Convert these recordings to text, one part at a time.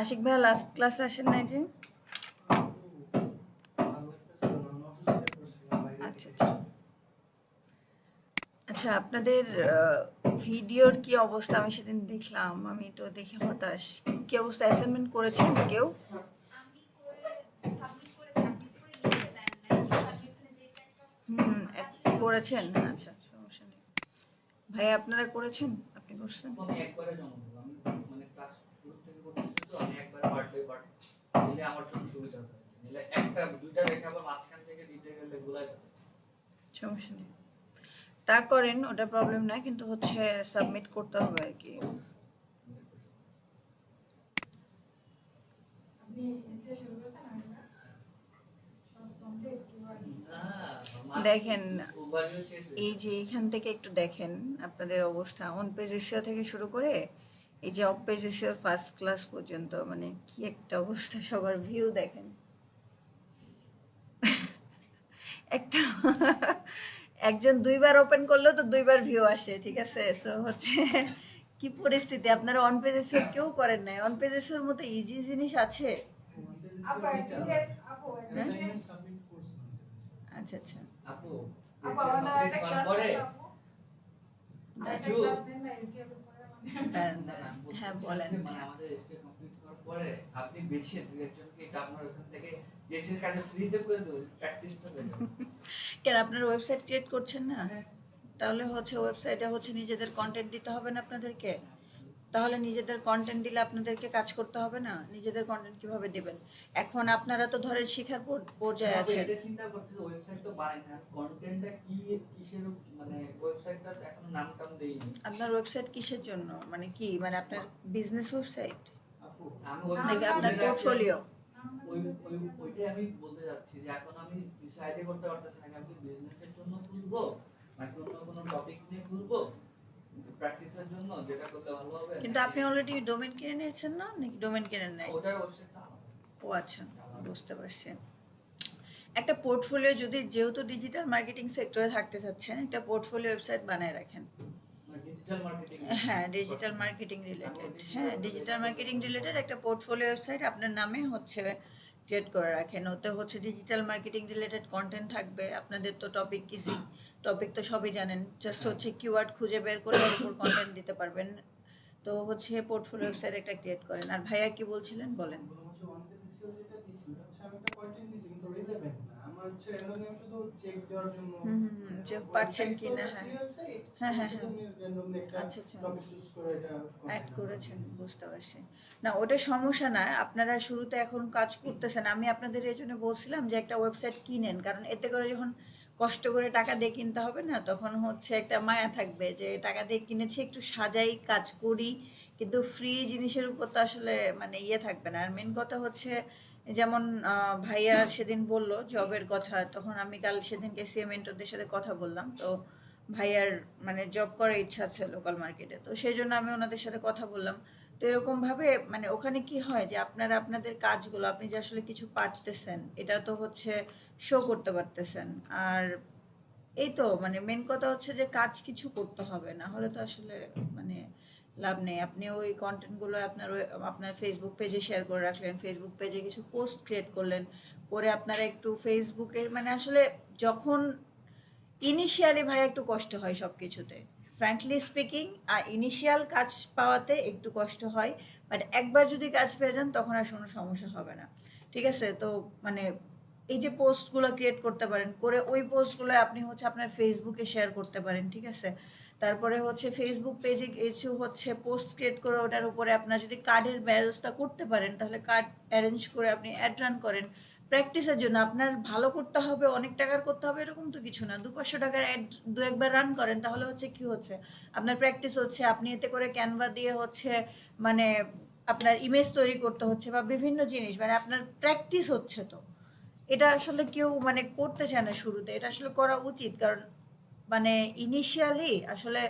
আশিক ভাইয়া লাস্ট ক্লাসে আসেন নাই যে? আচ্ছা আচ্ছা আচ্ছা, আপনাদের ভিডিওর কি অবস্থা? আমি সেদিন দেখলাম, আমি তো দেখে হতাশ। কি অবস্থা? অ্যাসাইনমেন্ট করেছেন কেউ? করেছেন? আচ্ছা, সমস্যা নেই। ভাইয়া আপনারা করেছেন? আপনি করছেন? আমি একবারে জমা দেবো। আমি মানে ক্লাস শুরু থেকে করতেছি, তো আমি একবারে পার্ট বাই পার্ট দিলে আমার জন্য সুবিধা হবে। নিলে একটা দুইটা রেখে আবার মাঝখান থেকে দিতে গেলে গুলাই যাবে। সমস্যা নেই, তা করেন, ওটা প্রবলেম না, কিন্তু হচ্ছে সাবমিট করতে হবে আর কি। দেখেন, এই যে এখান থেকে একটু দেখেন আপনাদের অবস্থা, অন পেজ এসিও থেকে শুরু করে এই যে of page Azure first class পর্যন্ত, মানে কি একটা অবস্থা। সবার ভিউ দেখেন, একটা একজন দুইবার ওপেন করলেও তো দুইবার ভিউ আসে, ঠিক আছে? সো হচ্ছে কি পরিস্থিতি, আপনারা অন পেজ এসিও কেউ করেন নাই? অন পেজ এসিওর মতো ইজি জিনিস আছে? আচ্ছা আচ্ছা, আপু হ্যাঁ বলেন। আমাদের এসএ কমপ্লিট করার পরে আপনি বেছে দুই একজনকে এটা আপনার ওখান থেকে এসএর কাজে ফ্রিতে করে দেবেন, প্র্যাকটিসটা হয়ে যাবে। কেন আপনার ওয়েবসাইট ক্রিয়েট করছেন না? তাহলে হচ্ছে ওয়েবসাইটে হচ্ছে নিজেদের কন্টেন্ট দিতে হবে না আপনাদেরকে? তাহলে নিজেদের কন্টেন্ট দিলে আপনাদেরকে কাজ করতে হবে না? নিজেদের কন্টেন্ট কিভাবে দিবেন? এখন আপনারা তো ধরেন শিখার পর্যায়ে আছেন। এটা চিন্তা করতে ওয়েবসাইট তো বানাইছেন, কন্টেন্টটা কি কিসের, মানে ওয়েবসাইটটা এখনো নাম টাম দেইনি। আপনার ওয়েবসাইট কিসের জন্য, মানে কি, মানে আপনার বিজনেস ওয়েবসাইট আপু আমি নাকি আপনার পোর্টফোলিও? ওইটাই আমি বলতে যাচ্ছি যে এখন আমি ডিসাইডই করতে পারতেছি না আমি বিজনেসের জন্য খুলবো নাকি অন্য কোনো টপিক নিয়ে খুলবো, প্র্যাকটিসের জন্য যেটা করলে ভালো হবে। কিন্তু আপনি অলরেডি ডোমেন কিনে নিয়েছেন না, নাকি ডোমেন কিনেন নাই? ওটার ওয়েবসাইটটা ও আচ্ছা, বুঝতে পারছি। একটা পোর্টফোলিও, যদি যেহেতু ডিজিটাল মার্কেটিং সেক্টরে থাকতে চাচ্ছেন, একটা পোর্টফোলিও ওয়েবসাইট বানায় রাখেন। হ্যাঁ, ডিজিটাল মার্কেটিং রিলেটেড, হ্যাঁ ডিজিটাল মার্কেটিং রিলেটেড একটা পোর্টফোলিও ওয়েবসাইট আপনার নামে হচ্ছে ক্রিয়েট করে রাখেন। ওতে হচ্ছে ডিজিটাল মার্কেটিং রিলেটেড কন্টেন্ট থাকবে। আপনাদের তো টপিক ইজি, টপিক তো সবই জানেন, জাস্ট হচ্ছে কিওয়ার্ড খুঁজে বের করে ওর উপর কন্টেন্ট দিতে পারবেন। তো হচ্ছে পোর্টফোলিও ওয়েবসাইট একটা ক্রিয়েট করেন। আর ভাইয়া কি বলছিলেন বলেন? চেক পাচ্ছেন কিনা? হ্যাঁ হ্যাঁ হ্যাঁ হ্যাঁ, আচ্ছা আচ্ছা, অ্যাড করেছেন, বুঝতে পারছি। না ওটা সমস্যা না, আপনারা শুরুতে এখন কাজ করতেছেন, আমি আপনাদের এই জন্য বলছিলাম যে একটা ওয়েবসাইট কিনেন, কারণ এতে করে যখন কষ্ট করে টাকা দিয়ে কিনতে হবে না, তখন হচ্ছে একটা মায়া থাকবে যে টাকা দিয়ে কিনেছি, একটু সাজাই, কাজ করি, কিন্তু ফ্রি জিনিসের উপর তো আসলে মানে ইয়ে থাকবে না। আর মেন কথা হচ্ছে, যেমন ভাইয়া সেদিন বলল জবের কথা, তখন আমি কাল সেদিনকে সিএমএন্টদের সাথে কথা বললাম, তো ভাইয়ার মানে জব করার ইচ্ছা আছে লোকাল মার্কেটে, তো সেই জন্য আমি ওনাদের সাথে কথা বললাম। তো এরকমভাবে মানে ওখানে কি হয় যে আপনারা আপনাদের কাজগুলো, আপনি যে আসলে কিছু পারতেছেন এটা তো হচ্ছে শো করতে পারতেছেন। আর এই তো মানে মেন কথা হচ্ছে যে কাজ কিছু করতে হবে, না হলে তো আসলে মানে লাভ নেই। আপনি ওই কন্টেন্টগুলো আপনার ফেসবুক পেজে শেয়ার করে রাখলেন, ফেসবুক পেজে কিছু পোস্ট ক্রিয়েট করলেন, করে আপনারা একটু ফেসবুকের মানে আসলে যখন ইনিশিয়ালি ভাই একটু কষ্ট হয় সব কিছুতে, ফ্র্যাঙ্কলি স্পিকিং, আর ইনিশিয়াল কাজ পাওয়াতে একটু কষ্ট হয়, বাট একবার যদি কাজ পেয়ে যান তখন আর কোনো সমস্যা হবে না, ঠিক আছে? তো মানে এই যে পোস্টগুলো ক্রিয়েট করতে পারেন, করে ওই পোস্টগুলো আপনি হচ্ছে আপনার ফেসবুকে শেয়ার করতে পারেন, ঠিক আছে? তারপরে হচ্ছে ফেসবুক পেজে কিছু হচ্ছে পোস্ট ক্রিয়েট করে ওটার উপরে আপনার যদি কার্ডের ব্যবস্থা করতে পারেন, তাহলে কার্ড অ্যারেঞ্জ করে আপনি অ্যাড রান করেন প্র্যাকটিসের জন্য। আপনার ভালো করতে হবে, অনেক টাকার করতে হবে এরকম তো কিছু না, 200-500 টাকার অ্যাড দু একবার রান করেন, তাহলে হচ্ছে কি হচ্ছে আপনার প্র্যাকটিস হচ্ছে, আপনি এতে করে ক্যানভা দিয়ে হচ্ছে মানে আপনার ইমেজ তৈরি করতে হচ্ছে বা বিভিন্ন জিনিস, মানে আপনার প্র্যাকটিস হচ্ছে। তো এটা আসলে কেউ মানে করতে চায় না শুরুতে, এটা আসলে করা উচিত, কারণ মানে ইনিশিয়ালি আসলে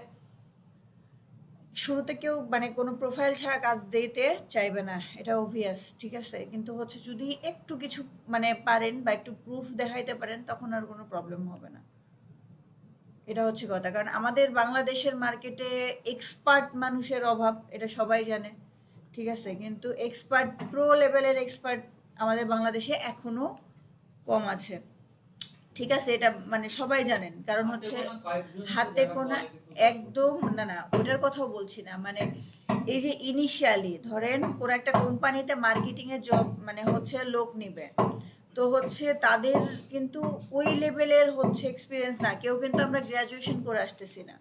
শুরুতে কেউ মানে কোনো প্রোফাইল ছাড়া কাজ দিতে চাইবে না, এটা অবভিয়াস, ঠিক আছে? কিন্তু হচ্ছে যদি একটু কিছু মানে পারেন বা একটু প্রুফ দেখাইতে পারেন, তখন আর কোনো প্রবলেম হবে না। এটা হচ্ছে কথা, কারণ আমাদের বাংলাদেশের মার্কেটে এক্সপার্ট মানুষের অভাব, এটা সবাই জানে। ঠিক আছে, কিন্তু এক্সপার্ট প্রো লেভেলের এক্সপার্ট আমাদের বাংলাদেশে এখনো কম আছে। ঠিক আছে, এটা মানে সবাই জানেন, কারণ হচ্ছে হাতে গোনা একদম না না ওটার কথাও বলছি না, মানে এই যে ইনিশিয়ালি ধরেন কোন একটা কোম্পানিতে মার্কেটিং এর জব মানে হচ্ছে লোক নিবে, তো হচ্ছে তাদের কিন্তু ওই লেভেলের হচ্ছে এক্সপিরিয়েন্স না, কেউ কিন্তু আমরা গ্রাজুয়েশন করে আসতেছি না।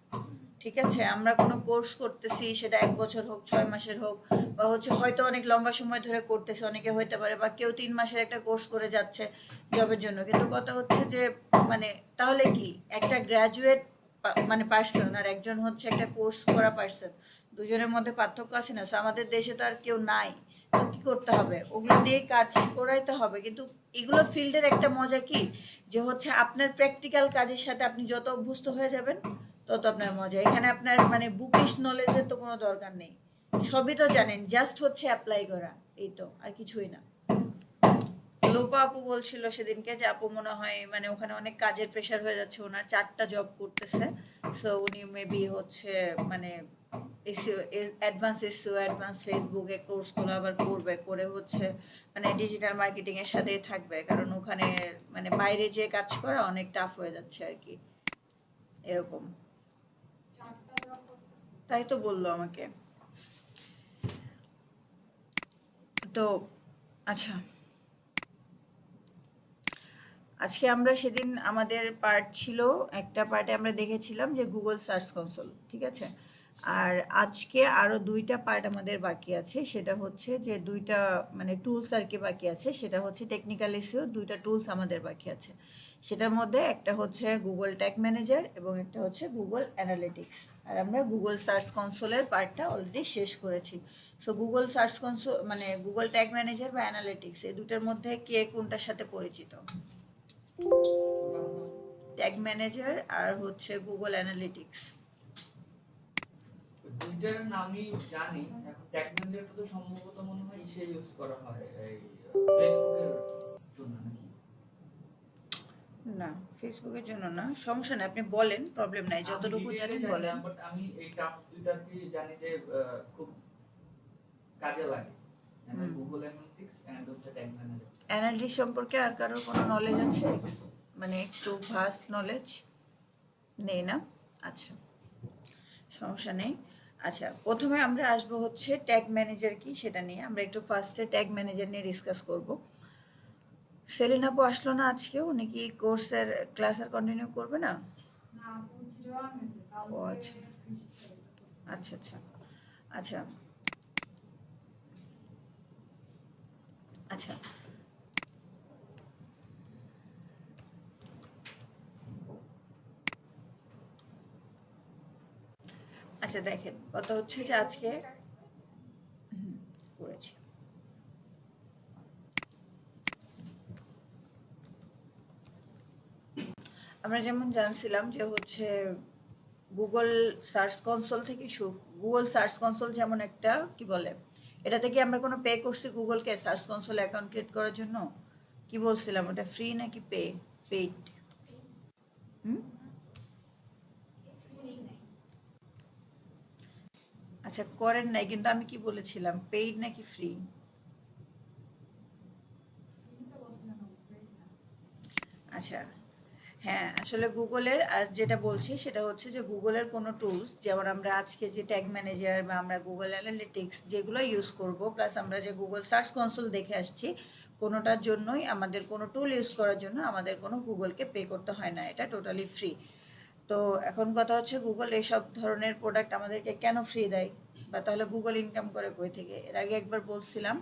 ঠিক আছে, আমরা কোনো কোর্স করতেছি, সেটা 1 বছর হোক 6 মাসের হোক, বা হচ্ছে হয়তো অনেক লম্বা সময় ধরে করতেছে, অনেকে হইতে পারে, বা কেউ 3 মাসের একটা কোর্স করে যাচ্ছে জবের জন্য। কিন্তু কথা হচ্ছে যে মানে তাহলে কি একটা গ্রাজুয়েট মানে পার্সন আর একজন হচ্ছে একটা কোর্স করা পার্সন, দুজনের মধ্যে পার্থক্য আছে না? সো আমাদের দেশে তো আর কেউ নাই, তো কি করতে হবে, ওগুলো দিয়ে কাজ করাইতে হবে। কিন্তু এগুলো ফিল্ডের একটা মজা কি, যে হচ্ছে আপনার প্র্যাকটিক্যাল কাজের সাথে আপনি যত অভ্যস্ত হয়ে যাবেন তত আপনার মজা। এখানে আপনার মানে বুকিশ নলেজের তো কোনো দরকার নেই, সবই তো জানেন, জাস্ট হচ্ছে অ্যাপ্লাই করা, এই তো, আর কিছুই না। লোপা আপু বলছিল সেদিনকে যে আপু মনে হয় মানে ওখানে অনেক কাজের প্রেশার হয়ে যাচ্ছে, ওনার 4টা জব করতেছে, সো উনি মেবি হচ্ছে মানে এসইও, অ্যাডভান্স এসইও, অ্যাডভান্স ফেসবুকে কোর্সগুলো আবার করবে, করে হচ্ছে মানে ডিজিটাল মার্কেটিং এর সাথেই থাকবে, কারণ ওখানে মানে বাইরে যে কাজ করা অনেক টাফ হয়ে যাচ্ছে আর কি, এরকম। তাই তো বললো আমাকে। তো আচ্ছা, আজকে আমরা সেদিন আমাদের পার্ট ছিল, একটা পার্টে আমরা দেখেছিলাম যে গুগল সার্চ কনসোল, ঠিক আছে। আর আজকে আরো 2টা পার্ট আমাদের বাকি আছে, সেটা হচ্ছে যে 2টা মানে টুলস আর কি বাকি আছে, সেটা হচ্ছে টেকনিক্যাল এসইও 2টা টুলস আমাদের বাকি আছে। সেটার মধ্যে একটা হচ্ছে গুগল ট্যাগ ম্যানেজার এবং একটা হচ্ছে গুগল অ্যানালিটিক্স। আর আমরা গুগল সার্চ কনসোলের পার্টটা অলরেডি শেষ করেছি। সো গুগল সার্চ কনসোল মানে গুগল ট্যাগ ম্যানেজার বা অ্যানালিটিক্স, এই দুটার মধ্যে কে কোনটার সাথে পরিচিত? ট্যাগ ম্যানেজার আর হচ্ছে গুগল অ্যানালিটিক্স। দুইটার নামই জানি, এখন ট্যাগ ম্যানেজারটা তো সম্ভবত মনে হয় ইসে ইউজ করা হয় এই ফেসবুকের জন্য নাকি? না, ফেসবুকের জন্য না, সমস্যা নেই, আপনি বলেন, প্রবলেম নাই, যতটুকু জানেন বলেন। বাট আমি এই টার্মস দুইটাকে জানি যে খুব কাজে লাগে, মানে গুগল অ্যানালিটিক্স এন্ড হচ্ছে ট্যাগ ম্যানেজার। অ্যানালিটিক্স সম্পর্কে আর কারোর কোনো নলেজ আছে? মানে একটু ভাস্ট নলেজ নেই না? আচ্ছা, সমস্যা নেই। আচ্ছা, প্রথমে আমরা আসবো হচ্ছে ট্যাগ ম্যানেজার কি সেটা নিয়ে, আমরা একটু ফার্স্টে ট্যাগ ম্যানেজার নিয়ে ডিসকাস করব। সেলিন আপু আসলো না আজকে, উনি কি কোর্সের ক্লাস আর কন্টিনিউ করবে না? ও আচ্ছা আচ্ছা আচ্ছা আচ্ছা আচ্ছা। আচ্ছা দেখেন, কথা হচ্ছে যে আজকে করেছি, আমরা যেমন জানছিলাম যে হচ্ছে গুগল সার্চ কনসোল থেকে গুগল সার্চ কনসোল যেমন একটা কি বলে, এটা থেকে আমরা কোনো পে করছি গুগলকে সার্চ কনসোল অ্যাকাউন্ট ক্রিয়েট করার জন্য? কি বলছিলাম, ওটা ফ্রি নাকি পেইড? হুম, আচ্ছা করেন নাই, কিন্তু আমি কি বলেছিলাম, পেইড নাকি ফ্রি? আচ্ছা, হ্যাঁ, আসলে গুগলের যেটা বলছি সেটা হচ্ছে যে গুগলের কোনো টুলস, যেমন আমরা আজকে যে ট্যাগ ম্যানেজার বা আমরা গুগল অ্যানালিটিক্স যেগুলো ইউজ করব, প্লাস আমরা যে গুগল সার্চ কনসোল দেখে আসছি, কোনোটার জন্যই আমাদের কোনো টুল ইউজ করার জন্য আমাদের কোনো গুগলকে পে করতে হয় না, এটা টোটালি ফ্রি। তো এখন কথা হচ্ছে গুগল এইসব ধরনের প্রোডাক্ট আমাদেরকে কেন ফ্রি দেয়, বা তাহলে গুগল ইনকাম করে কই থেকে? এর আগে একবার বলছিলাম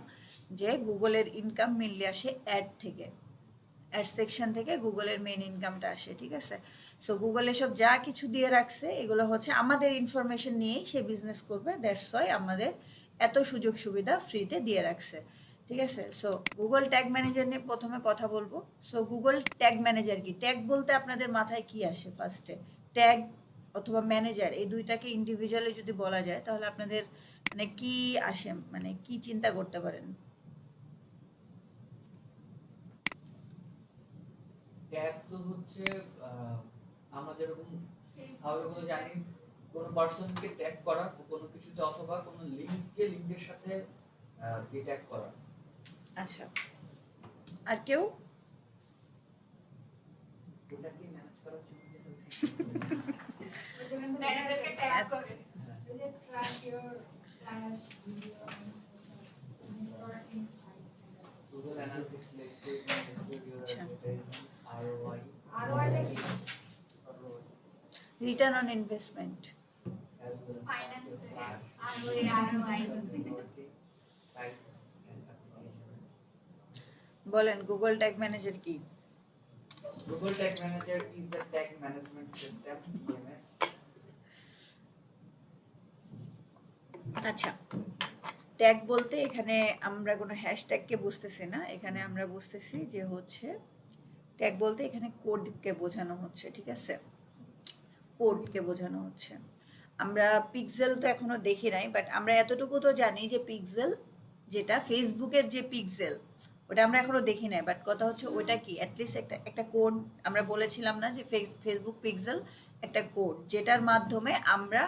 যে গুগলের ইনকাম মেনলি আসে অ্যাড থেকে, অ্যাড সেকশন থেকে গুগলের মেন ইনকামটা আসে, ঠিক আছে। সো গুগল এসব যা কিছু দিয়ে রাখছে এগুলো হচ্ছে আমাদের ইনফরমেশন নিয়েই সে বিজনেস করবে, দ্যাটস ওয়াই আমাদের এত সুযোগ সুবিধা ফ্রিতে দিয়ে রাখছে, ঠিক আছে। সো গুগল ট্যাগ ম্যানেজার নিয়ে প্রথমে কথা বলবো। সো গুগল ট্যাগ ম্যানেজার কি? ট্যাগ বলতে আপনাদের মাথায় কি আসে ফার্স্টে? ট্যাগ অথবা ম্যানেজার, এই দুইটাকে ইন্ডিভিজুয়ালি যদি বলা যায় তাহলে আপনাদের মানে কি আসে, মানে কি চিন্তা করতে পারেন? ট্যাগ তো হচ্ছে আমরা যেরকম স্বাভাবিকভাবে জানি কোনো পার্সনকে ট্যাগ করা কোনো কিছুতে, অথবা কোনো লিংকের সাথে কি ট্যাগ করা। আচ্ছা, আর কেউ? এটা কি ম্যানেজ করার জন্য ম্যানেজারকে ট্যাগ করে এই যে track your flash video Google Analytics let's say your আচ্ছা। advertisement ROI আরওআইটা কি return on investment. as well as finance your flash, ROI sites and applications. বলেন গুগল ট্যাগ ম্যানেজার কি? Google Tag Manager is the tag management system TMS. আচ্ছা, tag বলতে এখানে আমরা কোনো হ্যাশট্যাগকে বুঝতেছি না, এখানে আমরা বুঝতেছি যে হচ্ছে ট্যাগ বলতে এখানে কোডকে বোঝানো হচ্ছে, ঠিক আছে, কোডকে বোঝানো হচ্ছে। আমরা পিক্সেল তো এখনো দেখি নাই, বাট আমরা এতটুকু তো জানি যে পিক্সেল যেটা ফেসবুকের যে পিক্সেল ওটা আমরা এখনো দেখি নাই, বাট কথা হচ্ছে ওইটা কি অ্যাটলিস্ট একটা কোড আমরা বলেছিলাম না যে ফেসবুক পিক্সেল একটা কোড যেটার মাধ্যমে আমরা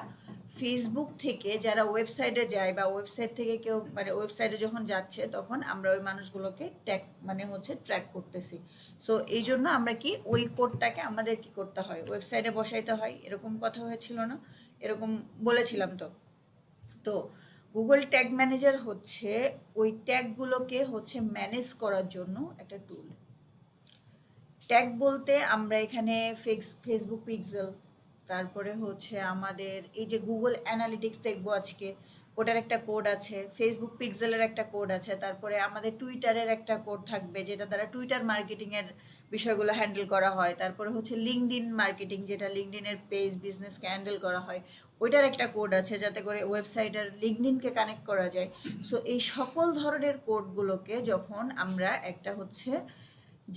ফেসবুক থেকে যারা ওয়েবসাইটে যায় বা ওয়েবসাইট থেকে কেউ মানে ওয়েবসাইটে যখন যাচ্ছে তখন আমরা ওই মানুষগুলোকে ট্যাগ মানে হচ্ছে ট্র্যাক করতেছি। সো এই জন্য আমরা কি ওই কোডটাকে আমাদের কি করতে হয় ওয়েবসাইটে বসাইতে হয়, এরকম কথা হয়েছিল না, এরকম বলেছিলাম তো। তো গুগল ট্যাগ ম্যানেজার হচ্ছে ওই ট্যাগগুলোকে হচ্ছে ম্যানেজ করার জন্য একটা টুল। ট্যাগ বলতে আমরা এখানে ফেসবুক পিক্সেল, তারপরে হচ্ছে আমাদের এই যে গুগল অ্যানালিটিক্স দেখবো আজকে, ওটার একটা কোড আছে, ফেসবুক পিক্সেলের একটা কোড আছে, তারপরে আমাদের টুইটারের একটা কোড থাকবে যেটা দ্বারা টুইটার মার্কেটিংয়ের বিষয়গুলো হ্যান্ডেল করা হয়, তারপরে হচ্ছে লিঙ্কডইন মার্কেটিং যেটা লিঙ্কডইনের পেজ বিজনেসকে হ্যান্ডেল করা হয়, ওইটার একটা কোড আছে যাতে করে ওয়েবসাইট আর লিঙ্কডইনকে কানেক্ট করা যায়। সো এই সকল ধরনের কোডগুলোকে যখন আমরা একটা হচ্ছে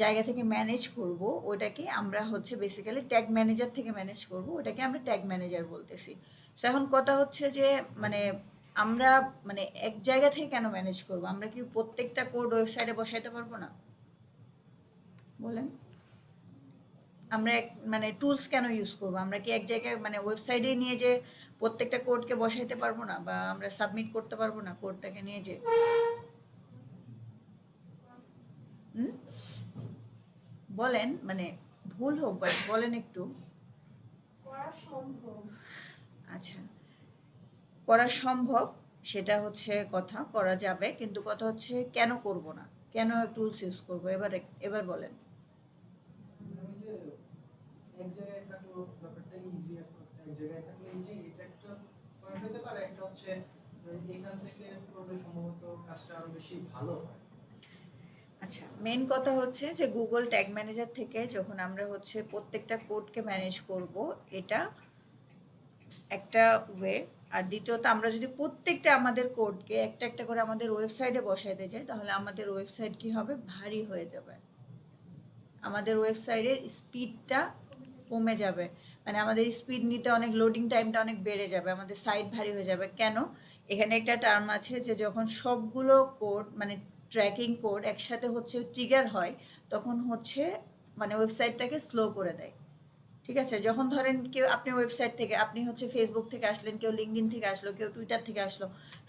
জায়গা থেকে ম্যানেজ করব ওটাকে আমরা হচ্ছে বেসিক্যালি ট্যাগ ম্যানেজার থেকে ম্যানেজ করব, ওটাকে আমরা ট্যাগ ম্যানেজার বলতেছি। সো এখন কথা হচ্ছে যে মানে আমরা মানে এক জায়গা থেকে কেন ম্যানেজ করব, আমরা কি প্রত্যেকটা কোড ওয়েবসাইটে বসাইতে পারবো না? বলেন, আমরা মানে টুলস কেন ইউজ করবো? আমরা কি এক জায়গায় মানে ওয়েবসাইটে নিয়ে যে প্রত্যেকটা কোডকে বসাইতে পারবো না, বা আমরা সাবমিট করতে পারবো না কোডটাকে নিয়ে যে? বলেন, মানে ভুল হোক বাট বলেন একটু। করা সম্ভব। আচ্ছা, করা সম্ভব সেটা হচ্ছে কথা, করা যাবে, কিন্তু কথা হচ্ছে কেন করব না, কেন টুলস ইউজ করবো, এবার বলেন। এক জায়গায় থাকলো ব্যাপারটা ইজি, এক জায়গায় থাকলে ইজি, এটা একটা পয়েন্ট হতে পারে। একটা হচ্ছে এখান থেকে করলে সম্ভবত কাজটা আরো বেশি ভালো হয়। আচ্ছা, মেন কথা হচ্ছে যে গুগল ট্যাগ ম্যানেজার থেকে যখন আমরা হচ্ছে প্রত্যেকটা কোডকে ম্যানেজ করব এটা একটা ওয়ে, আর দ্বিতীয়ত আমরা যদি প্রত্যেকটা আমাদের কোডকে একটা একটা করে আমাদের ওয়েবসাইটে বসাইতে যাই তাহলে আমাদের ওয়েবসাইট কি হবে, ভারী হয়ে যাবে, আমাদের ওয়েবসাইটের স্পিডটা কমে যাবে, মানে আমাদের স্পিড নিতে অনেক লোডিং টাইমটা অনেক বেড়ে যাবে, আমাদের সাইট ভারী হয়ে যাবে। কেন? এখানে একটা টার্ম আছে যে যখন সবগুলো কোড মানে ট্র্যাকিং কোড একসাথে হচ্ছে ট্রিগার হয় তখন হচ্ছে মানে ওয়েবসাইটটাকে স্লো করে দেয়, ঠিক আছে। যখন ধরেন কেউ আপনি ওয়েবসাইট থেকে আপনি হচ্ছে ফেসবুক থেকে আসলেন, কেউ লিঙ্কডইন থেকে আসলো, কেউ টুইটার থেকে আসলো,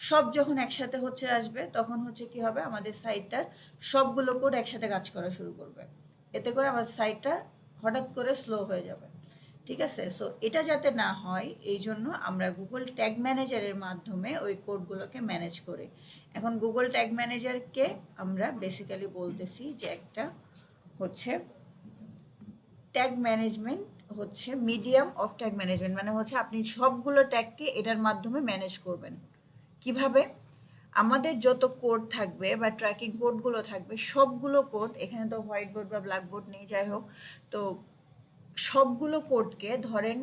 সব যখন একসাথে হচ্ছে আসবে তখন হচ্ছে কি হবে, আমাদের সাইটটার সবগুলো কোড একসাথে কাজ করা শুরু করবে, এতে করে আমাদের সাইটটা হঠাৎ করে স্লো হয়ে যাবে, ঠিক আছে। সো এটা যাতে না হয় এই জন্য আমরা গুগল ট্যাগ ম্যানেজারের মাধ্যমে ওই কোডগুলোকে ম্যানেজ করি। এখন গুগল ট্যাগ ম্যানেজারকে আমরা বেসিক্যালি বলতেছি যে একটা হচ্ছে ট্যাগ ম্যানেজমেন্ট হচ্ছে মিডিয়াম অফ ট্যাগ ম্যানেজমেন্ট, মানে হচ্ছে আপনি সবগুলো ট্যাগকে এটার মাধ্যমে ম্যানেজ করবেন। কিভাবে? আমাদের যত কোড থাকবে বা ট্র্যাকিং কোডগুলো থাকবে সবগুলো কোড, এখানে তো হোয়াইট বোর্ড বা ব্ল্যাক বোর্ড নেই, যাই হোক, তো সবগুলো কোডকে ধরেন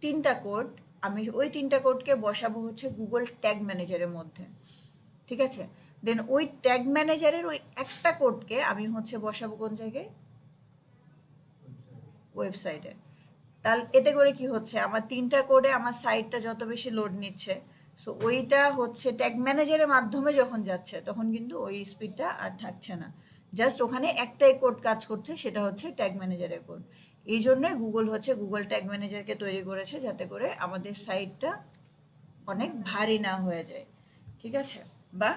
3টা কোড, আমি ওই 3টা কোডকে বসাবো হচ্ছে গুগল ট্যাগ ম্যানেজারের মধ্যে, ঠিক আছে। দেন ওই ট্যাগ ম্যানেজারের ওই একটা কোডকে আমি হচ্ছে বসাবো কোন জায়গায়, ওয়েবসাইটে। তাহলে এতে করে কি হচ্ছে, আমার 3টা কোডে আমার সাইটটা যত বেশি লোড নিচ্ছে, সো ওইটা হচ্ছে ট্যাগ ম্যানেজারের মাধ্যমে যখন যাচ্ছে তখন কিন্তু ওই স্পিডটা আর থাকছে না, জাস্ট ওখানে একটাই কোড কাজ করছে, সেটা হচ্ছে ট্যাগ ম্যানেজারের কোড। এই জন্য গুগল হচ্ছে গুগল ট্যাগ ম্যানেজারকে তৈরি করেছে যাতে করে আমাদের সাইটটা অনেক ভারী না হয়ে যায়, ঠিক আছে, বা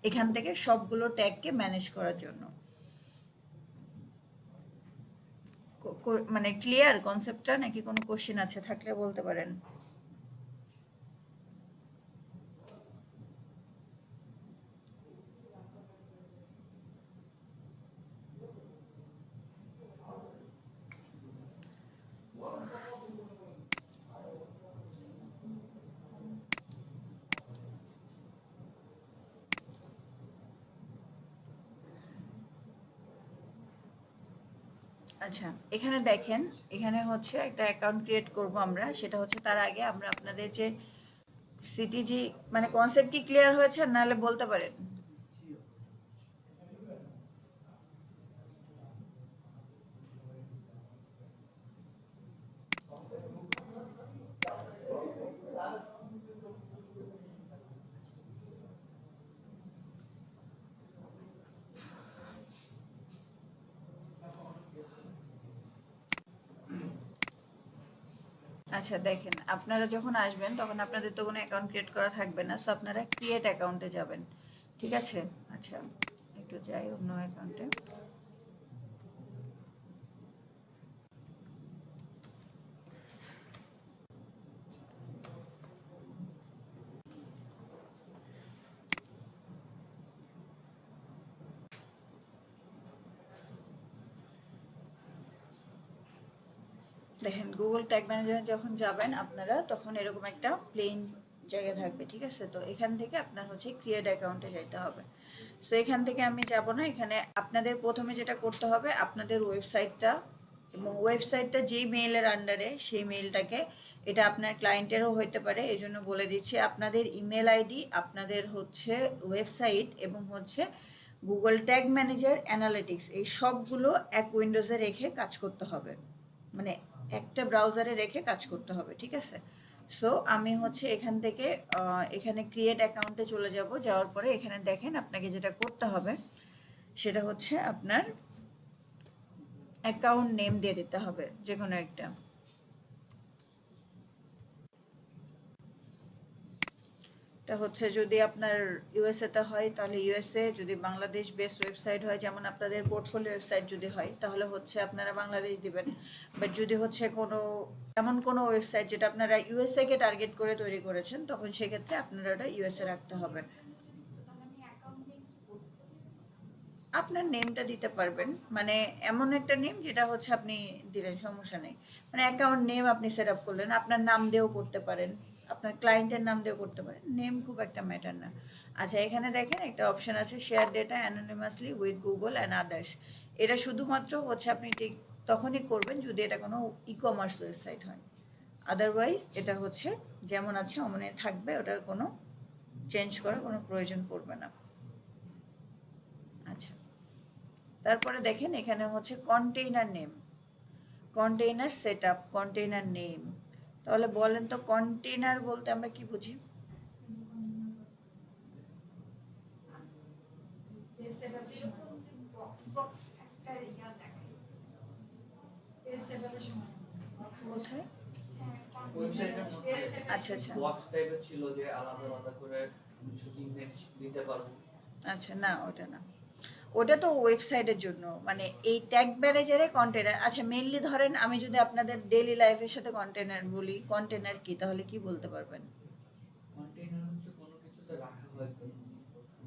এখান থেকে সবগুলো ট্যাগকে ম্যানেজ করার জন্য। মানে ক্লিয়ার কনসেপ্টটা, নাকি কোনো কোশ্চেন আছে? থাকলে বলতে পারেন। আচ্ছা, এখানে দেখেন, এখানে হচ্ছে একটা অ্যাকাউন্ট ক্রিয়েট করব আমরা। সেটা হচ্ছে তার আগে আমরা আপনাদের যে সিটিজি মানে কনসেপ্ট কি ক্লিয়ার হয়েছে, নাহলে বলতে পারেন। আচ্ছা দেখেন, আপনারা যখন আসবেন তখন আপনাদের তো কোনো অ্যাকাউন্ট ক্রিয়েট করা থাকবে না, সো আপনারা ক্রিয়েট অ্যাকাউন্টে যাবেন, ঠিক আছে? আচ্ছা, একটু যাই অন্য অ্যাকাউন্টে। দেখেন, গুগল ট্যাগ ম্যানেজারে যখন যাবেন আপনারা, তখন এরকম একটা প্লেন জায়গা থাকবে, ঠিক আছে? তো এখান থেকে আপনার হচ্ছে ক্রিয়েট অ্যাকাউন্টে যেতে হবে। সো এখান থেকে আমি যাব না, এখানে আপনাদের প্রথমে যেটা করতে হবে, আপনাদের ওয়েবসাইটটা, এবং ওয়েবসাইটটা যেই মেইলের আন্ডারে সেই মেইলটাকে, এটা আপনার ক্লায়েন্টেরও হইতে পারে, এই জন্য বলে দিচ্ছি, আপনাদের ইমেল আইডি, আপনাদের হচ্ছে ওয়েবসাইট, এবং হচ্ছে গুগল ট্যাগ ম্যানেজার অ্যানালিটিক্স, এই সবগুলো এক উইন্ডোজে রেখে কাজ করতে হবে, মানে একটা ব্রাউজারে রেখে কাজ করতে হবে, ঠিক আছে? সো আমি হচ্ছে এখান থেকে এখানে ক্রিয়েট অ্যাকাউন্টে চলে যাব। যাওয়ার পরে এখানে দেখেন আপনাকে যেটা করতে হবে সেটা হচ্ছে আপনার অ্যাকাউন্ট নেম দিয়ে দিতে হবে, যে কোনো একটা। এটা হচ্ছে যদি আপনার ইউএসএতে হয় তাহলে ইউএসএ, যদি বাংলাদেশ বেসড ওয়েবসাইট হয়, যেমন আপনাদের পোর্টফোলিও ওয়েবসাইট যদি হয় তাহলে হচ্ছে আপনারা বাংলাদেশ দিবেন। বাট যদি হচ্ছে কোনো এমন কোনো ওয়েবসাইট যেটা আপনারা ইউএসএ কে টার্গেট করে তৈরি করেছেন, তখন সেক্ষেত্রে আপনারা ওটা ইউএসএ রাখতে হবে। আপনার নেমটা দিতে পারবেন, মানে এমন একটা নেম যেটা হচ্ছে আপনি দিলেন, সমস্যা নেই। মানে অ্যাকাউন্ট নেম আপনি সেট আপ করলেন, আপনার নাম দিয়েও করতে পারেন, আপনার ক্লায়েন্টের নাম দিয়েও করতে পারেন, নেম খুব একটা ম্যাটার না। আচ্ছা, এখানে দেখেন একটা অপশন আছে, share data anonymously with Google and others. এটা শুধুমাত্র হচ্ছে আপনি ঠিক তখনই করবেন যদি এটা কোনো ই কমার্স ওয়েবসাইট হয়। আদারওয়াইজ এটা হচ্ছে যেমন আছে অমনে থাকবে, ওটার কোনো চেঞ্জ করার কোনো প্রয়োজন পড়বে না। আচ্ছা, তারপরে দেখেন এখানে হচ্ছে container name, container setup, container name. তাহলে বলেন তো কন্টেইনার বলতে আমরা কি বুঝি? কোথায়? ওয়েবসাইটের মধ্যে আচ্ছা আচ্ছা বক্স টাইপের ছিল যে আলাদা আলাদা করে কিছু ইমেজ দিতে পারবো। আচ্ছা, না ওটা না, ওটা তো ওয়েবসাইটের জন্য, মানে এই ট্যাগ ম্যানেজারে কন্টেনার। আচ্ছা, মেইনলি ধরেন আমি যদি আপনাদের ডেইলি লাইফের সাথে কন্টেনার বলি, কন্টেনার কি, তাহলে কি বলতে পারবেন? কন্টেইনার হচ্ছে কোনো কিছুতে রাখা হয় কোনো জিনিসপত্র।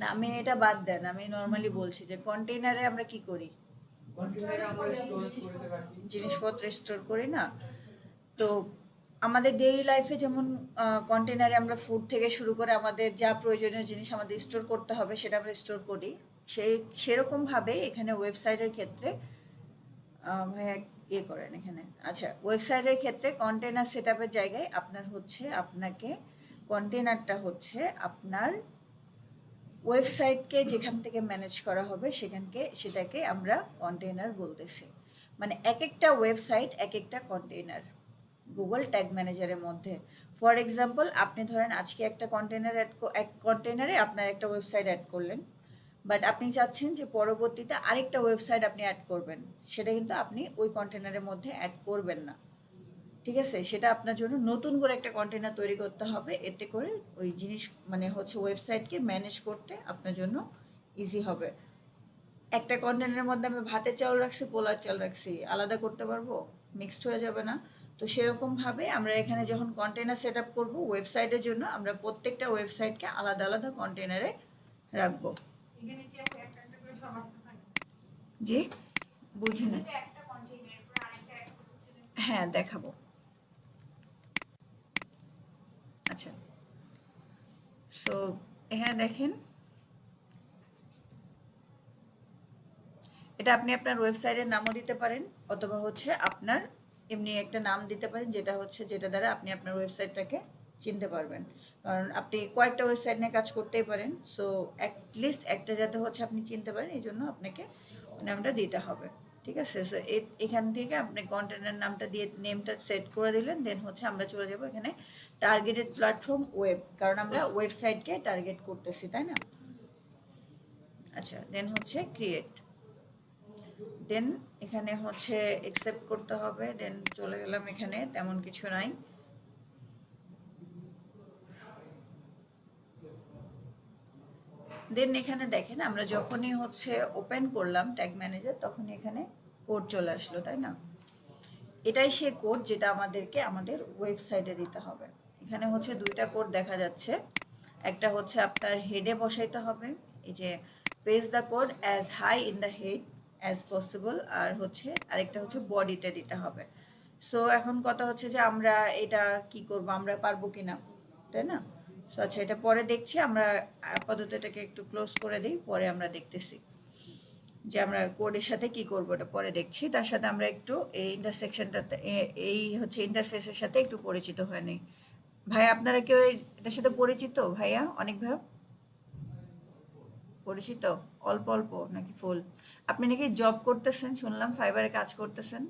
না, আমি এটা বাদ দেন, আমি নর্মালি বলছি যে কন্টেইনারে আমরা কি করি, কন্টেইনারে আমরা স্টোরেজ করে রাখি, জিনিসপত্র স্টোর করি না? তো আমাদের ডেইলি লাইফে যেমন কন্টেনারে আমরা ফুড থেকে শুরু করে আমাদের যা প্রয়োজনীয় জিনিস আমাদের স্টোর করতে হবে সেটা আমরা স্টোর করি, সেরকমভাবে এখানে ওয়েবসাইটের ক্ষেত্রে ভাইয়া ইয়ে করেন এখানে। আচ্ছা, ওয়েবসাইটের ক্ষেত্রে কন্টেনার সেটআপের জায়গায় আপনার হচ্ছে, আপনাকে কন্টেনারটা হচ্ছে আপনার ওয়েবসাইটকে যেখান থেকে ম্যানেজ করা হবে সেটাকে আমরা কন্টেইনার বলতেছি। মানে এক একটা ওয়েবসাইট এক একটা কন্টেইনার গুগল ট্যাগ ম্যানেজারের মধ্যে। ফর এক্সাম্পল, আপনি ধরেন আজকে একটা কন্টেইনার এক কন্টেইনারে আপনার একটা ওয়েবসাইট অ্যাড করলেন, বাট আপনি চাচ্ছেন যে পরবর্তীতে আরেকটা ওয়েবসাইট আপনি অ্যাড করবেন, সেটা কিন্তু আপনি ওই কন্টেইনারের মধ্যে অ্যাড করবেন না, ঠিক আছে, সেটা আপনার জন্য নতুন করে একটা কন্টেনার তৈরি করতে হবে, এতে করে ওই জিনিস মানে হচ্ছে ওয়েবসাইটকে ম্যানেজ করতে আপনার জন্য ইজি হবে। একটা কন্টেনারের মধ্যে আমি ভাতের চাউল রাখছি, পোলার চাল রাখছি, আলাদা করতে পারবো? মিক্সড হয়ে যাবে না? তো সেরকমভাবে আমরা এখানে যখন কন্টেনার সেট আপ করবো ওয়েবসাইটের জন্য, আমরা প্রত্যেকটা ওয়েবসাইটকে আলাদা আলাদা কন্টেনারে রাখবো। এখানে কি আপু একটা একটা করে সব আসতে থাকে? জি, বুঝি না। এখানে তো একটা কন্টেইনার পর আরেকটা অ্যাড করতেছিলেন। হ্যাঁ, দেখাবো। আচ্ছা, সো এখানে দেখেন, এটা আপনি আপনার ওয়েবসাইটের নামও দিতে পারেন, অথবা হচ্ছে আপনার এমনি একটা নাম দিতে পারেন, যেটা হচ্ছে যেটা দ্বারা আপনি আপনার ওয়েবসাইটটাকে চিনতে পারবেন। কারণ আপনি কয়েকটা ওয়েবসাইট নিয়ে কাজ করতেই পারেন, সো অ্যাটলিস্ট একটা যাতে হচ্ছে আপনি চিনতে পারেন, এই জন্য আপনাকে নামটা দিতে হবে। ঠিক আছে, সো এখান থেকে আপনি কন্টেন্টের নামটা দিয়ে নেমটা সেট করে দিলেন, দেন হচ্ছে আমরা চলে যাব এখানে টার্গেটেড প্ল্যাটফর্ম ওয়েব, কারণ আমরা ওয়েবসাইটকে টার্গেট করতেছি, তাই না? আচ্ছা, দেন হচ্ছে ক্রিয়েট, দেন এখানে হচ্ছে অ্যাকসেপ্ট করতে হবে, দেন চলে গেলাম, এখানে তেমন কিছু নাই। দেন এখানে দেখেন, আমরা যখনই হচ্ছে ওপেন করলাম ট্যাগ ম্যানেজার, তখন এখানে কোড চলে আসলো, তাই না? এটাই সেই কোড যেটা আমাদেরকে আমাদের ওয়েবসাইটে দিতে হবে। এখানে হচ্ছে দুইটা কোড দেখা যাচ্ছে, একটা হচ্ছে আপনার হেডে বসাইতে হবে, এই যে page the code as high in the head as possible, আর হচ্ছে আরেকটা হচ্ছে বডিতে দিতে হবে। সো এখন কথা হচ্ছে যে আমরা এটা কি করব, আমরা পারবো কিনা, তাই না? সো আচ্ছা, এটা পরে দেখছি, আমরা আপাতত এটাকে একটু ক্লোজ করে দিই, পরে আমরা দেখতেছি যে আমরা কোডের সাথে কি করব, এটা পরে দেখছি। তার সাথে আমরা একটু এই ইন্টারসেকশনটাতে এই হচ্ছে ইন্টারফেসের সাথে একটু পরিচিত হয়ে নিই। ভাই, আপনারা কেউ এটার সাথে পরিচিত? ভাইয়া, অনেক ভাই পরিচিত? অল্প অল্প নাকি ফুল? আপনি নাকি জব করতেছেন শুনলাম, ফাইবারে কাজ করতেছেন,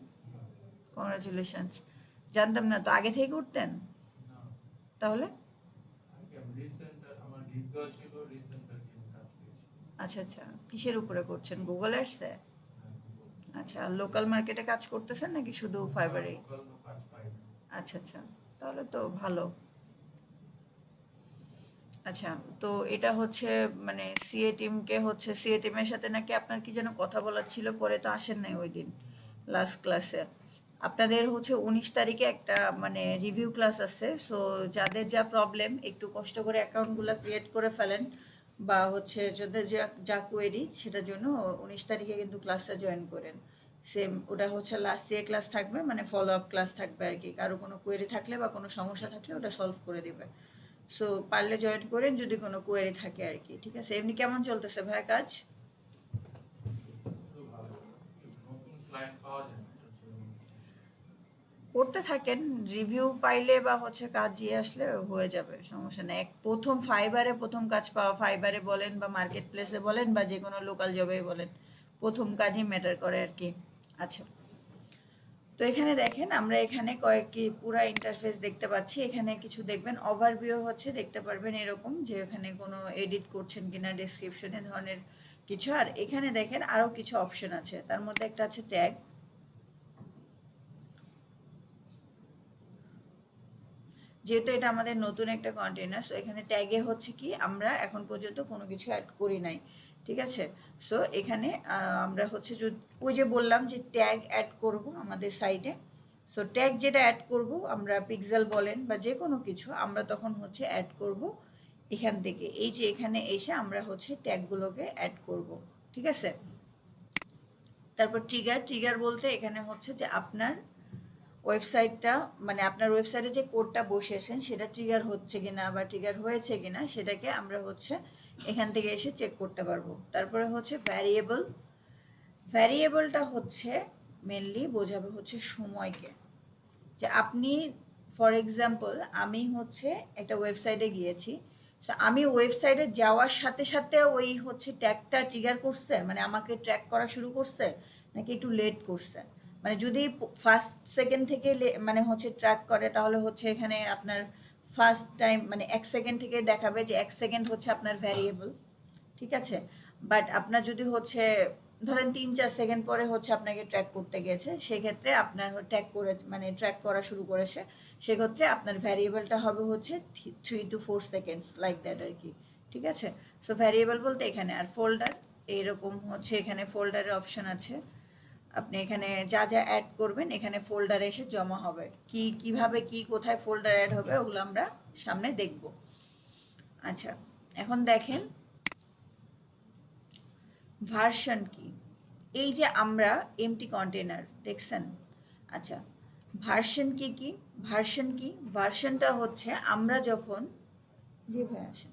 কংগ্রাচুলেশনস। জানতাম না তো, আগে থেকে করতেন তাহলে? আচ্ছা আচ্ছা, কিসের উপরে করছেন, গুগল অ্যাডসে? আচ্ছা, আর লোকাল মার্কেটে কাজ করতেছেন নাকি শুধু ফাইবারে? আচ্ছা আচ্ছা, তাহলে তো ভালো। আচ্ছা, তো এটা হচ্ছে মানে সিএ টিমকে হচ্ছে, সিএ টিমের সাথে নাকি আপনার কি যেন কথা বলার ছিল, পরে তো আসেন নাই ওই দিন লাস্ট ক্লাসে। আপনাদের হচ্ছে 19 তারিখে একটা মানে রিভিউ ক্লাস আছে, সো যাদের যা প্রবলেম একটু কষ্ট করে অ্যাকাউন্টগুলো ক্রিয়েট করে ফেলেন, বা হচ্ছে যাদের যা কোয়েরি সেটার জন্য 19 তারিখে কিন্তু ক্লাসটা জয়েন করেন। সেম ওটা হচ্ছে লাস্ট সিএ ক্লাস থাকবে, মানে ফলো আপ ক্লাস থাকবে আর কি, কারো কোনো কোয়েরি থাকলে বা কোনো সমস্যা থাকলে ওটা সলভ করে দিবে। সো পারলে জয়েন করেন যদি কোনো কোয়েরি থাকে আর কি। ঠিক আছে, এমনি কেমন চলতেছে ভাই কাজ? করতে থাকেন, রিভিউ পাইলে বা হচ্ছে কাজ ইয়ে আসলে হয়ে যাবে, সমস্যা নেই। প্রথম ফাইবারে প্রথম কাজ পাওয়া, ফাইবারে বলেন বা মার্কেট প্লেসে বলেন বা যে কোনো লোকাল জবেই বলেন, প্রথম কাজই ম্যাটার করে আর কি। আচ্ছা, তো এখানে দেখেন, আমরা এখানে কয়েকটি পুরা ইন্টারফেস দেখতে পাচ্ছি। এখানে কিছু দেখবেন ওভারভিউ হচ্ছে, দেখতে পারবেন এরকম যে এখানে কোনো এডিট করছেন কিনা, ডেসক্রিপশন এ ধরনের কিছু। আর এখানে দেখেন আরো কিছু অপশন আছে, তার মধ্যে একটা আছে ট্যাগ। যেহেতু এটা আমাদের নতুন একটা কন্টেনার, সো এখানে ট্যাগে হচ্ছে কি আমরা এখন পর্যন্ত কোনো কিছু অ্যাড করি নাই, ঠিক আছে? সো এখানে আমরা হচ্ছে ওই যে বললাম যে ট্যাগ অ্যাড করব আমাদের সাইটে, সো ট্যাগ যেটা অ্যাড করব আমরা, পিক্সেল বলেন বা যে কোনো কিছু, আমরা তখন হচ্ছে অ্যাড করব এখান থেকে, এই যে এখানে এসে আমরা হচ্ছে ট্যাগগুলোকে অ্যাড করব, ঠিক আছে? তারপর ট্রিগার বলতে এখানে হচ্ছে যে আপনার ওয়েবসাইটটা মানে আপনার ওয়েবসাইটে যে কোডটা বসিয়েছেন সেটা ট্রিগার হচ্ছে কিনা বা ট্রিগার হয়েছে কিনা সেটাকে আমরা হচ্ছে এখান থেকে এসে চেক করতে পারবো। তারপরে হচ্ছে ভ্যারিয়েবলটা হচ্ছে মেনলি বোঝাবে হচ্ছে সময়কে, যে আপনি ফর এক্সাম্পল আমি হচ্ছে একটা ওয়েবসাইটে গিয়েছি, সো আমি ওয়েবসাইটে যাওয়ার সাথে সাথে ওই হচ্ছে ট্যাগটা ট্রিগার করছে, মানে আমাকে ট্র্যাক করা শুরু করছে, নাকি একটু লেট করছে। মানে যদি ফার্স্ট সেকেন্ড থেকে মানে হচ্ছে ট্র্যাক করে, তাহলে হচ্ছে এখানে আপনার ফার্স্ট টাইম মানে 1 সেকেন্ড থেকে দেখাবে যে 1 সেকেন্ড হচ্ছে আপনার ভ্যারিয়েবল, ঠিক আছে? বাট আপনার যদি হচ্ছে ধরেন 3-4 সেকেন্ড পরে হচ্ছে আপনাকে ট্র্যাক করতে গেছে, সেক্ষেত্রে আপনার ট্র্যাক করে মানে ট্র্যাক করা শুরু করেছে, সেক্ষেত্রে আপনার ভ্যারিয়েবলটা হবে হচ্ছে 3 to 4 সেকেন্ডস লাইক দ্যাট আর কি। ঠিক আছে, সো ভ্যারিয়েবল বলতে এখানে আর ফোল্ডার এইরকম হচ্ছে, এখানে ফোল্ডারের অপশন আছে, আপনি এখানে যা যা অ্যাড করবেন এখানে ফোল্ডারে এসে জমা হবে। কিভাবে কি কোথায় ফোল্ডার অ্যাড হবে ওগুলো আমরা সামনে দেখব। আচ্ছা, এখন দেখেন ভার্সন কি, এই যে আমরা এমটি কন্টেনার দেখছেন। আচ্ছা, ভার্সন কি ভার্সন কি, ভার্সনটা হচ্ছে আমরা যখন, জি ভাই আসেন,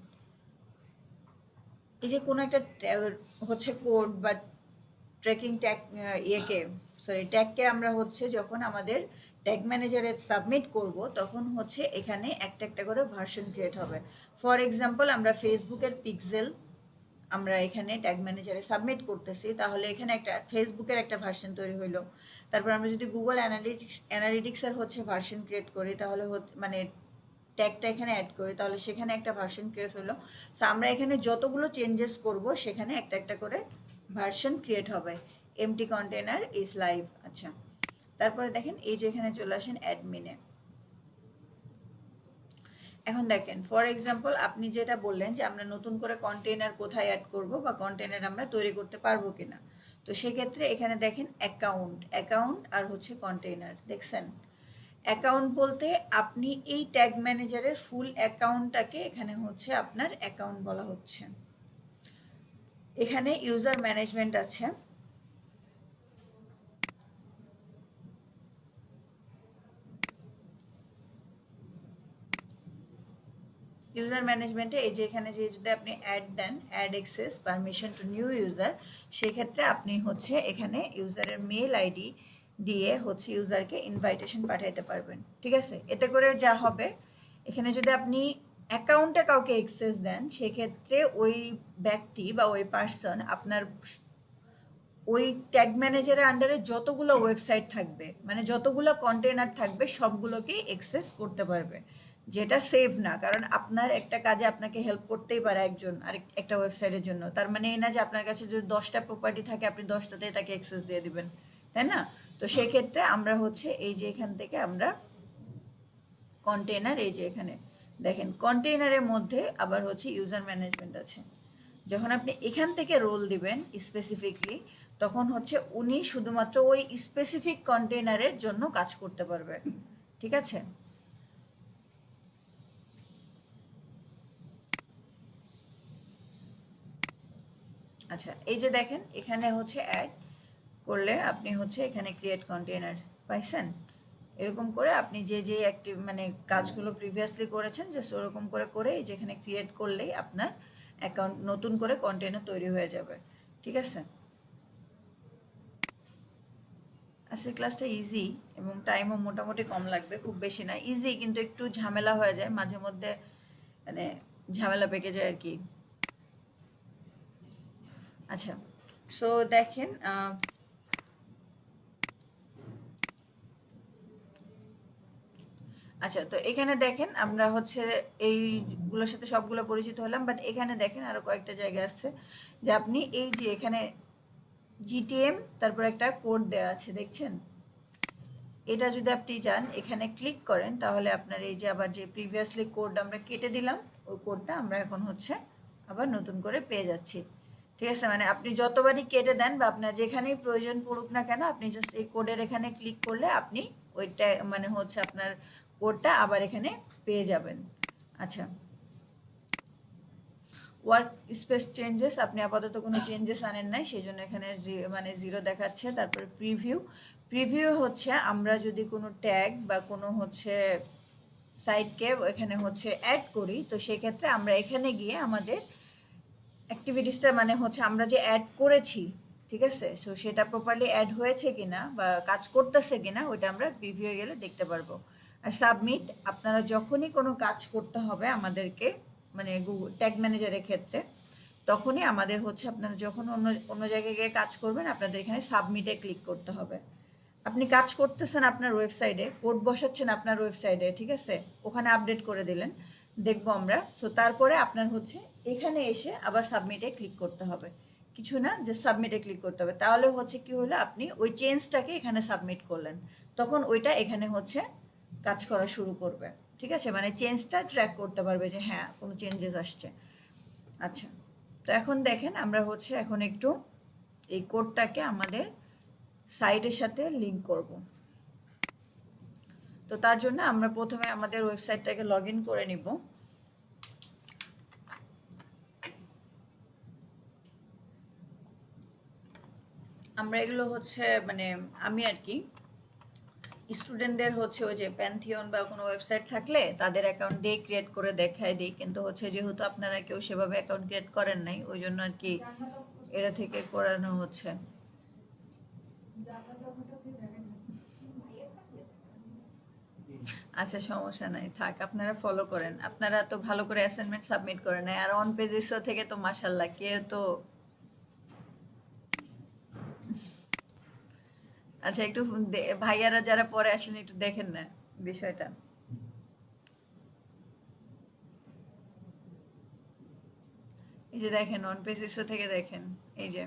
এই যে কোনো একটা হচ্ছে কোড বা ট্র্যাকিং ট্যাগ ট্যাগকে আমরা হচ্ছে যখন আমাদের ট্যাগ ম্যানেজারে সাবমিট করব তখন হচ্ছে এখানে একটা একটা করে ভার্সন ক্রিয়েট হবে। ফর এক্সাম্পল আমরা ফেসবুকের পিক্সেল আমরা এখানে ট্যাগ ম্যানেজারে সাবমিট করতেছি, তাহলে এখানে একটা ফেসবুকের একটা ভার্সন তৈরি হইলো। তারপর আমরা যদি গুগল অ্যানালিটিক্সের হচ্ছে ভার্সন ক্রিয়েট করি, তাহলে মানে ট্যাগটা এখানে অ্যাড করি, তাহলে সেখানে একটা ভার্সন ক্রিয়েট হলো। সো আমরা এখানে যতগুলো চেঞ্জেস করব সেখানে একটা একটা করে ভার্সন ক্রিয়েট হবে। Empty container is live. আচ্ছা, তারপরে দেখেন এই যে এখানে চলে আসেন অ্যাডমিনে। এখন দেখেন ফর এক্সাম্পল আপনি যেটা বললেন যে আমরা নতুন করে কন্টেনার কোথায় অ্যাড করব বা কন্টেনার আমরা তৈরি করতে পারবো কিনা, তো সেক্ষেত্রে এখানে দেখেন অ্যাকাউন্ট আর হচ্ছে কন্টেনার দেখছেন। অ্যাকাউন্ট বলতে আপনি এই ট্যাগ ম্যানেজারের ফুল অ্যাকাউন্টটাকে এখানে হচ্ছে আপনার অ্যাকাউন্ট বলা হচ্ছে। এখানে ইউজার ম্যানেজমেন্ট আছে, ইউজার ম্যানেজমেন্টে এই যে এখানে যে যদি আপনি অ্যাড দেন, add access permission to new user, সেক্ষেত্রে আপনি হচ্ছে এখানে ইউজারের মেল আইডি দিয়ে হচ্ছে ইউজারকে ইনভাইটেশন পাঠাইতে পারবেন। ঠিক আছে, এতে করে যা হবে এখানে যদি আপনি অ্যাকাউন্টে কাউকে অ্যাক্সেস দেন, সেক্ষেত্রে ওই ব্যক্তি বা ওই পার্সন আপনার ওই ট্যাগ ম্যানেজারের আন্ডারে যতগুলো ওয়েবসাইট থাকবে মানে যতগুলো কন্টেনার থাকবে সবগুলোকেই অ্যাক্সেস করতে পারবে, যেটা সেভ না। কারণ আপনার একটা কাজে আপনাকে হেল্প করতেই পারে একজন আর একটা ওয়েবসাইটের জন্য, তার মানে এই না যে আপনার কাছে যদি 10টা প্রপার্টি থাকে আপনি 10টাতেই তাকে অ্যাক্সেস দিয়ে দিবেন, তাই না? তো সেক্ষেত্রে আমরা হচ্ছে এই যে এখান থেকে আমরা কন্টেনার, এই যে এখানে দেখেন কন্টেনারের মধ্যে আবার হচ্ছে ইউজার ম্যানেজমেন্ট আছে। যখন আপনি এখান থেকে রোল দিবেন স্পেসিফিকলি, তখন হচ্ছে উনি শুধুমাত্র ওই স্পেসিফিক কন্টেনারের জন্য কাজ করতে পারবে। ঠিক আছে, আচ্ছা এই যে দেখেন এখানে হচ্ছে অ্যাড করলে আপনি হচ্ছে এখানে ক্রিয়েট কন্টেনার পাইছেন। এরকম করে আপনি যে যে অ্যাক্টিভ মানে কাজগুলো প্রিভিয়াসলি করেছেন জাস্ট ওরকম করে করে যেখানে ক্রিয়েট করলেই আপনার অ্যাকাউন্ট নতুন করে কন্টেনার তৈরি হয়ে যাবে। ঠিক আছে, আসলে ক্লাসটা ইজি এবং টাইমও মোটামুটি কম লাগবে, খুব বেশি না, ইজি কিন্তু একটু ঝামেলা হয়ে যায় মাঝে মধ্যে, মানে ঝামেলা পেকে যায় আর কি। আচ্ছা, সো দেখেন আচ্ছা, তো এখানে দেখেন আমরা হচ্ছে এইগুলোর সাথে সবগুলো পরিচিত হলাম, বাট এখানে দেখেন আরো কয়েকটা জায়গা আছে যে আপনি এই যে এখানে জিটিএম তারপর একটা কোড দেওয়া আছে দেখছেন, এটা যদি আপনি যান এখানে ক্লিক করেন তাহলে আপনার এই যে আবার যে প্রিভিয়াসলি কোড আমরা কেটে দিলাম ওই কোডটা আমরা এখন হচ্ছে আবার নতুন করে পেয়ে যাচ্ছি। ঠিক আছে, মানে আপনি যতবারই কেটে দেন বা আপনার যেখানেই প্রয়োজন পড়ুক না কেন আপনি জাস্ট এই কোডের এখানে ক্লিক করলে আপনি ওইটা মানে হচ্ছে আপনার কোডটা আবার এখানে পেয়ে যাবেন। আচ্ছা, ওয়ার্ক স্পেস চেঞ্জেস, আপনি আপাতত কোনো চেঞ্জেস আনেন নাই সেই জন্য এখানে মানে 0 দেখাচ্ছে। তারপরে প্রিভিউ হচ্ছে আমরা যদি কোনো ট্যাগ বা কোনো হচ্ছে সাইটকে এখানে হচ্ছে অ্যাড করি, তো সেক্ষেত্রে আমরা এখানে গিয়ে আমাদের অ্যাক্টিভিটিসটা মানে হচ্ছে আমরা যে অ্যাড করেছি, ঠিক আছে, সো সেটা প্রপারলি অ্যাড হয়েছে কিনা বা কাজ করতেছে কিনা ওইটা আমরা প্রিভিউ গেলে দেখতে পারবো। আর সাবমিট, আপনারা যখনই কোনো কাজ করতে হবে আমাদেরকে মানে গুগল ট্যাগ ম্যানেজারের ক্ষেত্রে, তখনই আমাদের হচ্ছে আপনারা যখন অন্য জায়গায় গিয়ে কাজ করবেন আপনাদের এখানে সাবমিটে ক্লিক করতে হবে। আপনি কাজ করতেছেন আপনার ওয়েবসাইটে, কোড বসাচ্ছেন আপনার ওয়েবসাইটে, ঠিক আছে, ওখানে আপডেট করে দিলেন দেখবো আমরা। সো তারপরে আপনার হচ্ছে এখানে এসে আবার সাবমিটে ক্লিক করতে হবে। কিছু না, যে সাবমিটে ক্লিক করতে হবে। তাহলে হচ্ছে কি হলো, আপনি ওই চেঞ্জটাকে এখানে সাবমিট করলেন, তখন ওইটা এখানে হচ্ছে কাজ করা শুরু করবে। ঠিক আছে, মানে চেঞ্জটা ট্র্যাক করতে পারবে যে হ্যাঁ কোনো চেঞ্জেস আসছে। আচ্ছা, তো এখন দেখেন আমরা হচ্ছে এখন একটু এই কোডটাকে আমাদের সাইটের সাথে লিঙ্ক করব। তো তার জন্য আমরা প্রথমে আমাদের ওয়েবসাইটটাকে লগ ইন করে নিব। আমরা এগুলো হচ্ছে মানে আমি আর কি স্টুডেন্টদের হচ্ছে ওই যে প্যান্থিয়ন বা কোনো ওয়েবসাইট থাকলে তাদের অ্যাকাউন্ট দিয়ে ক্রিয়েট করে দেখায় দিই, কিন্তু হচ্ছে যেহেতু আপনারা কেউ সেভাবে অ্যাকাউন্ট ক্রিয়েট করেন নাই, ওই জন্য আর কি এটা থেকে করানো হচ্ছে। আচ্ছা সমস্যা নাই, থাক, আপনারা ফলো করেন, আপনারা তো ভালো করে অ্যাসাইনমেন্ট সাবমিট করেন। আর অন পেজেসও থেকে তো মাশাল্লাহ কেউ তো। আচ্ছা একটু ভাইয়ারা যারা পরে আসলেন একটু দেখেন না বিষয়টা। এই যে দেখেন অন পেজেসও থেকে দেখেন, এই যে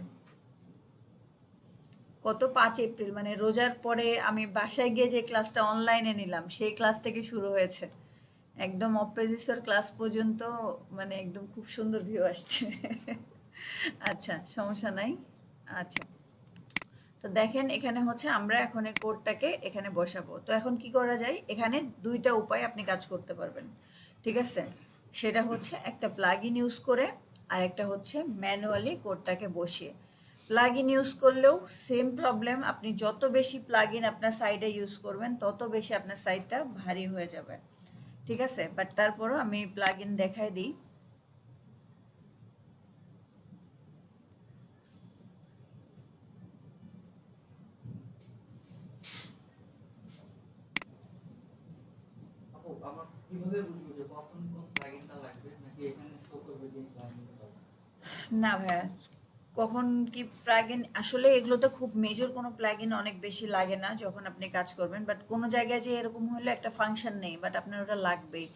কত 5 এপ্রিল মানে রোজার পরে আমি বাসায় গিয়ে যে ক্লাসটা অনলাইনে নিলাম সেই ক্লাস থেকে শুরু হয়েছে, একদম অপেজিসর ক্লাস পর্যন্ত, মানে একদম খুব সুন্দর ভিউ আসছে। আচ্ছা সমস্যা নাই। আচ্ছা, তো দেখেন এখানে হচ্ছে আমরা এখন এই কোডটাকে এখানে বসাবো। তো এখন কি করা যায়, এখানে দুইটা উপায় আপনি কাজ করতে পারবেন। ঠিক আছে, সেটা হচ্ছে একটা প্লাগ ইন ইউজ করে, আর একটা হচ্ছে ম্যানুয়ালি কোডটাকে বসিয়ে। প্লাগ ইন ইউজ করলেও সেম প্রবলেম, আপনি যত বেশি প্লাগ ইন আপনার সাইটে ইউজ করবেন তত বেশি আপনার সাইটটা ভারী হয়ে যাবে। ঠিক আছে, বাট তারপরও আমি প্লাগ ইন দেখাই দিই। আপু আমার কিভাবে বুঝবো যে কখন কোন প্লাগইনটা লাগবে, নাকি এখানে শো করবে যে প্লাগইনটা লাগবে? না ভাইয়া, কখন কি প্লাগইন, আসলে এগুলোতে খুব মেজর কোনো প্লাগইন অনেক বেশি লাগে না যখন আপনি কাজ করবেন, বাট কোনো জায়গায় যে এরকম হলে একটা ফাংশন নেই বাট আপনার ওটা লাগবেই,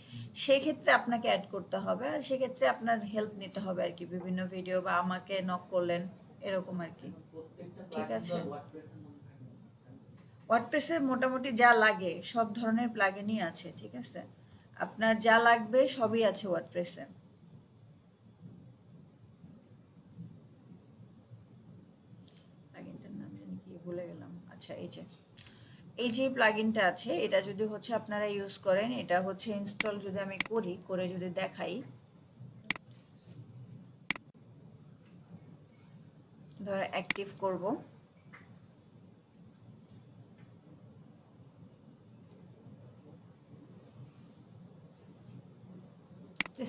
সেক্ষেত্রে আপনাকে অ্যাড করতে হবে। আর সেক্ষেত্রে আপনার হেল্প নিতে হবে আর কি, বিভিন্ন ভিডিও বা আমাকে নক করলেন এরকম আর কি। প্রত্যেকটা ঠিক প্লাগইন আছে, তো ওয়ার্ডপ্রেসের মধ্যে থাকে না। ওয়ার্ডপ্রেসে মোটামুটি যা লাগে সব ধরনের প্লাগইনই আছে। ঠিক আছে, আপনার যা লাগবে সবই আছে ওয়ার্ডপ্রেসে। প্লাগইনটার নাম জানি কি ভুলে গেলাম। আচ্ছা এই যে প্লাগইনটা আছে, এটা যদি হচ্ছে আপনারা ইউজ করেন, এটা হচ্ছে ইনস্টল যদি আমি করে যদি দেখাই, ধরো অ্যাক্টিভ করব,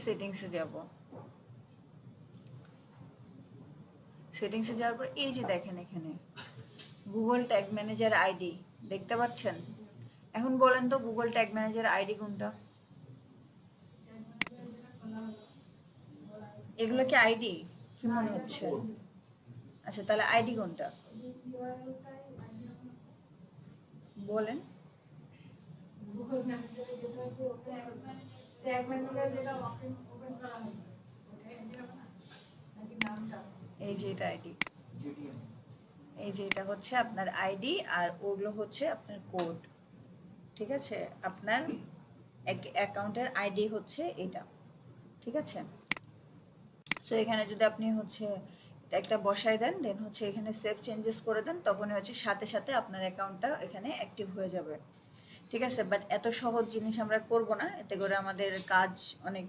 সেটিংসে যাব, সেটিংসে যাওয়ার পর এই যে দেখেন এখানে গুগল ট্যাগ ম্যানেজার আইডি দেখতে পাচ্ছেন। এখন বলেন তো গুগল ট্যাগ ম্যানেজার আইডি কোনটা? এগুলো কি আইডি কি মনে হচ্ছে? আচ্ছা তাহলে আইডি কোনটা বলেন? গুগল ম্যানেজারে যেটা ট্যাগ ম্যানেজার যেটা ওপেন করা হবে ওটা এটা না নাকি নামটা? এই যে এটা আইডি, জিডিএম। এই যে এটা হচ্ছে আপনার আইডি, আর ওগুলো হচ্ছে আপনার কোড। ঠিক আছে, আপনার অ্যাকাউন্টের আইডি হচ্ছে এটা। ঠিক আছে, সো এখানে যদি আপনি হচ্ছে একটা বসাই দেন, দেন হচ্ছে এখানে সেভ চেঞ্জেস করে দেন, তখনই হচ্ছে সাথে সাথে আপনার অ্যাকাউন্টটা এখানে অ্যাক্টিভ হয়ে যাবে। ঠিক আছে, বাট এত সহজ জিনিস আমরা করব না, এতে করে আমাদের কাজ অনেক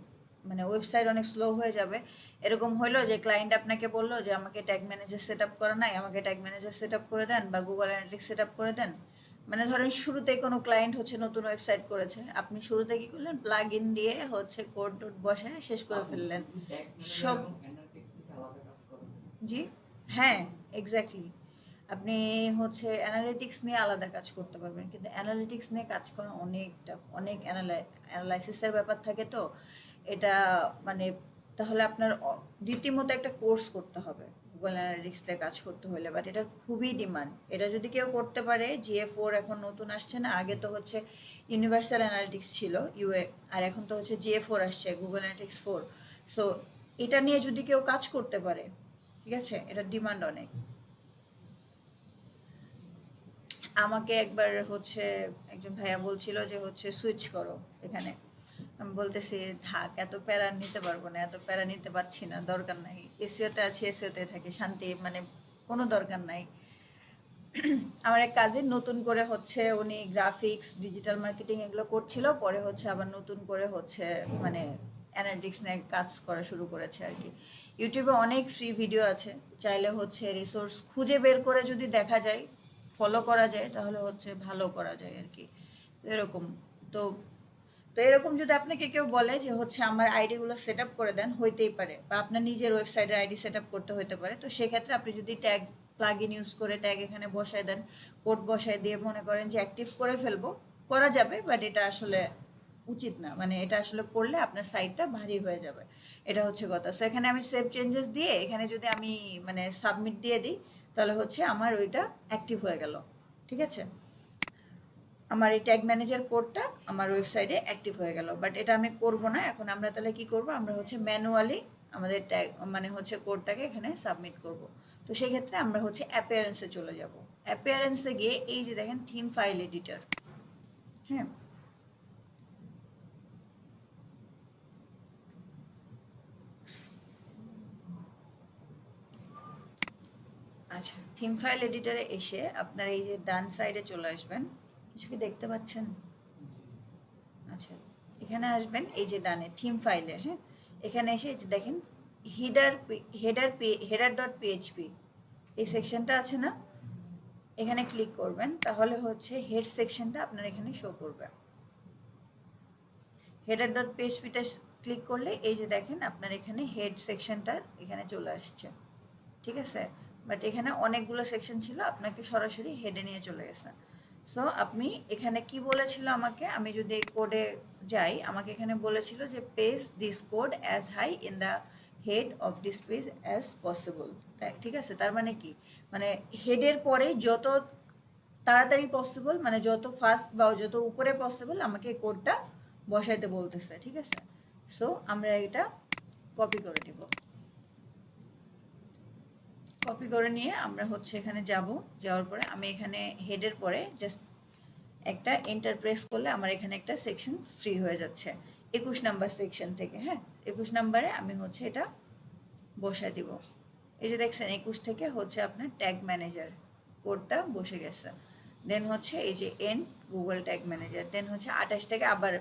মানে ওয়েবসাইট অনেক স্লো হয়ে যাবে। এরকম হলো যে ক্লায়েন্ট আপনাকে বললো যে আমাকে ট্যাগ ম্যানেজার সেট আপ করা নাই, আমাকে ট্যাগ ম্যানেজার সেট আপ করে দেন বা গুগল অ্যানালিটিক্স সেট আপ করে দেন। মানে ধরেন শুরুতেই কোনো ক্লায়েন্ট হচ্ছে নতুন ওয়েবসাইট করেছে, আপনি শুরুতে কি করলেন, প্লাগ ইন দিয়ে হচ্ছে কোড টোড বসায় শেষ করে ফেললেন সব। জি হ্যাঁ, এক্স্যাক্টলি, আপনি হচ্ছে অ্যানালিটিক্স নিয়ে আলাদা কাজ করতে পারবেন, কিন্তু অ্যানালিটিক্স নিয়ে কাজ করা অনেকটা অনেক অ্যানালাইসিসের ব্যাপার থাকে। তো এটা মানে তাহলে আপনার রীতিমতো একটা কোর্স করতে হবে গুগল অ্যানালিটিক্সে কাজ করতে হলে, বাট এটার খুবই ডিমান্ড। এটা যদি কেউ করতে পারে, GA4 এখন নতুন আসছে না, আগে তো হচ্ছে ইউনিভার্সাল অ্যানালিটিক্স ছিল UA, আর এখন তো হচ্ছে GA4 আসছে, গুগল অ্যানালিটিক্স 4। সো এটা নিয়ে যদি কেউ কাজ করতে পারে ঠিক আছে, এটা ডিমান্ড অনেক। আমাকে একবার হচ্ছে একজন ভাইয়া বলছিল যে হচ্ছে সুইচ করো এখানে, আমি বলতেছি থাক, এত প্যারা নিতে পারবো না, এত প্যারা নিতে পারছি না, দরকার নাই, এসিওতে আছি, এসিওতে থাকি, শান্তি, মানে কোনো দরকার নাই। আমার এক কাজিন নতুন করে হচ্ছে উনি গ্রাফিক্স ডিজিটাল মার্কেটিং এগুলো করছিল, পরে হচ্ছে আবার নতুন করে হচ্ছে মানে অ্যানালিটিক্স নিয়ে কাজ করা শুরু করেছে আর কি। ইউটিউবে অনেক ফ্রি ভিডিও আছে, চাইলে হচ্ছে রিসোর্স খুঁজে বের করে যদি দেখা যায়, ফলো করা যায়, তাহলে হচ্ছে ভালো করা যায় আর কি। তো এরকম, তো তো এরকম যদি আপনাকে কেউ বলে যে হচ্ছে আমার আইডিগুলো সেট আপ করে দেন, হইতেই পারে, বা আপনার নিজের ওয়েবসাইটের আইডি সেট আপ করতে হতে পারে। তো সেক্ষেত্রে আপনি যদি ট্যাগ প্লাগ ইন ইউজ করে ট্যাগ এখানে বসায় দেন, কোড বসায় দিয়ে মনে করেন যে অ্যাক্টিভ করে ফেলবো, করা যাবে, বাট এটা আসলে উচিত না, মানে এটা আসলে করলে আপনার সাইটটা ভারী হয়ে যাবে, এটা হচ্ছে কথা। সো এখানে আমি সেভ চেঞ্জেস দিয়ে এখানে যদি আমি মানে সাবমিট দিয়ে দিই, তাহলে হচ্ছে আমার ওইটা অ্যাক্টিভ হয়ে গেল। ঠিক আছে, আমার এই ট্যাগ ম্যানেজার কোডটা আমার ওয়েবসাইটে অ্যাক্টিভ হয়ে গেল। বাট এটা আমি করব না এখন। আমরা তাহলে কি করব, আমরা হচ্ছে ম্যানুয়ালি আমাদের ট্যাগ মানে হচ্ছে কোডটাকে এখানে সাবমিট করব। তো সেক্ষেত্রে আমরা হচ্ছে অ্যাপিয়ারেন্সে চলে যাব। অ্যাপিয়ারেন্সে গিয়ে এই যে দেখেন থিম ফাইল এডিটর, হ্যাঁ, আচ্ছা, থিম ফাইল এডিটরে এসে আপনার এই যে ডান সাইডে চলে আসবেন, কিছু কি দেখতে পাচ্ছেন? আচ্ছা, এখানে আসবেন, এই যে ডানে থিম ফাইলে, হ্যাঁ, এখানে এসে এই যে দেখেন হেডার ডট পিএইচপি এই সেকশনটা আছে না, এখানে ক্লিক করবেন, তাহলে হচ্ছে হেড সেকশনটা আপনার এখানে শো করবে। হেডার ডট পিএইচপিটা ক্লিক করলে এই যে দেখেন আপনার এখানে হেড সেকশনটা এখানে চলে আসছে। ঠিক আছে, বাট এখানে অনেকগুলো সেকশন ছিল, আপনাকে সরাসরি হেডে নিয়ে চলে গেছে। সো আপনি এখানে কি বলেছিল আমাকে, আমি যদি এই কোডে যাই, আমাকে এখানে বলেছিল যে page this code as high in the head of this page as possible. ঠিক আছে, তার মানে কি, মানে হেডের পরে যত তাড়াতাড়ি পসিবল, মানে যত ফাস্ট বা যত উপরে পসিবল আমাকে এই কোডটা বসাইতে বলতেছে। ঠিক আছে, সো আমরা এটা কপি করে নিব। কপি করে নিয়ে আমরা হচ্ছে এখানে যাব, যাওয়ার পরে আমি এখানে হেডের পরে জাস্ট একটা এন্টার প্রেস করলে আমার এখানে একটা সেকশন ফ্রি হয়ে যাচ্ছে 21 নাম্বার সেকশন থেকে। হ্যাঁ, 21 নাম্বারে আমি হচ্ছে এটা বসায় দিব। এই যে দেখছেন 21 থেকে হচ্ছে আপনার ট্যাগ ম্যানেজার কোডটা বসে গেছে। দেন হচ্ছে এই যে এন্ড গুগল ট্যাগ ম্যানেজার, দেন হচ্ছে 28 থেকে আবার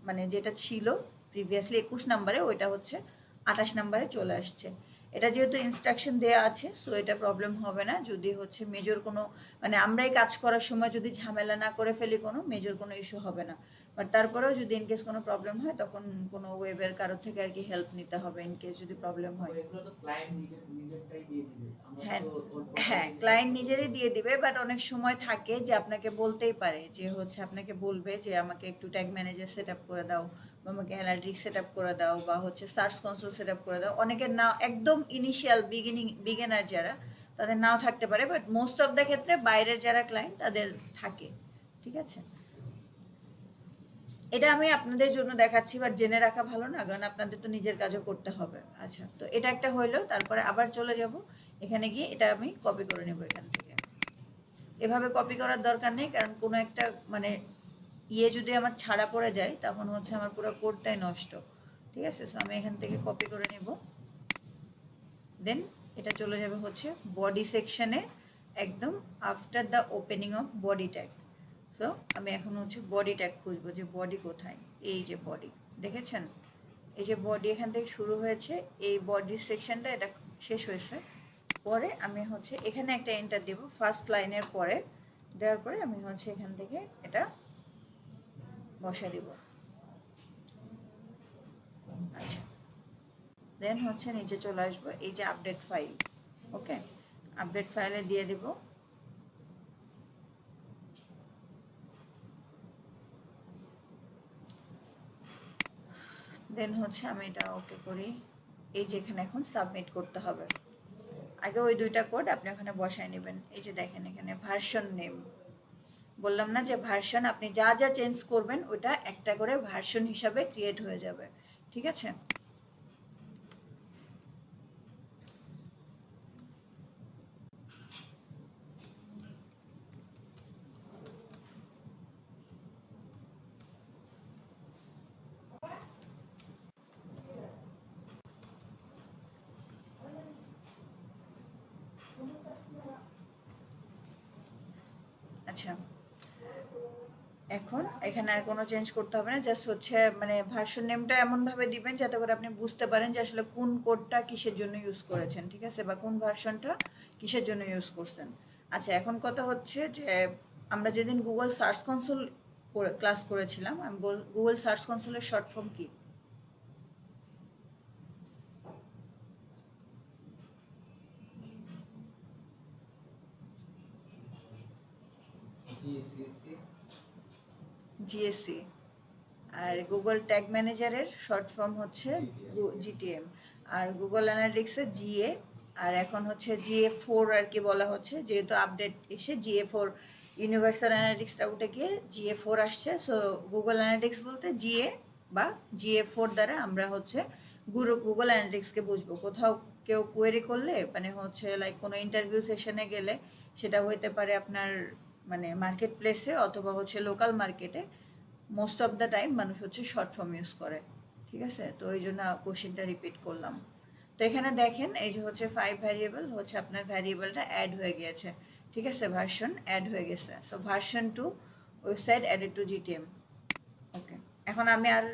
মানে যেটা ছিল প্রিভিয়াসলি 21 নাম্বারে, ওইটা হচ্ছে 28 নাম্বারে চলে আসছে। এটা যেহেতু ইনস্ট্রাকশন দেওয়া আছে, সো এটা প্রবলেম হবে না। যদি হচ্ছে মেজর কোনো মানে আমরাই কাজ করার সময় যদি ঝামেলা না করে ফেলি, কোনো মেজর কোনো ইস্যু হবে না। বাট তারপরেও যদি ইনকেস কোনো প্রবলেম হয়, তখন কোনো ওয়েবের কারোর থেকে আর কি হেল্প নিতে হবে ইনকেস যদি প্রবলেম হয়। এগুলো তো ক্লায়েন্ট নিজেরটাই দিয়ে দিবে, আমরা হ্যাঁ তো হ্যাঁ, ক্লায়েন্ট নিজেরই দিয়ে দিবে, বাট অনেক সময় থাকে যে আপনাকে বলতেই পারে যে হচ্ছে আপনাকে বলবে যে আমাকে একটু ট্যাগ ম্যানেজার সেট আপ করে দাও, বা আমাকে অ্যানালিটিক্স সেট আপ করে দাও, বা হচ্ছে সার্চ কনসোল সেট আপ করে দাও। অনেকের না একদম ইনিশিয়াল বিগিনার যারা, তাদের নাও থাকতে পারে, বাট মোস্ট অফ দ্য ক্ষেত্রে বাইরের যারা ক্লায়েন্ট তাদের থাকে। ঠিক আছে, এটা আমি আপনাদের জন্য দেখাচ্ছি, বাট জেনে রাখা ভালো না, কারণ আপনাদের তো নিজের কাজও করতে হবে। আচ্ছা, তো এটা একটা হইলো, তারপরে আবার চলে যাব এখানে গিয়ে এটা আমি কপি করে নেব এখান থেকে। এভাবে কপি করার দরকার নেই, কারণ কোনো একটা মানে ইয়ে যদি আমার ছাড়া পড়ে যায়, তখন হচ্ছে আমার পুরো কোডটাই নষ্ট। ঠিক আছে, সো আমি এখান থেকে কপি করে নেব। দেন এটা চলে যাবে হচ্ছে বডি সেকশনে, একদম after the opening of body tag. So আমি এখন হচ্ছে বডি ট্যাগ খুঁজবো যে বডি কোথায়। এই যে বডি দেখেছেন, এই যে বডি এখান থেকে শুরু হয়েছে, এই বডির সেকশনটা এটা শেষ হয়েছে। পরে আমি হচ্ছে এখানে একটা এন্টার দেব ফার্স্ট লাইনের পরে, দেওয়ার পরে আমি হচ্ছে এখান থেকে এটা বসা দিব। আচ্ছা, দেন হচ্ছে নিচে চলে আসবো, এই যে আপডেট ফাইল, ওকে, আপডেট ফাইলে দিয়ে দিব। দেন হচ্ছে আমি এটা ওকে করি। এই যে এখানে এখন সাবমিট করতে হবে, আগে ওই দুইটা কোড আপনি ওখানে বসায় নেবেন। এই যে দেখেন এখানে ভার্সন নেম, বললাম না যে ভার্সন আপনি যা যা চেঞ্জ করবেন ওটা একটা করে ভার্সন হিসাবে ক্রিয়েট হয়ে যাবে। ঠিক আছে, আচ্ছা, এখন এখানে আর কোনো চেঞ্জ করতে হবে না, জাস্ট হচ্ছে মানে ভার্সন নেমটা এমনভাবে দিবেন যাতে করে আপনি বুঝতে পারেন যে আসলে কোন কোডটা কিসের জন্য ইউজ করেছেন, ঠিক আছে, বা কোন ভার্সনটা কিসের জন্য ইউজ করছেন। আচ্ছা, এখন কথা হচ্ছে যে আমরা যেদিন গুগল সার্চ কনসোল ক্লাস করেছিলাম, আমি গুগল সার্চ কনসোলের শর্ট ফর্ম কি? জিএসসি। আর গুগল ট্যাগ ম্যানেজারের শর্ট ফর্ম হচ্ছে জিটিএম। আর গুগল অ্যানালিটিক্সের জিএ। আর এখন হচ্ছে GA4 আর কি বলা হচ্ছে, যেহেতু আপডেট এসে GA4 ইউনিভার্সাল অ্যানালিটিক্সটা উঠে গিয়ে GA4 আসছে। সো গুগল অ্যানালিটিক্স বলতে জিএ বা GA4 দ্বারা আমরা হচ্ছে গুগল অ্যানালিটিক্সকে বুঝবো। কোথাও কেউ কোয়েরি করলে মানে হচ্ছে লাইক কোনো ইন্টারভিউ সেশনে গেলে, সেটা হইতে পারে আপনার মানে মার্কেট প্লেসে অথবা হচ্ছে লোকাল মার্কেটে, মোস্ট অফ দ্য টাইম মানুষ হচ্ছে শর্ট ফর্ম ইউজ করে, ঠিক আছে। তো ওই জন্য কোশ্চেনটা রিপিট করলাম। তো এখানে দেখেন এই যে হচ্ছে 5 ভ্যারিয়েবল হচ্ছে আপনার ভ্যারিয়েবলটা অ্যাড হয়ে গিয়েছে, ঠিক আছে, ভার্সন অ্যাড হয়ে গেছে। So version two website added to GTM. Okay, এখন আমি আর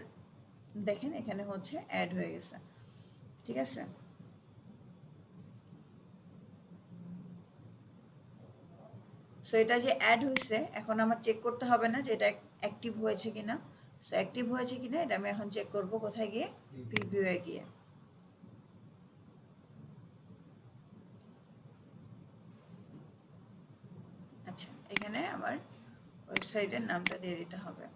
দেখেন এখানে হচ্ছে অ্যাড হয়ে গেছে, ঠিক আছে। সো এটা যে অ্যাড হয়েছে, এখন আমার চেক করতে হবে না যে এটা অ্যাক্টিভ হয়েছে কিনা। সো অ্যাক্টিভ হয়েছে কিনা এটা আমি এখন চেক করব কোথায় গিয়ে, প্রিভিউয়ে গিয়ে। আচ্ছা, এখানে আমার ওয়েবসাইটের নামটা দিয়ে দিতে হবে।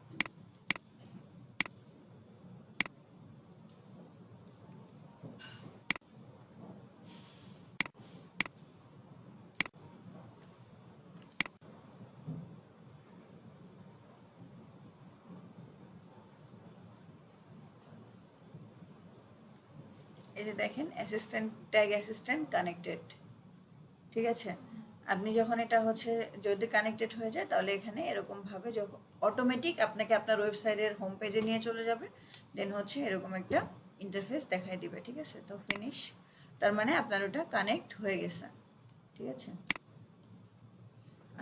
এই যে দেখেন অ্যাসিস্ট্যান্ট, ট্যাগ অ্যাসিস্ট্যান্ট কানেক্টেড, ঠিক আছে। আপনি যখন এটা হচ্ছে যদি কানেক্টেড হয়ে যায় তাহলে এখানে এরকমভাবে যখন অটোমেটিক আপনাকে আপনার ওয়েবসাইটের হোম পেজে নিয়ে চলে যাবে, দেন হচ্ছে এরকম একটা ইন্টারফেস দেখাই দিবে, ঠিক আছে। তো ফিনিশ, তার মানে আপনার ওটা কানেক্ট হয়ে গেছে, ঠিক আছে।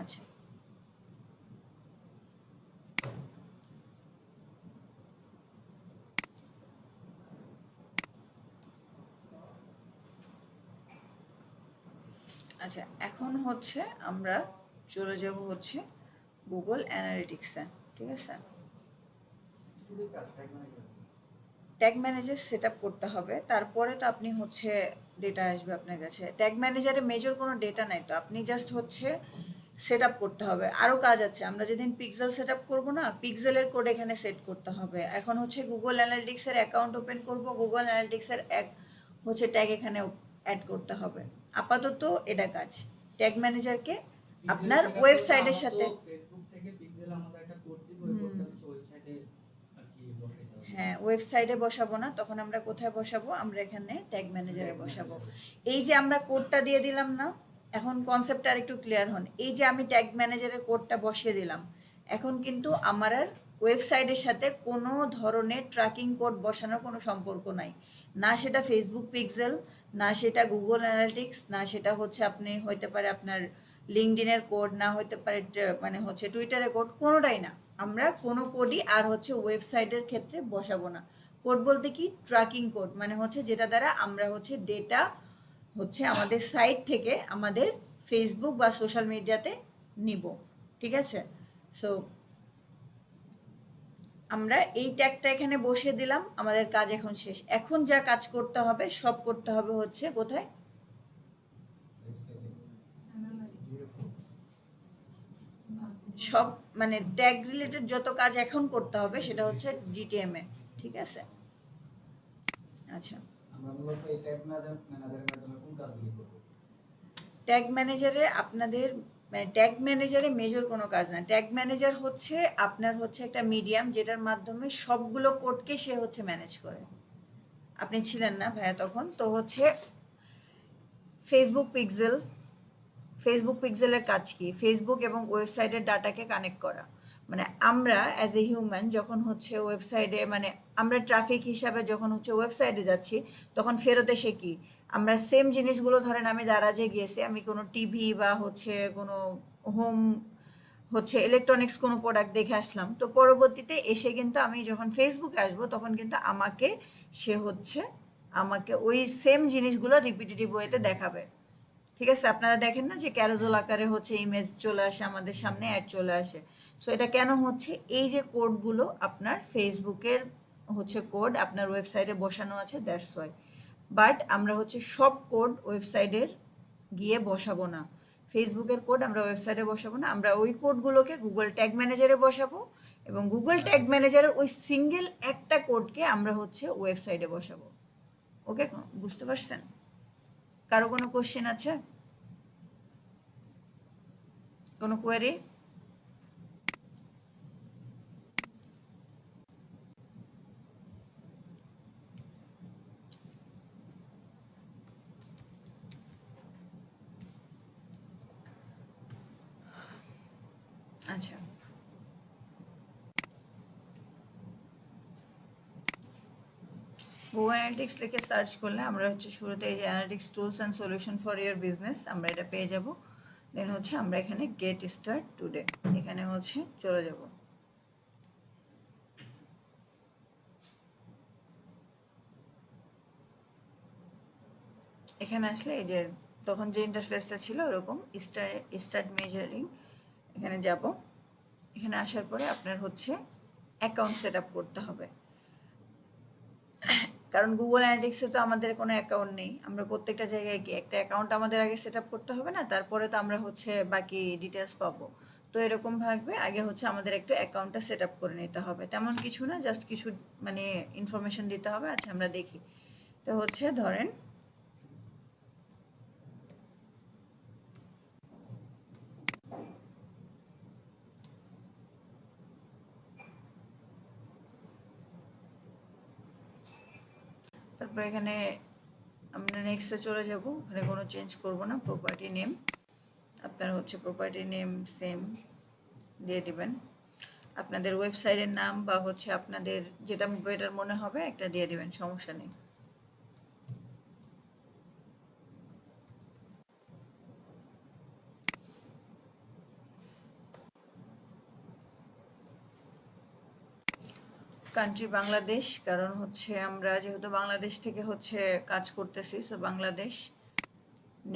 আচ্ছা, আচ্ছা, এখন হচ্ছে আমরা চলে যাব হচ্ছে গুগল অ্যানালিটিক্সে, ঠিক আছে। ট্যাগ ম্যানেজার সেট আপ করতে হবে, তারপরে তো আপনি হচ্ছে ডেটা আসবে আপনার কাছে। ট্যাগ ম্যানেজারে মেজর কোনো ডেটা নাই, তো আপনি জাস্ট হচ্ছে সেট আপ করতে হবে। আরও কাজ আছে, আমরা যেদিন পিক্সেল সেট আপ করবো না, পিক্সেলের কোড এখানে সেট করতে হবে। এখন হচ্ছে গুগল অ্যানালিটিক্সের অ্যাকাউন্ট ওপেন করব, গুগল অ্যানালিটিক্সের এক হচ্ছে ট্যাগ এখানে অ্যাড করতে হবে। আপাতত এটা কাজ। ট্যাগ ম্যানেজারকে আপনার ওয়েবসাইটের সাথে, ফেসবুক থেকে পিক্সেল আমাদের একটা কোড দিব, ওই কোডটা হচ্ছে ওয়েবসাইটে আর কি বসাইতে হবে। হ্যাঁ, ওয়েবসাইটে বসাবো না, তখন আমরা কোথায় বসাবো, আমরা এখানে ট্যাগ ম্যানেজারে বসাবো। এই যে আমরা কোডটা দিয়ে দিলাম না, এখন কনসেপ্টটা আর একটু ক্লিয়ার হন। এই যে আমি ট্যাগ ম্যানেজারে কোডটা বসিয়ে দিলাম, এখন কিন্তু আমার আর ওয়েবসাইটের সাথে কোনো ধরনের ট্র্যাকিং কোড বসানোর কোনো সম্পর্ক নাই। না সেটা ফেসবুক পিক্সেল, না সেটা গুগল অ্যানালিটিক্স, না সেটা হচ্ছে আপনি হইতে পারে আপনার লিঙ্কডিনের কোড, না হইতে পারে মানে হচ্ছে টুইটারের কোড, কোনোটাই না। আমরা কোনো কোডই আর হচ্ছে ওয়েবসাইটের ক্ষেত্রে বসাবো না। কোড বলতে কি, ট্র্যাকিং কোড, মানে হচ্ছে যেটা দ্বারা আমরা হচ্ছে ডেটা হচ্ছে আমাদের সাইট থেকে আমাদের ফেসবুক বা সোশ্যাল মিডিয়াতে নিব, ঠিক আছে। সো আমরা এই ট্যাগটা এখানে বসিয়ে দিলাম, আমাদের কাজ এখন শেষ। এখন যা কাজ করতে হবে সব করতে হবে হচ্ছে কোথায়, সব মানে ট্যাগ রিলেটেড যত কাজ এখন করতে হবে সেটা হচ্ছে জিটিএম এ, ঠিক আছে। আচ্ছা, আমরা মূলত এই ট্যাগ ম্যানেজারের মাধ্যমে কোন কাজগুলি করব? ট্যাগ ম্যানেজারে আপনাদের ট্যাগ ম্যানেজারে মেজর কোনো কাজ না। ট্যাগ ম্যানেজার হচ্ছে আপনার হচ্ছে একটা মিডিয়াম, যেটার মাধ্যমে সবগুলো কোডকে সে হচ্ছে ম্যানেজ করে। আপনি ছিলেন না ভাইয়া তখন, তো হচ্ছে ফেসবুক পিক্সেলের কাজ কি, ফেসবুক এবং ওয়েবসাইটের ডাটাকে কানেক্ট করা। মানে আমরা অ্যাজ এ হিউম্যান যখন হচ্ছে ওয়েবসাইটে, মানে আমরা ট্রাফিক হিসাবে যখন হচ্ছে ওয়েবসাইটে যাচ্ছি, তখন ফেরত এসে কি আমরা সেম জিনিসগুলো, ধরেন আমি দারাজে গিয়েছি, আমি কোনো টিভি বা হচ্ছে কোনো হচ্ছে ইলেকট্রনিক্স কোনো প্রোডাক্ট দেখে আসলাম, তো পরবর্তীতে এসে কিন্তু আমি যখন ফেসবুকে আসবো তখন কিন্তু আমাকে ওই সেম জিনিসগুলো রিপিটেটিভ ওয়েতে দেখাবে। ঠিক আছে, আপনারা দেখেন না যে ক্যারোজল আকারে হচ্ছে ইমেজ চলে আসে আমাদের সামনে, অ্যাড চলে আসে। সো এটা কেন হচ্ছে, এই যে কোডগুলো আপনার ফেসবুকের হচ্ছে কোড আপনার ওয়েবসাইটে বসানো আছে, দ্যাটস ওয়াই। বাট আমরা হচ্ছে সব কোড ওয়েবসাইটের গিয়ে বসাবো না, ফেসবুকের কোড আমরা ওয়েবসাইটে বসাবো না, আমরা ওই কোডগুলোকে গুগল ট্যাগ ম্যানেজারে বসাবো এবং গুগল ট্যাগ ম্যানেজারের ওই সিঙ্গেল একটা কোডকে আমরা হচ্ছে ওয়েবসাইটে বসাবো। ওকে, বুঝতে পারছেন? কারো কোনো কোশ্চেন আছে, কোনো কোয়েরি? আচ্ছা, গুগল অ্যানালিটিক্স লিখে সার্চ করলে আমরা হচ্ছে শুরুতে এই যে analytics tools and solution for year business আমরা এটা পেয়ে যাব। দেন হচ্ছে আমরা এখানে গেট স্টার্ট টুডে এখানে হচ্ছে চলে যাব। এখানে আসলে এই যে তখন যে ইন্টারফেসটা ছিল ওরকম স্টার্ট মেজারিং, এখানে যাব। এখানে আসার পরে আপনার হচ্ছে অ্যাকাউন্ট সেট আপ করতে হবে, কারণ গুগল অ্যানালিটিক্সে তো আমাদের কোনো অ্যাকাউন্ট নেই। আমরা প্রত্যেকটা জায়গায় গিয়ে একটা অ্যাকাউন্ট আমাদের আগে সেট আপ করতে হবে না, তারপরে তো আমরা হচ্ছে বাকি ডিটেলস পাবো। তো এরকম ভাবে আগে হচ্ছে আমাদের একটা অ্যাকাউন্টটা সেট আপ করে নিতে হবে, তেমন কিছু না, জাস্ট কিছু মানে ইনফরমেশন দিতে হবে। আচ্ছা আমরা দেখি, তো হচ্ছে ধরেন তারপর এখানে আমরা নেক্সটে চলে যাব, এখানে কোনো চেঞ্জ করব না। প্রপার্টি নেম আপনার হচ্ছে প্রপার্টি নেম সেম দিয়ে দিবেন, আপনাদের ওয়েবসাইটের নাম বা হচ্ছে আপনাদের যেটা বেটার মনে হবে একটা দিয়ে দিবেন, সমস্যা নেই। কান্ট্রি বাংলাদেশ, কারণ হচ্ছে আমরা যেহেতু বাংলাদেশ থেকে হচ্ছে কাজ করতেছি, সো বাংলাদেশ।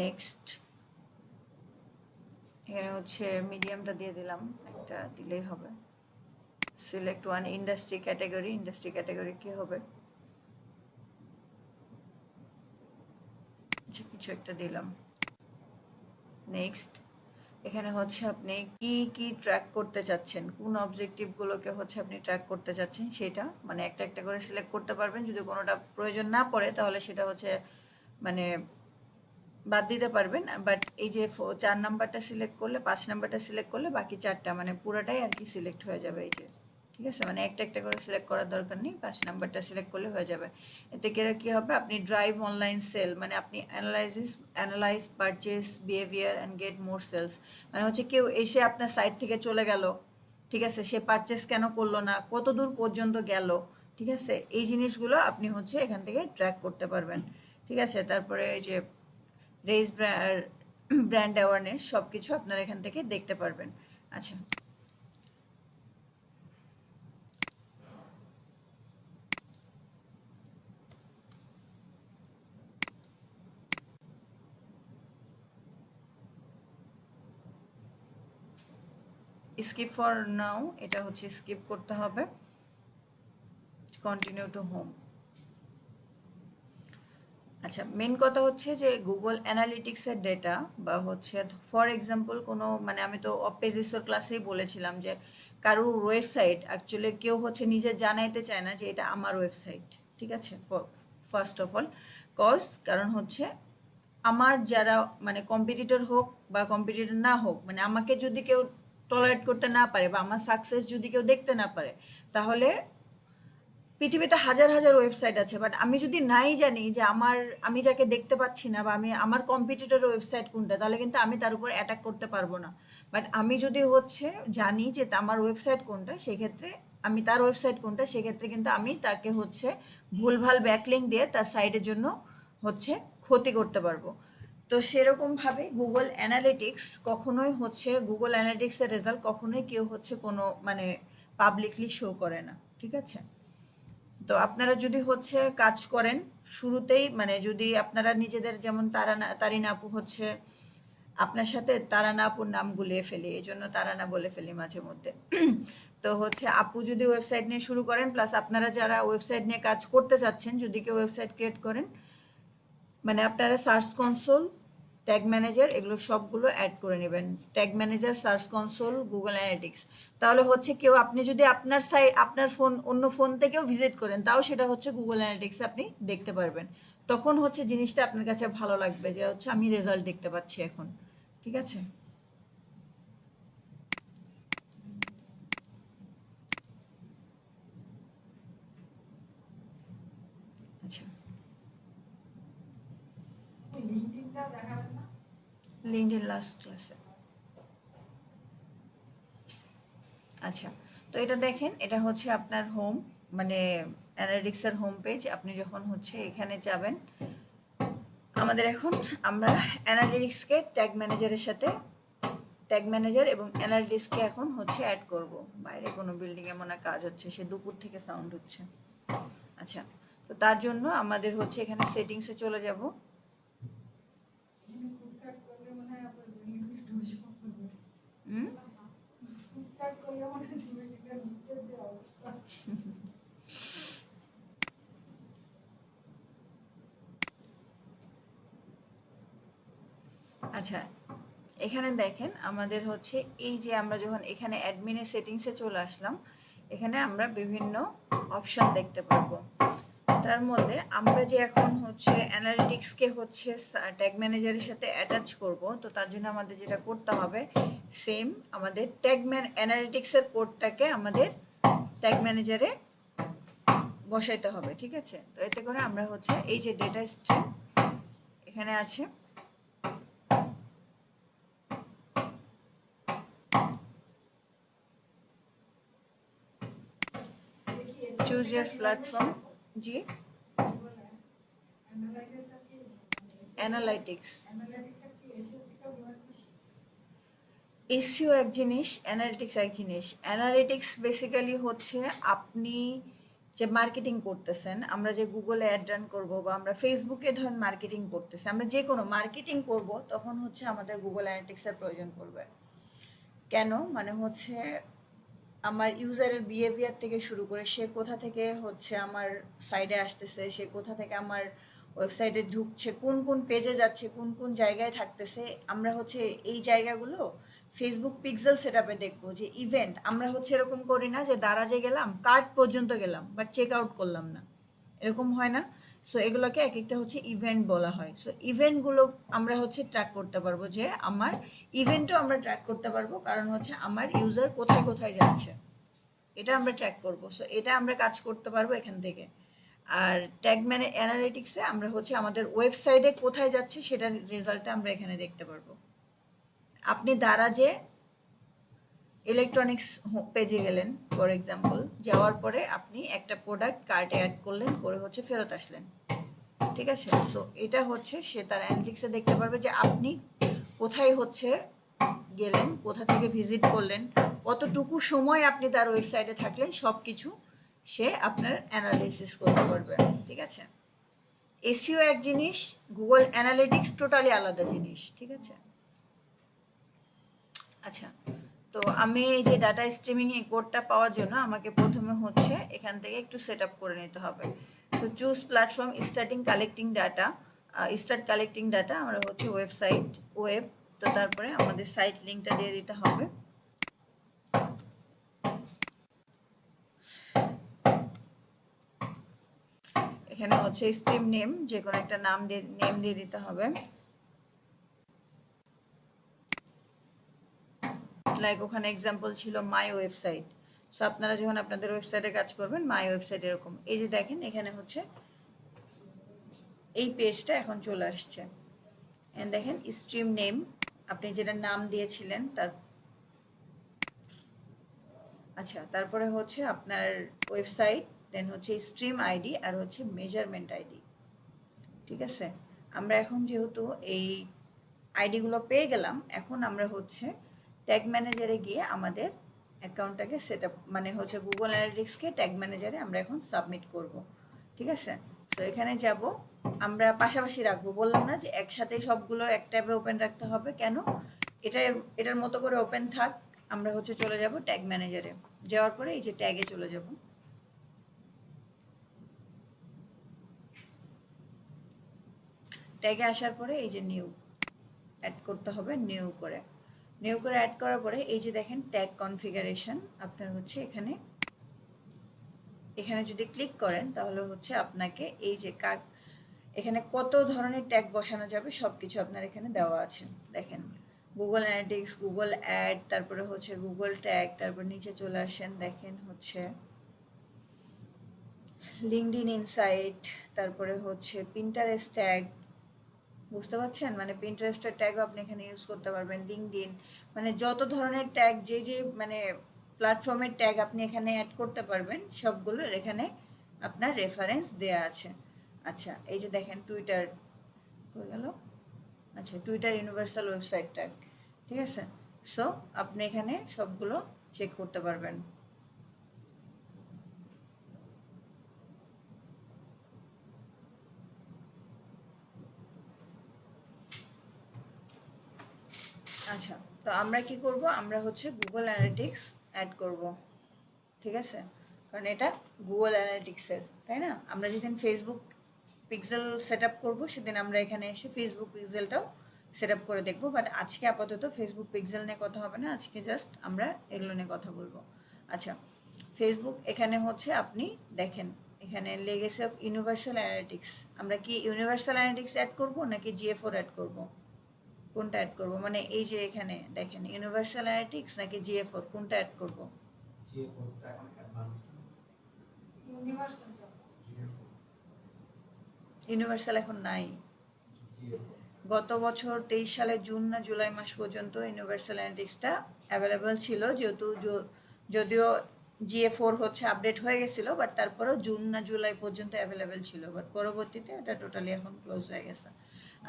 নেক্সট এখানে হচ্ছে মিডিয়ামটা দিয়ে দিলাম, একটা দিলেই হবে। সিলেক্ট ওয়ান ইন্ডাস্ট্রি ক্যাটাগরি কি হবে, কিছু একটা দিলাম। নেক্সট এখানে হচ্ছে আপনি কি কি ট্র্যাক করতে চাচ্ছেন, কোন অবজেক্টিভগুলোকে হচ্ছে আপনি ট্র্যাক করতে চাচ্ছেন সেটা মানে একটা একটা করে সিলেক্ট করতে পারবেন। যদি কোনোটা প্রয়োজন না পড়ে তাহলে সেটা হচ্ছে মানে বাদ দিতে পারবেন। বাট এই যে 4 নাম্বারটা সিলেক্ট করলে, 5 নাম্বারটা সিলেক্ট করলে বাকি 4টা মানে পুরোটাই আর কি সিলেক্ট হয়ে যাবে। এই যে ঠিক আছে, মানে একটা একটা করে সিলেক্ট করার দরকার নেই, 5 নাম্বারটা সিলেক্ট করলে হয়ে যাবে। এতে কি হবে, আপনি ড্রাইভ অনলাইন সেল মানে আপনি analyse purchase behaviour and get more sales, মানে হচ্ছে কেউ এসে আপনার সাইট থেকে চলে গেল, ঠিক আছে, সে পারচেস কেন করলো না, কত দূর পর্যন্ত গেল, ঠিক আছে, এই জিনিসগুলো আপনি হচ্ছে এখান থেকে ট্র্যাক করতে পারবেন। ঠিক আছে, তারপরে এই যে রেজ ব্র্যান্ড অ্যাওয়ারনেস সব কিছু আপনারা এখান থেকে দেখতে পারবেন। আচ্ছা স্কিপ ফর নাও, এটা হচ্ছে স্কিপ করতে হবে। Continue to home. আচ্ছা মেন কথা হচ্ছে যে গুগল অ্যানালিটিক্সের ডেটা বা হচ্ছে ফর এক্সাম্পল কোনো মানে আমি তো পেজিসর ক্লাসেই বলেছিলাম যে কারোর ওয়েবসাইট অ্যাকচুয়ালি কেউ হচ্ছে নিজে জানাইতে চায় না যে এটা আমার ওয়েবসাইট, ঠিক আছে, ফার্স্ট অফ অল কারণ হচ্ছে আমার যারা মানে কম্পিটিটর হোক বা কম্পিটিটর না হোক, মানে আমাকে যদি কেউ টলারেট করতে না পারে বা আমার সাকসেস যদি কেউ দেখতে না পারে, তাহলে পৃথিবীতে হাজার হাজার ওয়েবসাইট আছে, বাট আমি যদি নাই জানি যে আমি যাকে দেখতে পাচ্ছি না বা আমার কম্পিটিটরের ওয়েবসাইট কোনটা, তাহলে কিন্তু আমি তার উপর অ্যাটাক করতে পারবো না। বাট আমি যদি হচ্ছে জানি যে আমার ওয়েবসাইট কোনটা, সেক্ষেত্রে আমি তার ওয়েবসাইট কোনটা, সেক্ষেত্রে কিন্তু আমি তাকে হচ্ছে ভুলভাল ব্যাকলিঙ্ক দিয়ে তার সাইটের জন্য হচ্ছে ক্ষতি করতে পারবো। তো সেরকমভাবে গুগল অ্যানালিটিক্স কখনোই হচ্ছে গুগল অ্যানালিটিক্সের রেজাল্ট কখনোই কেউ হচ্ছে কোনো মানে পাবলিকলি শো করে না, ঠিক আছে? তো আপনারা যদি হচ্ছে কাজ করেন শুরুতেই, মানে যদি আপনারা নিজেদের, যেমন তারিনা আপু হচ্ছে আপনার সাথে তারানা আপুর নাম গুলিয়ে ফেলি, এই জন্য তারানা বলে ফেলি মাঝে মধ্যে। তো হচ্ছে আপু যদি ওয়েবসাইট নিয়ে শুরু করেন, প্লাস আপনারা যারা ওয়েবসাইট নিয়ে কাজ করতে চাচ্ছেন, যদি কেউ ওয়েবসাইট ক্রিয়েট করেন, মানে আপনারা সার্চ কনসোল, ট্যাগ ম্যানেজার, এগুলো সবগুলো অ্যাড করে নেবেন। Tag manager, search console, Google analytics. তাহলে হচ্ছে কেউ, আপনি যদি আপনার আপনার ফোন অন্য ফোন থেকেও ভিজিট করেন, তাও সেটা হচ্ছে গুগল অ্যানালিটিক্সে আপনি দেখতে পারবেন। তখন হচ্ছে জিনিসটা আপনার কাছে ভালো লাগবে যে হচ্ছে আমি রেজাল্ট দেখতে পাচ্ছি এখন, ঠিক আছে? আচ্ছা, লিঙ্কডইনটা দেখাবেন না? লিঙ্কডইন লাস্ট ক্লাসে। আচ্ছা, তো এটা দেখেন, এটা হচ্ছে আপনার হোম, মানে অ্যানালিটিক্সের হোম পেজ। আপনি যখন হচ্ছে এখানে যাবেন, আমাদের এখন আমরা অ্যানালিটিক্সকে ট্যাগ ম্যানেজারের সাথে, ট্যাগ ম্যানেজার এবং অ্যানালিটিক্সকে এখন হচ্ছে অ্যাড করব। বাইরে কোনো বিল্ডিংয়ে মনে হয় কাজ হচ্ছে, সে দুপুর থেকে সাউন্ড হচ্ছে। আচ্ছা, তো তার জন্য আমাদের হচ্ছে এখানে সেটিংসে চলে যাব। এখানে ফুডকার্ট করলে মনে হয় আপনার বেনিফিট বেশি হবে। হুম, ফুডকার্ট করলে মনে হয় জীবনের নিত্যের যে অবস্থা। আচ্ছা, এখানে দেখেন আমাদের হচ্ছে এই যে আমরা যখন এখানে অ্যাডমিনের সেটিংসে চলে আসলাম, এখানে আমরা বিভিন্ন অপশন দেখতে পারবো। তার মধ্যে আমরা যে এখন হচ্ছে অ্যানালিটিক্সকে হচ্ছে ট্যাগ ম্যানেজারের সাথে অ্যাটাচ করব, তো তার জন্য আমাদের যেটা করতে হবে, সেম আমাদের অ্যানালিটিক্সের কোডটাকে আমাদের ট্যাগ ম্যানেজারে বসাইতে হবে, ঠিক আছে? তো এতে করে আমরা হচ্ছে এই যে ডেটা স্ট্রিম এখানে আছে, চুজ ইয়ার প্ল্যাটফর্ম। জি, অ্যানালাইটিক্স। এসইও এক জিনিস, অ্যানালিটিক্স এক জিনিস। অ্যানালিটিক্স বেসিক্যালি হচ্ছে আপনি যে মার্কেটিং করতেছেন, আমরা যে গুগলে অ্যাড রান করবো, বা আমরা ফেসবুকে ধরেন মার্কেটিং করতেছি, আমরা যে কোনো মার্কেটিং করব, তখন হচ্ছে আমাদের গুগল অ্যানালিটিক্সের প্রয়োজন পড়বে। কেন? মানে হচ্ছে আমার ইউজারের বিহেভিয়ার থেকে শুরু করে সে কোথা থেকে হচ্ছে আমার সাইডে আসতেছে, সে কোথা থেকে আমার ওয়েবসাইটে ঢুকছে, কোন কোন পেজে যাচ্ছে, কোন কোন জায়গায় থাকতেছে, আমরা হচ্ছে এই জায়গাগুলো ফেসবুক পিক্সেল সেটআপে দেখবো। যে ইভেন্ট, আমরা হচ্ছে এরকম করি না যে দারাজে গেলাম, কার্ট পর্যন্ত গেলাম, বাট চেক আউট করলাম না, এরকম হয় না? সো এগুলোকে এক একটা হচ্ছে ইভেন্ট বলা হয়। সো ইভেন্টগুলো আমরা হচ্ছে ট্র্যাক করতে পারবো, যে আমার ইভেন্টও আমরা ট্র্যাক করতে পারবো, কারণ হচ্ছে আমার ইউজার কোথায় কোথায় যাচ্ছে এটা আমরা ট্র্যাক করবো। সো এটা আমরা কাজ করতে পারবো এখান থেকে। আর ট্যাগ অ্যানালিটিক্সে আমরা হচ্ছে আমাদের ওয়েবসাইটে কোথায় যাচ্ছে সেটার রেজাল্টটা আমরা এখানে দেখতে পারবো। আপনি দারাজে ইলেকট্রনিক্স পেজে গেলেন ফর এক্সাম্পল, যাওয়ার পরে আপনি একটা প্রোডাক্ট কার্টে অ্যাড করলেন, করে হচ্ছে ফেরত আসলেন, ঠিক আছে? সো এটা হচ্ছে সে তার অ্যানালিটিক্সে দেখতে পারবে যে আপনি কোথায় হচ্ছে গেলেন, কোথা থেকে ভিজিট করলেন, কতটুকু সময় আপনি তার ওয়েবসাইটে থাকলেন, সব কিছু সে আপনার অ্যানালিসিস করতে পারবে, ঠিক আছে? এসইও এক জিনিস, গুগল অ্যানালিটিক্স টোটালি আলাদা জিনিস, ঠিক আছে? আচ্ছা, তো আমি এই যে ডাটা স্ট্রিমিং এই কোডটা পাওয়ার জন্য আমাকে প্রথমে হচ্ছে এখান থেকে একটু সেট আপ করে নিতে হবে। So choose platform starting collecting data, start collecting data, আমরা হচ্ছে ওয়েবসাইট, ওয়েব, তো তারপরে আমাদের সাইট লিঙ্কটা দিয়ে দিতে হবে। এখানে হচ্ছে স্ট্রিম নেম, যে কোনো একটা নাম দিয়ে দিতে হবে। লাইক ওখানে এক্সাম্পল ছিল মাই ওয়েবসাইট। সো আপনারা যখন আপনাদের ওয়েবসাইটে কাজ করবেন, মাই ওয়েবসাইট এরকম, এই যে দেখেন এখানে হচ্ছে এই পেজটা এখন চলে আসছে। এন্ড দেখেন স্ট্রিম নেম, আপনি যেটা নাম দিয়েছিলেন তার, আচ্ছা, তারপরে হচ্ছে আপনার ওয়েবসাইট, দেন হচ্ছে স্ট্রিম আইডি, আর হচ্ছে মেজারমেন্ট আইডি, ঠিক আছে? আমরা এখন যেহেতু এই আইডিগুলো পেয়ে গেলাম। এখন আমরা হচ্ছে ট্যাগ ম্যানেজারে গিয়ে আমাদের অ্যাকাউন্টটাকে সেট আপ, মানে হচ্ছে গুগল অ্যানালিটিক্সকে ট্যাগ ম্যানেজারে আমরা এখন সাবমিট করব। ঠিক আছে, তো এখানে যাব, আমরা পাশাপাশি রাখবো, বললাম না যে একসাথেই সবগুলো এক ট্যাবে ওপেন রাখতে হবে, কেন, এটার মতো করে ওপেন থাক। আমরা হচ্ছে চলে যাব ট্যাগ ম্যানেজারে, যাওয়ার পরে এই যে ট্যাগে চলে যাব। ট্যাগে আসার পরে এই যে নিউ অ্যাড করতে হবে, নিউ করে অ্যাড করার পরে এই যে দেখেন ট্যাগ কনফিগারেশন, আপনার হচ্ছে এখানে যদি ক্লিক করেন তাহলে হচ্ছে আপনাকে এই যে এখানে কত ধরনের ট্যাগ বসানো যাবে সব কিছু আপনার এখানে দেওয়া আছে। দেখেন গুগল অ্যানালিটিক্স, গুগল অ্যাড, তারপরে হচ্ছে গুগল ট্যাগ, তারপর নিচে চলে আসেন, দেখেন হচ্ছে লিঙ্কডইন ইনসাইট, তারপরে হচ্ছে পিন্টারেস্ট ট্যাগ, বুঝতে পারছেন, মানে পিন্টারেস্টের ট্যাগও আপনি এখানে ইউজ করতে পারবেন, লিঙ্কডইন, মানে যত ধরনের ট্যাগ যে মানে প্ল্যাটফর্মের ট্যাগ আপনি এখানে অ্যাড করতে পারবেন সবগুলোর এখানে আপনার রেফারেন্স দেয়া আছে। আচ্ছা, এই যে দেখেন টুইটার হয়ে গেল, আচ্ছা টুইটার ইউনিভার্সাল ওয়েবসাইট ট্যাগ, ঠিক আছে। সো আপনি এখানে সবগুলো চেক করতে পারবেন। আচ্ছা, তো আমরা কি করব, আমরা হচ্ছে গুগল অ্যানালিটিক্স অ্যাড করব, ঠিক আছে, কারণ এটা গুগল অ্যানালিটিক্সের, তাই না। আমরা যেদিন ফেসবুক পিক্সেল সেট আপ করবো সেদিন আমরা এখানে এসে ফেসবুক পিক্সেলটাও সেট আপ করে দেখবো, বাট আজকে আপাতত ফেসবুক পিক্সেল নিয়ে কথা হবে না, আজকে জাস্ট আমরা এগুলো নিয়ে কথা বলবো। আচ্ছা, ফেসবুক এখানে হচ্ছে আপনি দেখেন এখানে লেগেসি অফ ইউনিভার্সাল অ্যানালিটিক্স, আমরা কি ইউনিভার্সাল অ্যানালিটিক্স অ্যাড করব নাকি GA4 অ্যাড করব, কোনটা অ্যাড করব, মানে এই যে এখানে দেখেন ইউনিভার্সাল অ্যানালিটিক্স নাকি GA4 কোনটা অ্যাড করব। GA4 টা এখন অ্যাডভান্স, ইউনিভার্সাল ইউনিভার্সাল এখন নাই, GA4 গত বছর 23 সালে জুন না জুলাই মাস পর্যন্ত ইউনিভার্সাল অ্যানালিটিক্সটা অ্যাভেলেবল ছিল, যেহেতু যদিও GA4 হচ্ছে আপডেট হয়ে গেছিলো, বাট তারপরেও জুন না জুলাই পর্যন্ত অ্যাভেলেবেল ছিল, বাট পরবর্তীতে এটা টোটালি এখন ক্লোজ হয়ে গেছে।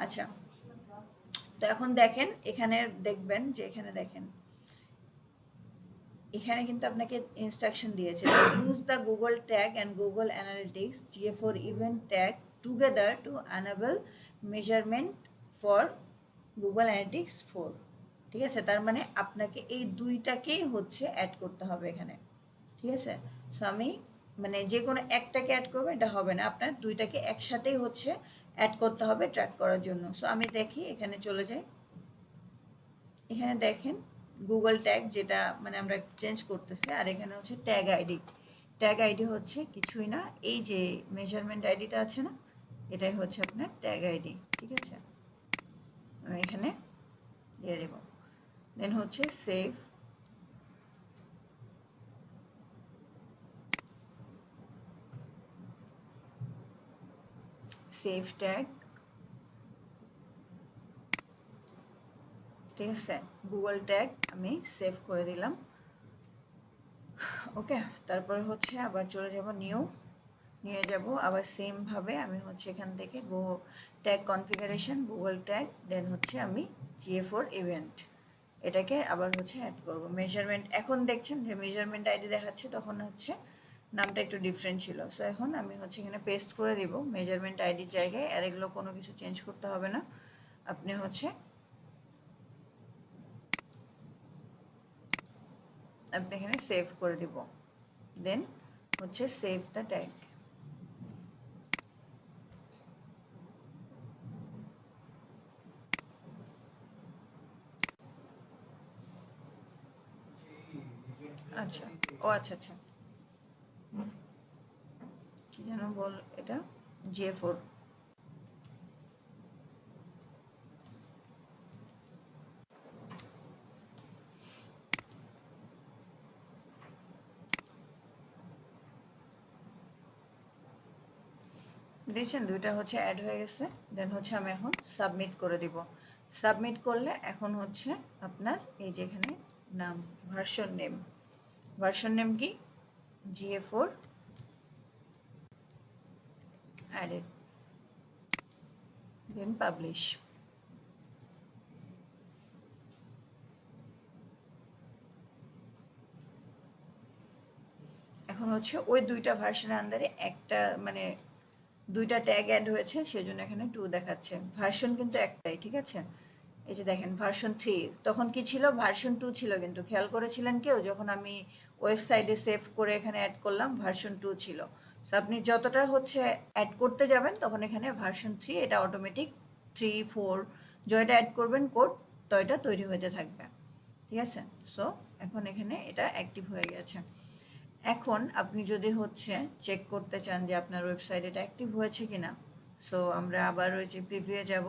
আচ্ছা, তো এখন দেখেন এখানে দেখবেন যে এখানে দেখেন এখানে কিন্তু আপনাকে ইনস্ট্রাকশন দিয়েছে, use the Google tag and Google analytics GA4 event tag together two enable measurement for Google analytics 4, ঠিক আছে, তার মানে আপনাকে এই দুইটাকেই হচ্ছে অ্যাড করতে হবে এখানে, ঠিক আছে। সো আমি মানে যে কোনো একটাকে অ্যাড করবো এটা হবে না, আপনার দুইটাকে একসাথেই হচ্ছে অ্যাড করতে হবে ট্র্যাক করার জন্য। সো আমি দেখি এখানে চলে যাই, এখানে দেখেন গুগল ট্যাগ যেটা মানে আমরা চেঞ্জ করতেছি, আর এখানে হচ্ছে ট্যাগ আইডি হচ্ছে কিছুই না, এই যে মেজারমেন্ট আইডিটা আছে না, এটাই হচ্ছে আপনার ট্যাগ আইডি, ঠিক আছে, আমি এখানে দিয়ে দেব। দেন হচ্ছে সেভ ট্যাগ, ঠিক আছে, গুগল ট্যাগ আমি সেভ করে দিলাম। ওকে, তারপরে হচ্ছে আবার চলে যাব নিয়ে যাব আবার সেম ভাবে আমি হচ্ছে এখান থেকে ট্যাগ কনফিগারেশন গুগল ট্যাগ, দেন হচ্ছে আমি GA4 ইভেন্ট এটাকে আবার হচ্ছে অ্যাড করব। মেজারমেন্ট এখন দেখছেন যে মেজারমেন্ট আইডি দেখাচ্ছে, তখন হচ্ছে নামটা একটু ডিফারেন্ট ছিল। সো এখন আমি হচ্ছে এখানে পেস্ট করে দিব মেজারমেন্ট আইডির জায়গায়, আর এগুলো কোনো কিছু চেঞ্জ করতে হবে না, আপনি হচ্ছে এখানে সেভ করে দিব, দেন হচ্ছে সেভ দ্য ট্যাগ। আচ্ছা, ও আচ্ছা আচ্ছা, কি যেন বল এটা GA4, দেখছেন দুইটা হচ্ছে অ্যাড হয়ে গেছে। দেন হচ্ছে আমি এখন সাবমিট করে দিব। সাবমিট করলে এখন হচ্ছে আপনার এই যে এখানে নাম ভার্সন নেম কি GA4 অ্যাডেড, দেন পাবলিশ। এখন হচ্ছে ওই দুইটা ভার্সনের আন্ডারে একটা মানে দুইটা ট্যাগ অ্যাড হয়েছে, সেজন্য এখানে 2 দেখাচ্ছে। ভার্সন কিন্তু একটাই, ঠিক আছে। এই যে দেখেন ভার্সন 3, তখন কি ছিল, ভার্সন 2 ছিল, কিন্তু খেয়াল করেছিলেন কেউ যখন আমি ওয়েবসাইটে সেভ করে এখানে অ্যাড করলাম ভার্সন 2 ছিল। সো আপনি যতটা হচ্ছে অ্যাড করতে যাবেন তখন এখানে ভার্সন 3 এটা অটোমেটিক 3, 4 জয়টা অ্যাড করবেন কোড তো এটা তৈরি হতে থাকবে, ঠিক আছে। সো এখন এখানে এটা অ্যাক্টিভ হয়ে গেছে। এখন আপনি যদি হচ্ছে চেক করতে চান যে আপনার ওয়েবসাইট এটা অ্যাক্টিভ হয়েছে কিনা, সো আমরা আবার ওই যে প্রিভিউয়ে যাব।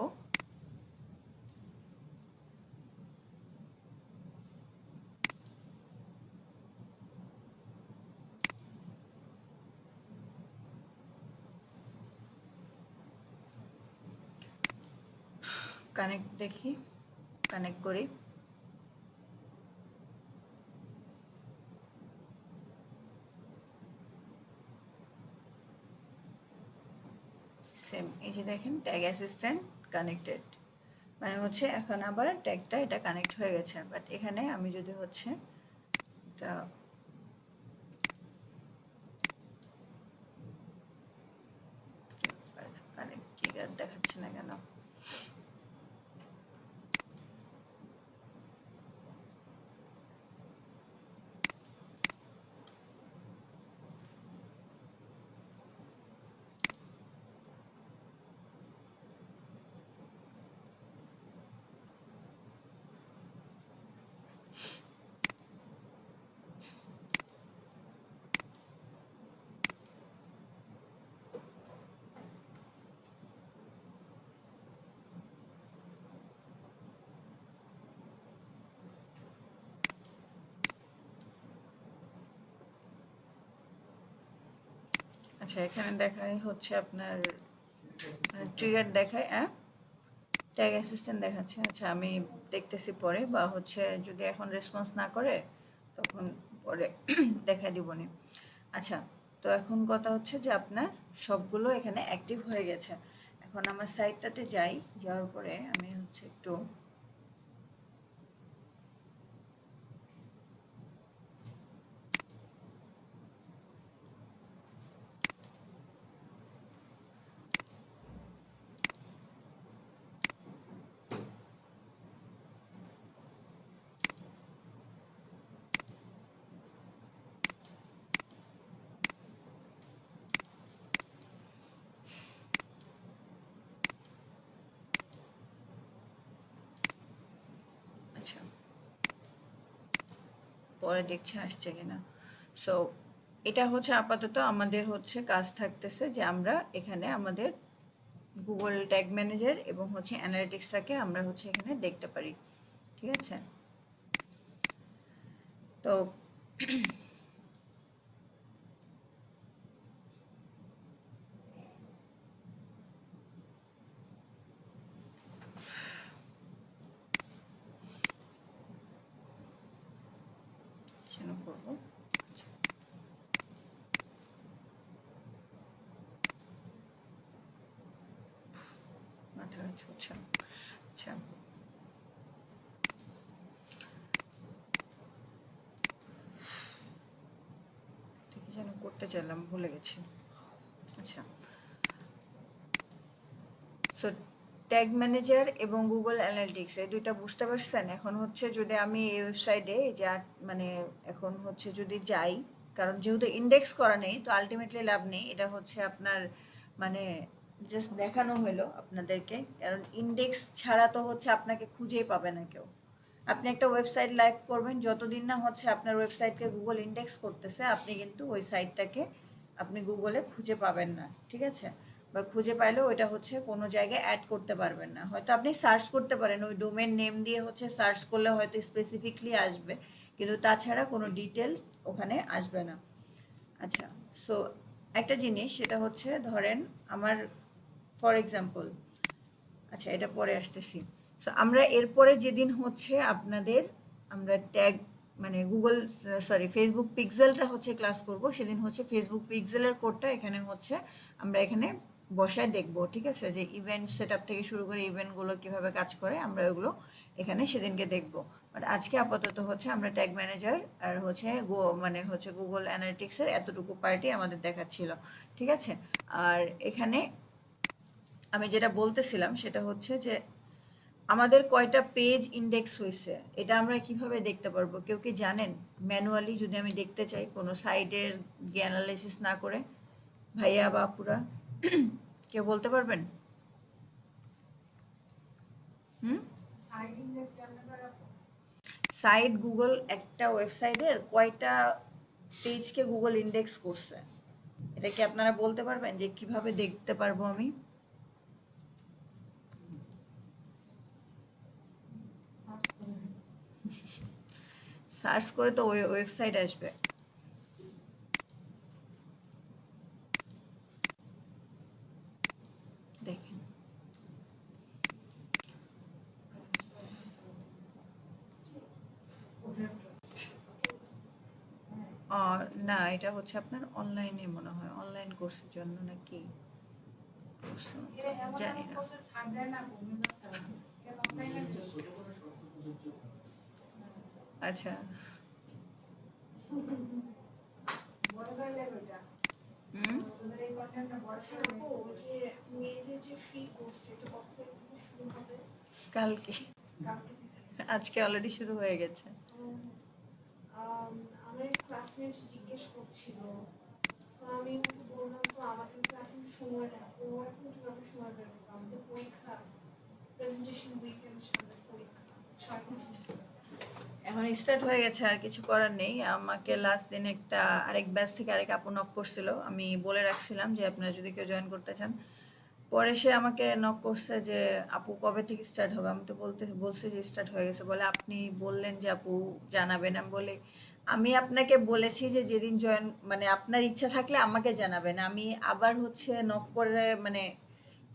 কানেক্ট দেখি, কানেক্ট করি। সেম এই যে দেখেন ট্যাগ অ্যাসিস্ট্যান্ট কানেক্টেড, মানে হচ্ছে এখন আবার ট্যাগটা এটা কানেক্ট হয়ে গেছে। বাট এখানে আমি যদি হচ্ছে এটা কানেক্ট ট্রিগার দেখাচ্ছে না কেন, আচ্ছা এখানে দেখায় হচ্ছে আপনার ট্রিগার দেখায়, হ্যাঁ ট্যাগ অ্যাসিস্ট্যান্ট দেখাচ্ছে। আচ্ছা আমি দেখতেছি পরে, বা হচ্ছে যদি এখন রেসপন্স না করে তখন পরে দেখা দিবনি। আচ্ছা তো এখন কথা হচ্ছে যে আপনার সবগুলো এখানে অ্যাক্টিভ হয়ে গেছে। এখন আমার সাইটটাতে যাই, যাওয়ার পরে আমি হচ্ছে একটু আচ্ছা পরে দেখছি আসছে কিনা। সো এটা হচ্ছে আপাতত আমাদের হচ্ছে কাজ থাকতেছে যে আমরা এখানে আমাদের গুগল ট্যাগ ম্যানেজার এবং হচ্ছে অ্যানালিটিক্সটাকে আমরা হচ্ছে এখানে দেখতে পারি, ঠিক আছে। তো করবো মাথা ছুটছে। আচ্ছা ঠিক যেন করতে চাইলাম ভুলে গেছি। আচ্ছা সো ট্যাগ ম্যানেজার এবং গুগল অ্যানালিটিক্স এই দুইটা বুঝতে পারছেন। এখন হচ্ছে যদি আমি এই ওয়েবসাইটে যা মানে এখন হচ্ছে যদি যাই, কারণ যেহেতু ইন্ডেক্স করা নেই তো আলটিমেটলি লাভ নেই, এটা হচ্ছে আপনার মানে জাস্ট দেখানো হলো আপনাদেরকে, কারণ ইন্ডেক্স ছাড়া তো হচ্ছে আপনাকে খুঁজেই পাবে না কেউ। আপনি একটা ওয়েবসাইট লাইভ করবেন, যতদিন না হচ্ছে আপনার ওয়েবসাইটকে গুগল ইন্ডেক্স করতেছে আপনি কিন্তু ওই সাইটটাকে আপনি গুগলে খুঁজে পাবেন না, ঠিক আছে। বা খুঁজে পাইলেও ওইটা হচ্ছে কোনো জায়গায় অ্যাড করতে পারবেন না। হয়তো আপনি সার্চ করতে পারেন, ওই ডোমেন নেম দিয়ে হচ্ছে সার্চ করলে হয়তো স্পেসিফিকলি আসবে, কিন্তু তাছাড়া কোনো ডিটেল ওখানে আসবে না। আচ্ছা সো একটা জিনিস সেটা হচ্ছে ধরেন আমার ফর এক্সাম্পল, আচ্ছা এটা পরে আসতেছি। সো আমরা এরপরে যেদিন হচ্ছে আপনাদের আমরা ট্যাগ মানে গুগল ফেসবুক পিক্সেলটা হচ্ছে ক্লাস করব, সেদিন হচ্ছে ফেসবুক পিক্সেলের কোডটা এখানে হচ্ছে আমরা এখানে বসায় দেখবো, ঠিক আছে, যে ইভেন্ট সেট আপ থেকে শুরু করে ইভেন্টগুলো কিভাবে কাজ করে আমরা ওগুলো এখানে সেদিনকে দেখবো। বাট আজকে আপাতত হচ্ছে আমরা ট্যাগ ম্যানেজার আর হচ্ছে মানে হচ্ছে গুগল অ্যানালিটিক্সের এতটুকু পার্টি আমাদের দেখাচ্ছিল, ঠিক আছে। আর এখানে আমি যেটা বলতেছিলাম সেটা হচ্ছে যে আমাদের কয়টা পেজ ইন্ডেক্স হয়েছে এটা আমরা কিভাবে দেখতে পারবো, কেউ কি জানেন? ম্যানুয়ালি যদি আমি দেখতে চাই কোনো সাইটের অ্যানালাইসিস না করে, ভাইয়া বা আপুরা কেউ বলতে পারবেন? হুম, সাইড ইন্ডেক্স জানতে পারা সাইট গুগল একটা ওয়েবসাইটের কয়টা পেজকে গুগল ইন্ডেক্স করছে, এটা কি আপনারা বলতে পারবেন যে কিভাবে দেখতে পারবো আমি? সার্চ করে তো ওই ওয়েবসাইট আসবে। দেখেন না, এটা হচ্ছে আপনার অনলাইনে মনে হয়, অনলাইন কোর্সের জন্য নাকি এটা এমন জানি না। কোর্সে ছাড় দেয় না ভূমি বাস্তা কেন অনলাইনে যে ছোট করে শর্ত প্রযোজ্য আছে। আচ্ছা, বড় করলে ওইটা হুম, তোদের এই কন্টেন্টটা বড় আচ্ছা করে আপু, ওই যে মেয়েদের যে ফ্রি কোর্স এটা কত তারিখ থেকে শুরু হবে? কালকে, কালকে। আজকে অলরেডি শুরু হয়ে গেছে। আমার ক্লাসমেট জিজ্ঞেস করছিল, তো আমি ওকে বললাম তো আমাকে তো এখন সময় নেই, ও এখন কিভাবে সময় বের করবো? আমাদের পরীক্ষা, প্রেজেন্টেশন উইকেন্ড সামনে পরীক্ষা 6 ঘন্টা। এখন স্টার্ট হয়ে গেছে, আর কিছু করার নেই। আমাকে লাস্ট দিন একটা আরেক ব্যাচ থেকে আরেক আপু নক করছিল, আমি বলে রাখছিলাম যে আপনারা যদি কেউ জয়েন করতে চান। পরে সে আমাকে নক করছে যে আপু কবে থেকে স্টার্ট হবে, আমি তো বলছি যে স্টার্ট হয়ে গেছে। বলে আপনি বললেন যে আপু জানাবেন, আমি বলি আমি আপনাকে বলেছি যে যেদিন জয়েন মানে আপনার ইচ্ছা থাকলে আমাকে জানাবেন, আমি আবার হচ্ছে নক করে মানে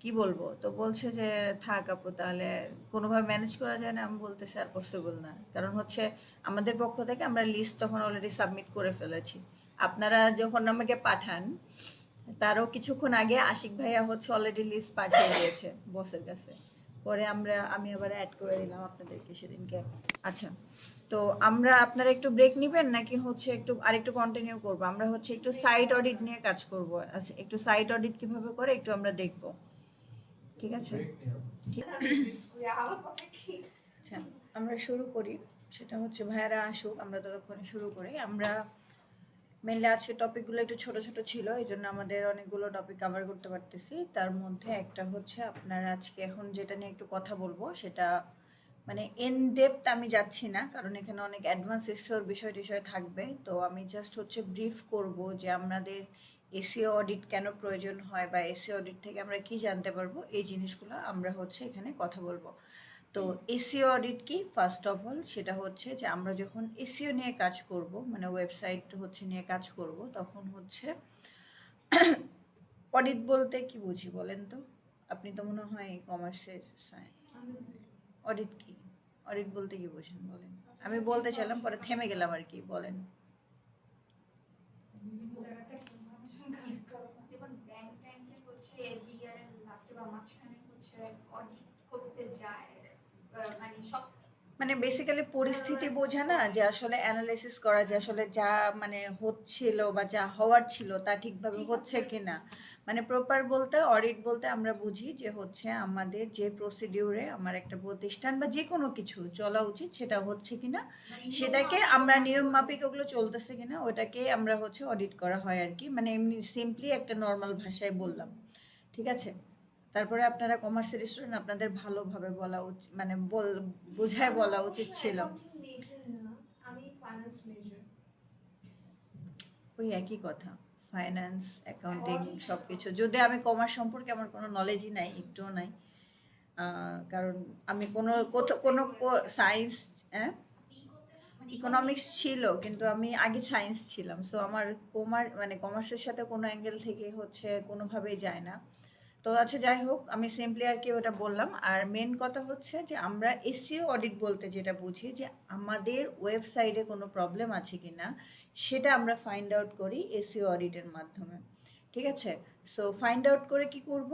কি বলবো। তো বলছে যে থাক আপু, তাহলে কোনোভাবে ম্যানেজ করা যায় না? আমি বলতেছি আর পসিবল না, কারণ হচ্ছে আমাদের পক্ষ থেকে আমরা লিস্ট তখন অলরেডি সাবমিট করে ফেলেছি। আপনারা যখন আমাকে পাঠান তারও কিছুক্ষণ আগে আশিক ভাইয়া হচ্ছে অলরেডি লিস্ট পাঠিয়ে দিয়েছে বসের কাছে, পরে আমি আবার অ্যাড করে দিলাম আপনাদেরকে সেদিনকে। আচ্ছা, তো আপনারা একটু ব্রেক নেবেন নাকি হচ্ছে আরেকটু কন্টিনিউ করব? আমরা হচ্ছে একটু সাইট অডিট নিয়ে কাজ করব। আচ্ছা, একটু সাইট অডিট কিভাবে করে একটু আমরা দেখব, ঠিক আছে? আমার কথা কি? আচ্ছা, আমরা শুরু করি। সেটা হচ্ছে ভাইয়ারা আসুক, আমরা ততক্ষণে শুরু করি। আমরা মেনলি আজকে টপিকগুলো একটু ছোট ছোট ছিল, এই জন্য আমাদের অনেকগুলো টপিক কভার করতে পারতেছি। তার মধ্যে একটা হচ্ছে আপনার আজকে এখন যেটা নিয়ে একটু কথা বলবো সেটা মানে ইন ডেপথ আমি যাচ্ছি না, কারণ এখানে অনেক অ্যাডভান্স এসিওর বিষয় টিষয় থাকবে। তো আমি জাস্ট হচ্ছে ব্রিফ করব যে আমাদের এসিও অডিট কেন প্রয়োজন হয় বা এসিও অডিট থেকে আমরা কি জানতে পারবো, এই জিনিসগুলো আমরা হচ্ছে এখানে কথা বলবো। তো এসিও অডিট কি? ফার্স্ট অফ অল সেটা হচ্ছে যে আমরা যখন এসিও নিয়ে কাজ করব মানে ওয়েবসাইট হচ্ছে নিয়ে কাজ করব, তখন হচ্ছে অডিট বলতে কি বুঝি বলেন তো? আপনি তো মনে হয় কমার্সের অডিট কি? অডিট বলতে কি বোঝেন বলেন? আমি বলতে চাইলাম পরে থেমে গেলাম আর কি, বলেন। বিভিন্ন জায়গা থেকে ইনফরমেশন কালেক্ট করা যেমন ব্যাংক ট্যাঙ্কে হচ্ছে এভরি ইয়ারের লাস্টে বা মাঝখানে হচ্ছে অডিট করতে যায়, মানে সব মানে বেসিক্যালি পরিস্থিতি বোঝা না, যে আসলে অ্যানালাইসিস করা যে আসলে যা মানে হচ্ছিল বা যা হওয়ার ছিল তা ঠিকভাবে হচ্ছে কিনা। মানে প্রপার বলতে অডিট বলতে আমরা বুঝি যে হচ্ছে আমাদের যে প্রসিডিউরে আমার একটা প্রতিষ্ঠান বা যে কোনো কিছু চলা উচিত সেটা হচ্ছে কিনা, সেটাকে আমরা নিয়ম মাফিক ওগুলো চলতেছে কিনা ওটাকে আমরা হচ্ছে অডিট করা হয় আর কি। মানে এমনি সিম্পলি একটা নর্মাল ভাষায় বললাম, ঠিক আছে? তারপরে আপনারা কমার্সের স্টুডেন্ট, আপনাদের ভালোভাবে বলা উচিত মানে বোঝায় বলা উচিত ছিল। আমি ফাইন্যান্স মেজর। ওই একই কথা, ফাইন্যান্স অ্যাকাউন্টিং সব কিছু। যদি আমি কমার্স সম্পর্কে আমার কোনো নলেজই নাই, একটুও নাই, কারণ আমি কোনো সায়েন্স ইকোনমিক্স ছিল, কিন্তু আমি আগে সায়েন্স ছিলাম। সো আমার কমার্সের সাথে কোনো অ্যাঙ্গেল থেকে হচ্ছে কোনোভাবেই যায় না। তো আচ্ছা, যাই হোক, আমি সিম্পলি আর কি ওটা বললাম। আর মেন কথা হচ্ছে যে আমরা এসইও অডিট বলতে যেটা বুঝি যে আমাদের ওয়েবসাইটে কোনো প্রবলেম আছে কি না সেটা আমরা ফাইন্ড আউট করি এসইও অডিটের মাধ্যমে, ঠিক আছে? সো ফাইন্ড আউট করে কি করব,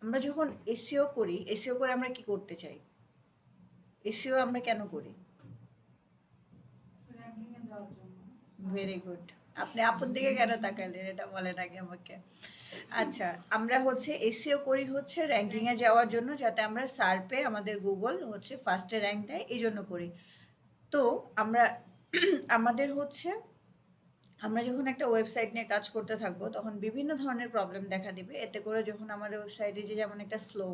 আমরা যখন এসইও করি, এসইও করে আমরা কি করতে চাই, এসইও আমরা কেন করি? র্যাঙ্কিং এ যাওয়ার জন্য। Very good. আপনি আপুর দিকে কেন তাকালেন এটা বলেন আগে আমাকে। আচ্ছা, আমরা হচ্ছে এসইও করি হচ্ছে র্যাঙ্কিংয়ে যাওয়ার জন্য, যাতে আমরা সার্পে আমাদের গুগল হচ্ছে ফার্স্টে র্যাঙ্ক দেয়, এই জন্য করি। তো আমরা আমাদের হচ্ছে আমরা যখন একটা ওয়েবসাইট নিয়ে কাজ করতে থাকবো তখন বিভিন্ন ধরনের প্রবলেম দেখা দিবে। এতে করে যখন আমার ওয়েবসাইটে যে যেমন একটা স্লো,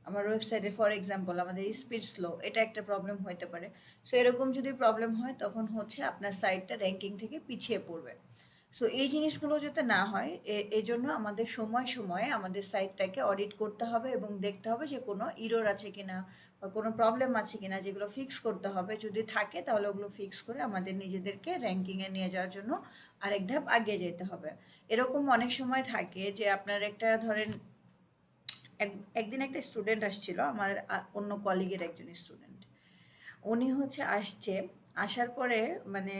আমার ওয়েবসাইটে ফর এক্সাম্পল আমাদের স্পিড স্লো, এটা একটা প্রবলেম হতে পারে। সো এরকম যদি প্রবলেম হয় তখন হচ্ছে আপনার সাইটটা র্যাঙ্কিং থেকে পিছিয়ে পড়বে। সো এই জিনিসগুলো যাতে না হয় এই জন্য আমাদের সময় সময়ে আমাদের সাইটটাকে অডিট করতে হবে এবং দেখতে হবে যে কোনো ইরর আছে কিনা বা কোনো প্রবলেম আছে কিনা, যেগুলো ফিক্স করতে হবে। যদি থাকে তাহলে ওগুলো ফিক্স করে আমাদের নিজেদেরকে র্যাঙ্কিংয়ে নিয়ে যাওয়ার জন্য আরেক ধাপ এগিয়ে যেতে হবে। এরকম অনেক সময় থাকে যে আপনার একটা ধরেন একদিন একটা স্টুডেন্ট আসছিল, আমার অন্য কলিগের একজন স্টুডেন্ট। উনি হচ্ছে আসছে, আসার পরে মানে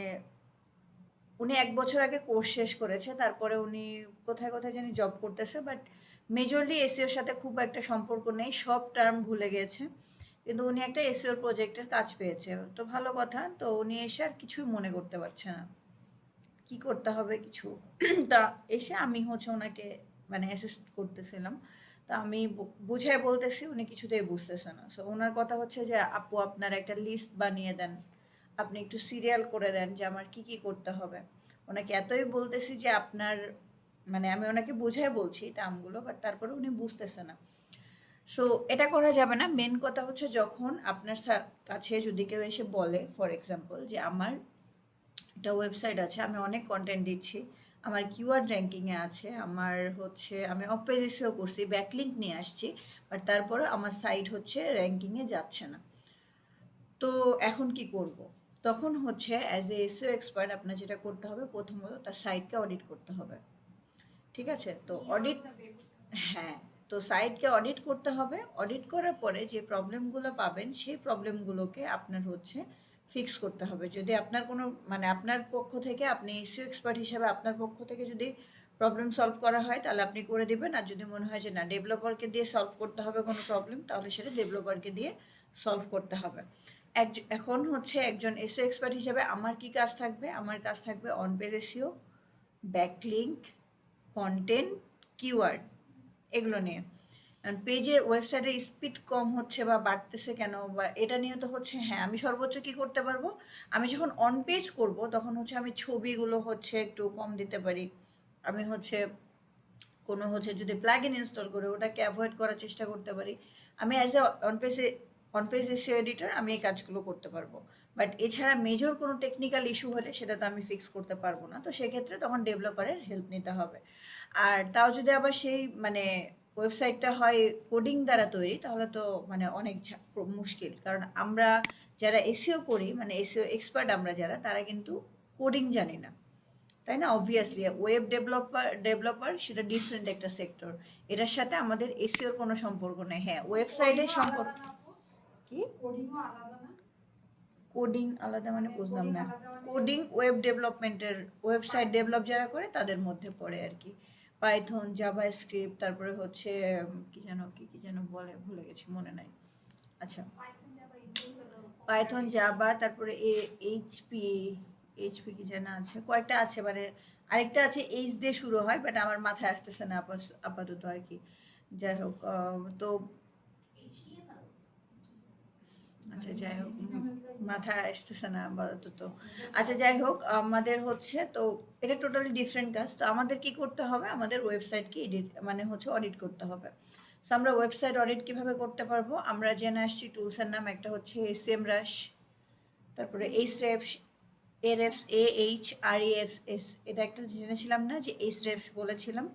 উনি 1 বছর আগে কোর্স শেষ করেছে, তারপরে উনি কোথায় কোথায় জানি জব করতেছে, বাট মেজরলি এসইওর সাথে খুব একটা সম্পর্ক নেই, সব টার্ম ভুলে গেছে। কিন্তু উনি একটা এসইওর প্রজেক্টের কাজ পেয়েছে, তো ভালো কথা। তো উনি এসে আর কিছুই মনে করতে পারছে না কি করতে হবে কিছু। তা এসে আমি হচ্ছে ওনাকে মানে অ্যাসিস্ট করতেছিলাম। তো আমি বুঝাই বলতেছি, উনি কিছুতেই বুঝতেছে না। সো ওনার কথা হচ্ছে যে আপু আপনার একটা লিস্ট বানিয়ে দেন, আপনি একটু সিরিয়াল করে দেন যে আমার কি কি করতে হবে। ওনাকে এতই বলতেছি যে আপনার মানে আমি ওনাকে বুঝাই বলছি টার্মগুলো, বাট তারপরে উনি বুঝতেছে না। সো এটা করা যাবে না। মেন কথা হচ্ছে যখন আপনার কাছে যদি কেউ এসে বলে ফর এক্সাম্পল যে আমার একটা ওয়েবসাইট আছে, আমি অনেক কন্টেন্ট দিচ্ছি, আমার কিওয়ার্ড র্যাঙ্কিংয়ে আছে, আমার হচ্ছে আমি অফ পেজ এসেও করছি, ব্যাকলিঙ্ক নিয়ে আসছি, বাট তারপরে আমার সাইট হচ্ছে র্যাঙ্কিংয়ে যাচ্ছে না, তো এখন কি করব? তখন হচ্ছে অ্যাজ এ এসইও এক্সপার্ট আপনার যেটা করতে হবে, প্রথমত তার সাইটকে অডিট করতে হবে। ঠিক আছে? তো অডিট, হ্যাঁ, তো সাইটকে অডিট করতে হবে। অডিট করার পরে যে প্রবলেমগুলো পাবেন সেই প্রবলেমগুলোকে আপনার হচ্ছে ফিক্স করতে হবে। যদি আপনার কোনো মানে আপনার পক্ষ থেকে, আপনি এসইও এক্সপার্ট হিসাবে আপনার পক্ষ থেকে যদি প্রবলেম সলভ করা হয় তাহলে আপনি করে দিবেন। আর যদি মনে হয় যে না ডেভেলপারকে দিয়ে সলভ করতে হবে কোনো প্রবলেম, তাহলে সেটা ডেভেলপারকে দিয়ে সলভ করতে হবে। এখন হচ্ছে একজন এসইও এক্সপার্ট হিসাবে আমার কি কাজ থাকবে? আমার কাজ থাকবে on page SEO, backlink, content, keyword, এগুলো নিয়ে। পেজের ওয়েবসাইটের স্পিড কম হচ্ছে বা বাড়তেছে কেন, বা এটা নিয়ে তো হচ্ছে হ্যাঁ আমি সর্বোচ্চ কি করতে পারবো, আমি যখন অন পেজ করব তখন হচ্ছে আমি ছবিগুলো হচ্ছে একটু কম দিতে পারি। আমি হচ্ছে কোনো হচ্ছে যদি প্লাগইন ইনস্টল করে ওটাকে অ্যাভয়েড করার চেষ্টা করতে পারি। আমি as a on page SEO editor আমি এই কাজগুলো করতে পারবো। বাট এছাড়া মেজর কোনো টেকনিক্যাল ইস্যু হলে সেটা তো আমি ফিক্স করতে পারবো না, তো সেক্ষেত্রে তখন ডেভেলপারের হেল্প নিতে হবে। আর তাও যদি আবার সেই মানে ওয়েবসাইটটা হয় কোডিং দ্বারা তৈরি, তাহলে তো মানে অনেক মুশকিল। কারণ আমরা যারা এসইও করি মানে এসইও এক্সপার্ট আমরা যারা, তারা কিন্তু কোডিং জানি না, তাই না? অবভিয়াসলি ওয়েব ডেভেলপার সেটা ডিফারেন্ট একটা সেক্টর, এটার সাথে আমাদের এসইওর কোনো সম্পর্ক নেই। হ্যাঁ ওয়েবসাইটের সম্পর্ক। কি কোডিংও আলাদা না? কোডিং আলাদা মানে বুঝলাম না। coding আলাদা মানে- কোডিং ওয়েব ডেভেলপমেন্টের, ওয়েবসাইট ডেভেলপ যারা করে তাদের মধ্যে পড়ে আর কি। পাইথন, জাভা স্ক্রিপ্ট, তারপরে হচ্ছে কি যেন বলে, ভুলে গেছি, মনে নাই। আচ্ছা, পাইথন, জাভা, তারপরে এইচপি কি যেন আছে, কয়েকটা আছে, মানে আরেকটা আছে এইচ দিয়ে শুরু হয়, বাট আমার মাথায় আসতেছে না আপাতত আর কি। যাই হোক, তো আচ্ছা যাই হোক, মাথায় আসতেছে না আপাতত। আচ্ছা যাই হোক, আমাদের হচ্ছে তো এটা টোটালি ডিফারেন্ট কাজ। তো আমাদের কি করতে হবে, আমাদের ওয়েবসাইটকে এডিট মানে হচ্ছে অডিট করতে হবে। সো আমরা ওয়েবসাইট অডিট কিভাবে করতে পারবো, আমরা জেনে আসছি টুলসের নাম, একটা হচ্ছে SEMrush, তারপরে AHREFS, এটা একটা জেনেছিলাম না যে HREFS বলেছিলাম।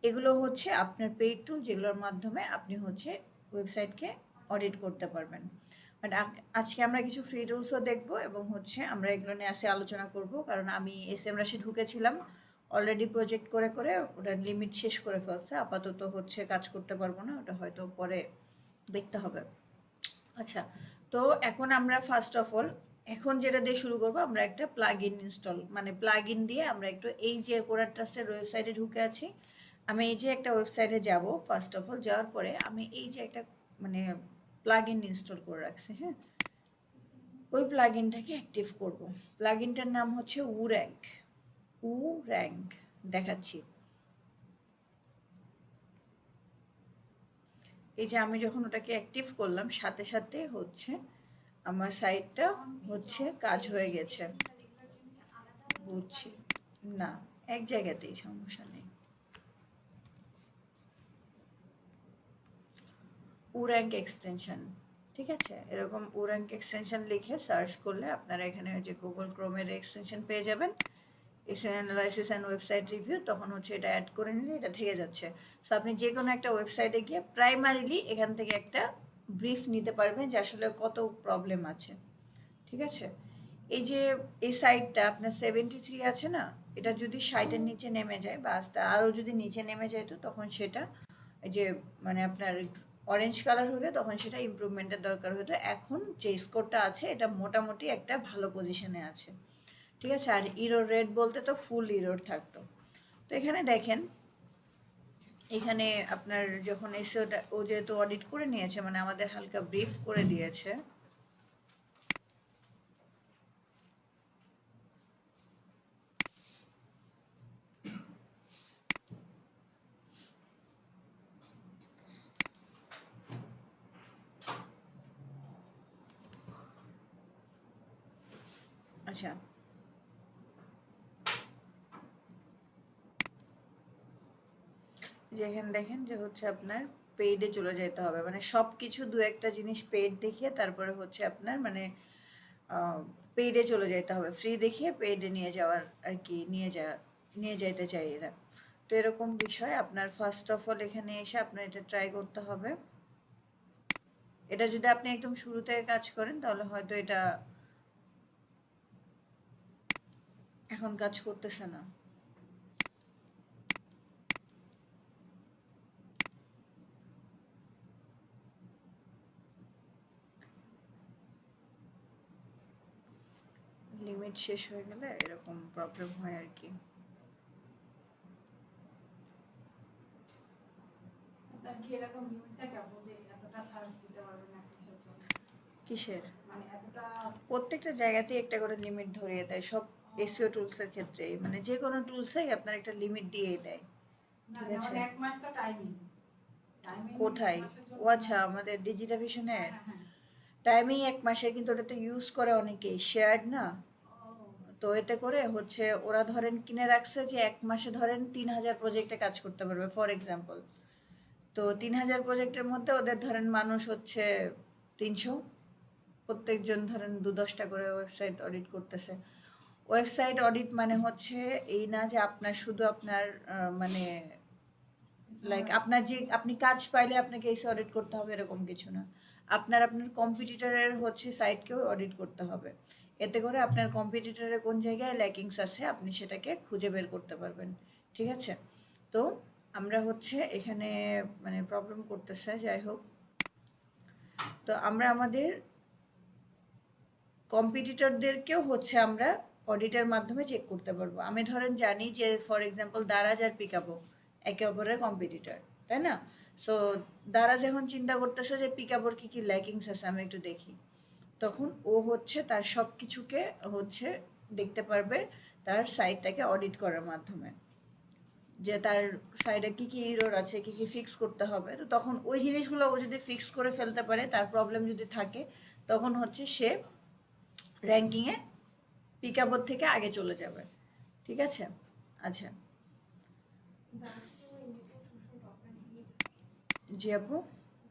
এগুলো হচ্ছে আপনার পেইড টুল, যেগুলোর মাধ্যমে আপনি হচ্ছে ওয়েবসাইটকে অডিট করতে পারবেন। বাট আজকে আমরা কিছু ফ্রি টুলসও দেখবো এবং হচ্ছে আমরা এগুলো নিয়ে আসে আলোচনা করব, কারণ আমি SEMrush ঢুকেছিলাম অলরেডি প্রজেক্ট করে করে, ওটার লিমিট শেষ করে ফেলছে, আপাতত হচ্ছে কাজ করতে পারবো না, ওটা হয়তো পরে দেখতে হবে। আচ্ছা, তো এখন আমরা ফার্স্ট অফ অল এখন যেটা দিয়ে শুরু করবো, আমরা একটা প্লাগ ইন ইনস্টল মানে প্লাগ ইন দিয়ে আমরা একটু এই যে কোরার ট্রাস্টের ওয়েবসাইটে ঢুকে আছি, আমি এই যে একটা ওয়েবসাইটে যাব, ফার্স্ট অফ অল যাওয়ার পরে আমি এই যে একটা মানে প্লাগ ইন ইনস্টল করে রাখছি, হ্যাঁ, ওই প্লাগ ইনটাকে অ্যাক্টিভ করব। প্লাগ ইনটার নাম হচ্ছে র্যাঙ্ক দেখাচ্ছি। এই যে আমি যখন ওটাকে অ্যাক্টিভ করলাম সাথে সাথে হচ্ছে আমার সাইটটা হচ্ছে কাজ হয়ে গেছে। বুঝছি, না এক জায়গাতেই সমস্যা নেই। র্যাঙ্ক এক্সটেনশন, ঠিক আছে, এরকম র্যাঙ্ক এক্সটেনশন লিখে সার্চ করলে আপনারা এখানে যে গুগল ক্রোমের এক্সটেনশন পেয়ে যাবেন, SA analysis and website review, তখন হচ্ছে এটা অ্যাড করে নিলে এটা থেকে যাচ্ছে। সো আপনি যে কোনো একটা ওয়েবসাইটে গিয়ে প্রাইমারিলি এখান থেকে একটা ব্রিফ নিতে পারবেন যে আসলে কত প্রবলেম আছে, ঠিক আছে। এই যে এই সাইটটা আপনার 73 আছে না, এটা যদি 60-এর নিচে নেমে যায় বা আস্তে আরও যদি নিচে নেমে যায় তো তখন সেটা যে মানে আপনার অরেঞ্জ কালার হলে তখন সেটা ইমপ্রুভমেন্টের দরকার হতো। এখন যে স্কোরটা আছে এটা মোটামুটি একটা ভালো পজিশনে আছে, ঠিক আছে। আর ইরোর রেড বলতে তো ফুল ইরোর থাকতো। তো এখানে দেখেন, এখানে আপনার যখন এসে ওটা ও যেহেতু অডিট করে নিয়েছে মানে আমাদের হালকা ব্রিফ করে দিয়েছে, আচ্ছা যেখানে দেখেন যে হচ্ছে আপনার পেইডে চলে যেতে হবে, মানে সব কিছু দু একটা জিনিস পেইড দেখিয়ে তারপরে হচ্ছে আপনার মানে পেইডে চলে যেতে হবে, ফ্রি দেখিয়ে পেইডে নিয়ে যাওয়ার আর কি নিয়ে যেতে চাই এরা। তো এরকম বিষয় আপনার ফার্স্ট অফ অল এখানে এসে আপনার এটা ট্রাই করতে হবে। এটা যদি আপনি একদম শুরু থেকে কাজ করেন তাহলে হয়তো এটা এখন কাজ করতেছে না। লিমিট শেষ হয়ে গেলে এরকম প্রবলেম হয় আর কি। আপনার কি এরকম লিমিট থাকে আপনি যে এতটা সার্চ দিতে পারবেন আপনি সব? কিসের? মানে এতটা প্রত্যেকটা জায়গাতেই একটা করে লিমিট ধরিয়ে দেয়, সব এসইও টুলসের ক্ষেত্রে, মানে যে কোনো টুলসেই আপনার একটা লিমিট দিয়েই দেয়, না ঠিক যেমন আছে। এক মাস তো টাইমিং কোথায়? ও আচ্ছা, আমাদের ডিজিটা ভিশনে হ্যাঁ টাইমিং 1 মাসের, কিন্তু ওটা তো ইউজ করে অনেকেই, শেয়ার্ড না। তো এতে করে হচ্ছে ওরা ধরেন কিনে রাখছে যে 1 মাসে ধরেন 3000 প্রজেক্টে কাজ করতে পারবে ফর এক্সাম্পল। তো 3000 প্রজেক্টের মধ্যে ওদের ধরেন মানুষ হচ্ছে 300, প্রত্যেকজন ধরেন 2-10টা করে ওয়েবসাইট অডিট করতেছে। ওয়েবসাইট অডিট মানে হচ্ছে এই না যে আপনার শুধু আপনার মানে লাইক আপনার যে আপনি কাজ পাইলে আপনাকে এসে অডিট করতে হবে এরকম কিছু না। আপনার কম্পিটিটরের হচ্ছে সাইটকেও অডিট করতে হবে। এতে করে আপনার কম্পিটিটরের কোন জায়গায় ল্যাকিংস আছে আপনি সেটাকে খুঁজে বের করতে পারবেন, ঠিক আছে। তো আমরা হচ্ছে এখানে মানে প্রবলেম করতেছে, যাই হোক। তো আমরা আমাদের কম্পিটিটরদেরকেও হচ্ছে আমরা অডিটের মাধ্যমে চেক করতে পারবো। আমি ধরেন জানি যে ফর এক্সাম্পল দারাজ আর পিকাবো একে অপরের কম্পিটিটর, তাই না। সো দারাজ এখন চিন্তা করতেছে যে পিকাবোর কী কী ল্যাকিংস আছে আমি একটু দেখি, তখন ও হচ্ছে তার সব কিছুকে হচ্ছে দেখতে পারবে তার সাইটটাকে অডিট করার মাধ্যমে, যে তার সাইডে কী কী এরর আছে, কী কী ফিক্স করতে হবে। তো তখন ওই জিনিসগুলো ও যদি ফিক্স করে ফেলতে পারে, তার প্রবলেম যদি থাকে, তখন হচ্ছে সে র্যাঙ্কিংয়ে পিকাবোর থেকে আগে চলে যাবে, ঠিক আছে। আচ্ছা দারাজ তো এমনিতেও সবসময় টপ র্যাঙ্কিংয়ে জি আপু,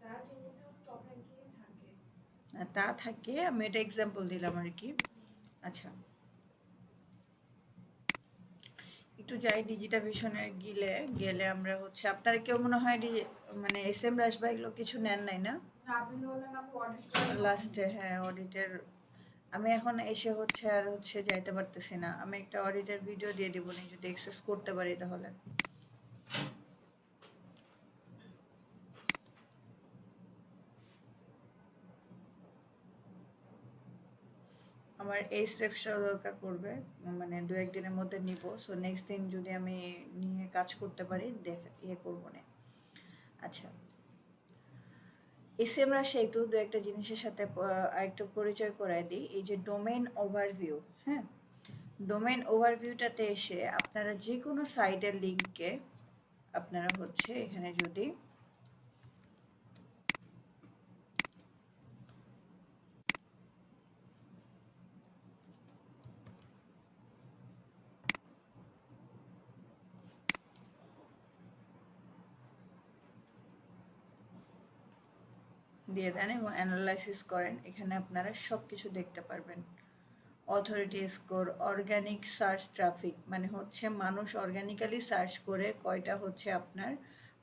দারাজ এমনিতেও টপ র্যাঙ্কিংয়ে থাকে। তা থাকে, আমি এটা এক্সাম্পল দিলাম আর কি। আচ্ছা একটু যাই ডিজিটা ভিশনে গেলে আমরা হচ্ছে আপনারা কেউ মনে হয় মানে SM রাজবা এগুলো কিছু নেন নাই না আপনি বললেন আপু অডিট করেন লাস্টে? হ্যাঁ অডিটের আমি এখন এসে হচ্ছে আর হচ্ছে যাইতে পারতেছি না। আমি একটা অডিটের ভিডিও দিয়ে দিব না, যদি অ্যাক্সেস করতে পারি তাহলে। আমার এই স্টেপসটা দরকার পড়বে, মানে 2-1 দিনের মধ্যে নিব। সো নেক্সট দিন যদি আমি নিয়ে কাজ করতে পারি করবো না। আচ্ছা, এসএম রাশি একটু 2-1টা জিনিসের সাথে একটু পরিচয় করায় দিই। এই যে ডোমেইন ওভারভিউ, হ্যাঁ, ডোমেইন ওভারভিউটাতে এসে আপনারা যে কোনো সাইটের লিঙ্ককে আপনারা হচ্ছে এখানে যদি দিয়ে দেন এবং অ্যানালাইসিস করেন, এখানে আপনারা সব কিছু দেখতে পারবেন। Authority score, organic search traffic, মানে হচ্ছে মানুষ অর্গানিক্যালি সার্চ করে কয়টা হচ্ছে আপনার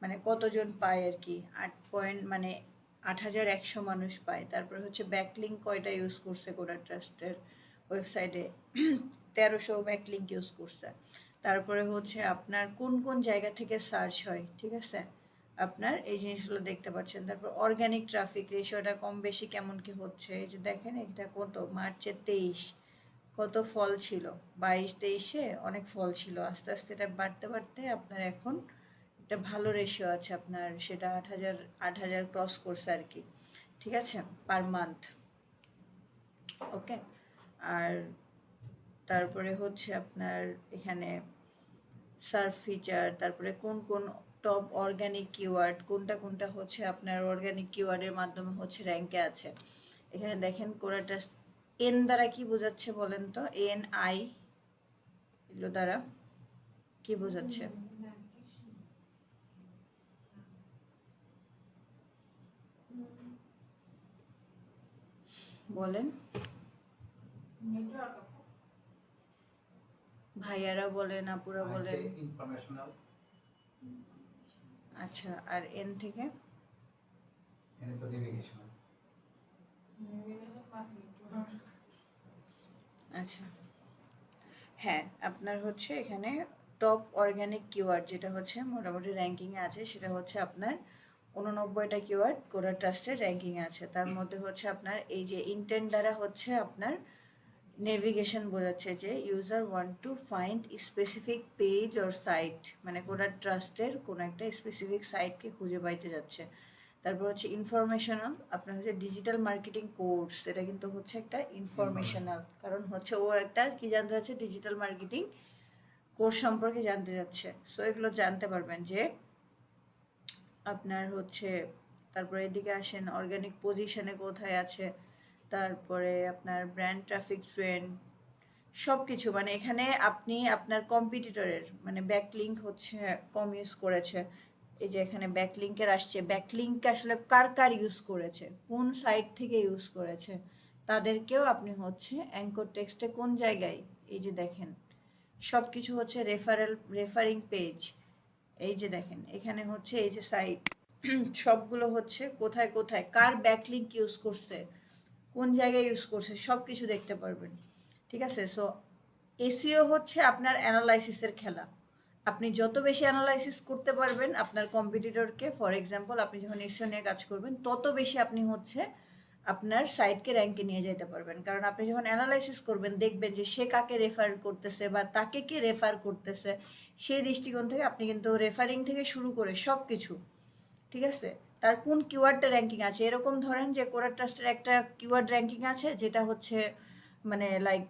মানে কতজন পায় আর কি, 8,100 মানুষ পায়। তারপরে হচ্ছে ব্যাকলিঙ্ক কয়টা ইউজ করছে কোডা ট্রাস্টের ওয়েবসাইটে, 1300 ব্যাকলিঙ্ক ইউজ করছে। তারপরে হচ্ছে আপনার কোন কোন জায়গা থেকে সার্চ হয়, ঠিক আছে, আপনার এই জিনিসগুলো দেখতে পাচ্ছেন। তারপর অর্গানিক ট্রাফিক রেশিওটা কম বেশি কেমন কি হচ্ছে, এই যে দেখেন এটা কত, মার্চের 23 কত ফল ছিল, 22-23-এ অনেক ফল ছিল, আস্তে আস্তে এটা বাড়তে বাড়তে আপনার এখন একটা ভালো রেশিও আছে আপনার, সেটা 8,000 ক্রস করছে আর কি, ঠিক আছে, পার মান্থ। ওকে, আর তারপরে হচ্ছে আপনার এখানে সার্চ ফিচার, তারপরে কোন কোন টপ অর্গানিক কিওয়ার্ড, কোনটা কোনটা হচ্ছে আপনার অর্গানিক কিওয়ার্ডের মাধ্যমে হচ্ছে র্যাঙ্কে আছে। এখানে দেখেন কোরাটা এন দ্বারা কি বোঝাচ্ছে বলেন তো, NI এগুলো দ্বারা কি বোঝাচ্ছে বলেন, নেটওয়ার্ক ভাইয়ারা বলেন, আপুরা বলেন। ইনফরমেশনাল, আচ্ছা, আর এন থেকে এনে তো নেভিগেশনাল। আচ্ছা, হ্যাঁ, আপনার হচ্ছে এখানে টপ অর্গানিক কিওয়ার্ড যেটা হচ্ছে মোটামুটি র্যাঙ্কিংয়ে আছে, সেটা হচ্ছে আপনার 89টা কিওয়ার্ড কোডা ট্রাস্টের র্যাঙ্কিংয়ে আছে। তার মধ্যে হচ্ছে আপনার এই যে ইন্টেন্ট দ্বারা হচ্ছে আপনার নেভিগেশন বোঝাচ্ছে যে user want to find specific page or site, মানে কোডা ট্রাস্টের কোনো একটা স্পেসিফিক সাইটকে খুঁজে পাইতে যাচ্ছে। তারপর হচ্ছে ইনফরমেশনাল, আপনার হচ্ছে ডিজিটাল মার্কেটিং কোর্স, এটা কিন্তু হচ্ছে একটা ইনফরমেশনাল, কারণ হচ্ছে ওর একটা কি জানতে যাচ্ছে, ডিজিটাল মার্কেটিং কোর্স সম্পর্কে জানতে যাচ্ছে। সো এগুলো জানতে পারবেন যে আপনার হচ্ছে, তারপরে এদিকে আসেন অর্গানিক পজিশনে কোথায় আছে, তারপরে আপনার ব্র্যান্ড ট্রাফিক ট্রেন্ড, সব কিছু, মানে এখানে আপনি আপনার কম্পিটিটরের মানে ব্যাকলিঙ্ক হচ্ছে কম ইউজ করেছে, এই যে এখানে ব্যাকলিঙ্কের আসছে, ব্যাকলিঙ্ক আসলে কার কার ইউজ করেছে, কোন সাইট থেকে ইউজ করেছে, তাদেরকেও আপনি হচ্ছে অ্যাঙ্কর টেক্সটে কোন জায়গায়, এই যে দেখেন সব কিছু হচ্ছে রেফারিং পেজ, এই যে দেখেন এখানে হচ্ছে এই যে সাইট সবগুলো হচ্ছে কোথায় কোথায় কার ব্যাকলিঙ্ক ইউজ করছে, কোন জায়গায় ইউজ করছে, সব কিছু দেখতে পারবেন, ঠিক আছে। সো এসইও হচ্ছে আপনার অ্যানালাইসিসের খেলা, আপনি যত বেশি অ্যানালাইসিস করতে পারবেন আপনার কম্পিটিটরকে, ফর এক্সাম্পল আপনি যখন এসইও নিয়ে কাজ করবেন তত বেশি আপনি হচ্ছে আপনার সাইটকে র্যাঙ্কে নিয়ে যেতে পারবেন, কারণ আপনি যখন অ্যানালাইসিস করবেন দেখবেন যে সে কাকে রেফার করতেছে বা তাকে কে রেফার করতেছে, সেই দৃষ্টিকোণ থেকে আপনি কিন্তু রেফারিং থেকে শুরু করে সব কিছু, ঠিক আছে, তার কোন কিওয়ার্ডটা র্যাঙ্কিং আছে, এরকম ধরেন যে কোডা ট্রাস্টের একটা কিওয়ার্ড র্যাঙ্কিং আছে যেটা হচ্ছে মানে লাইক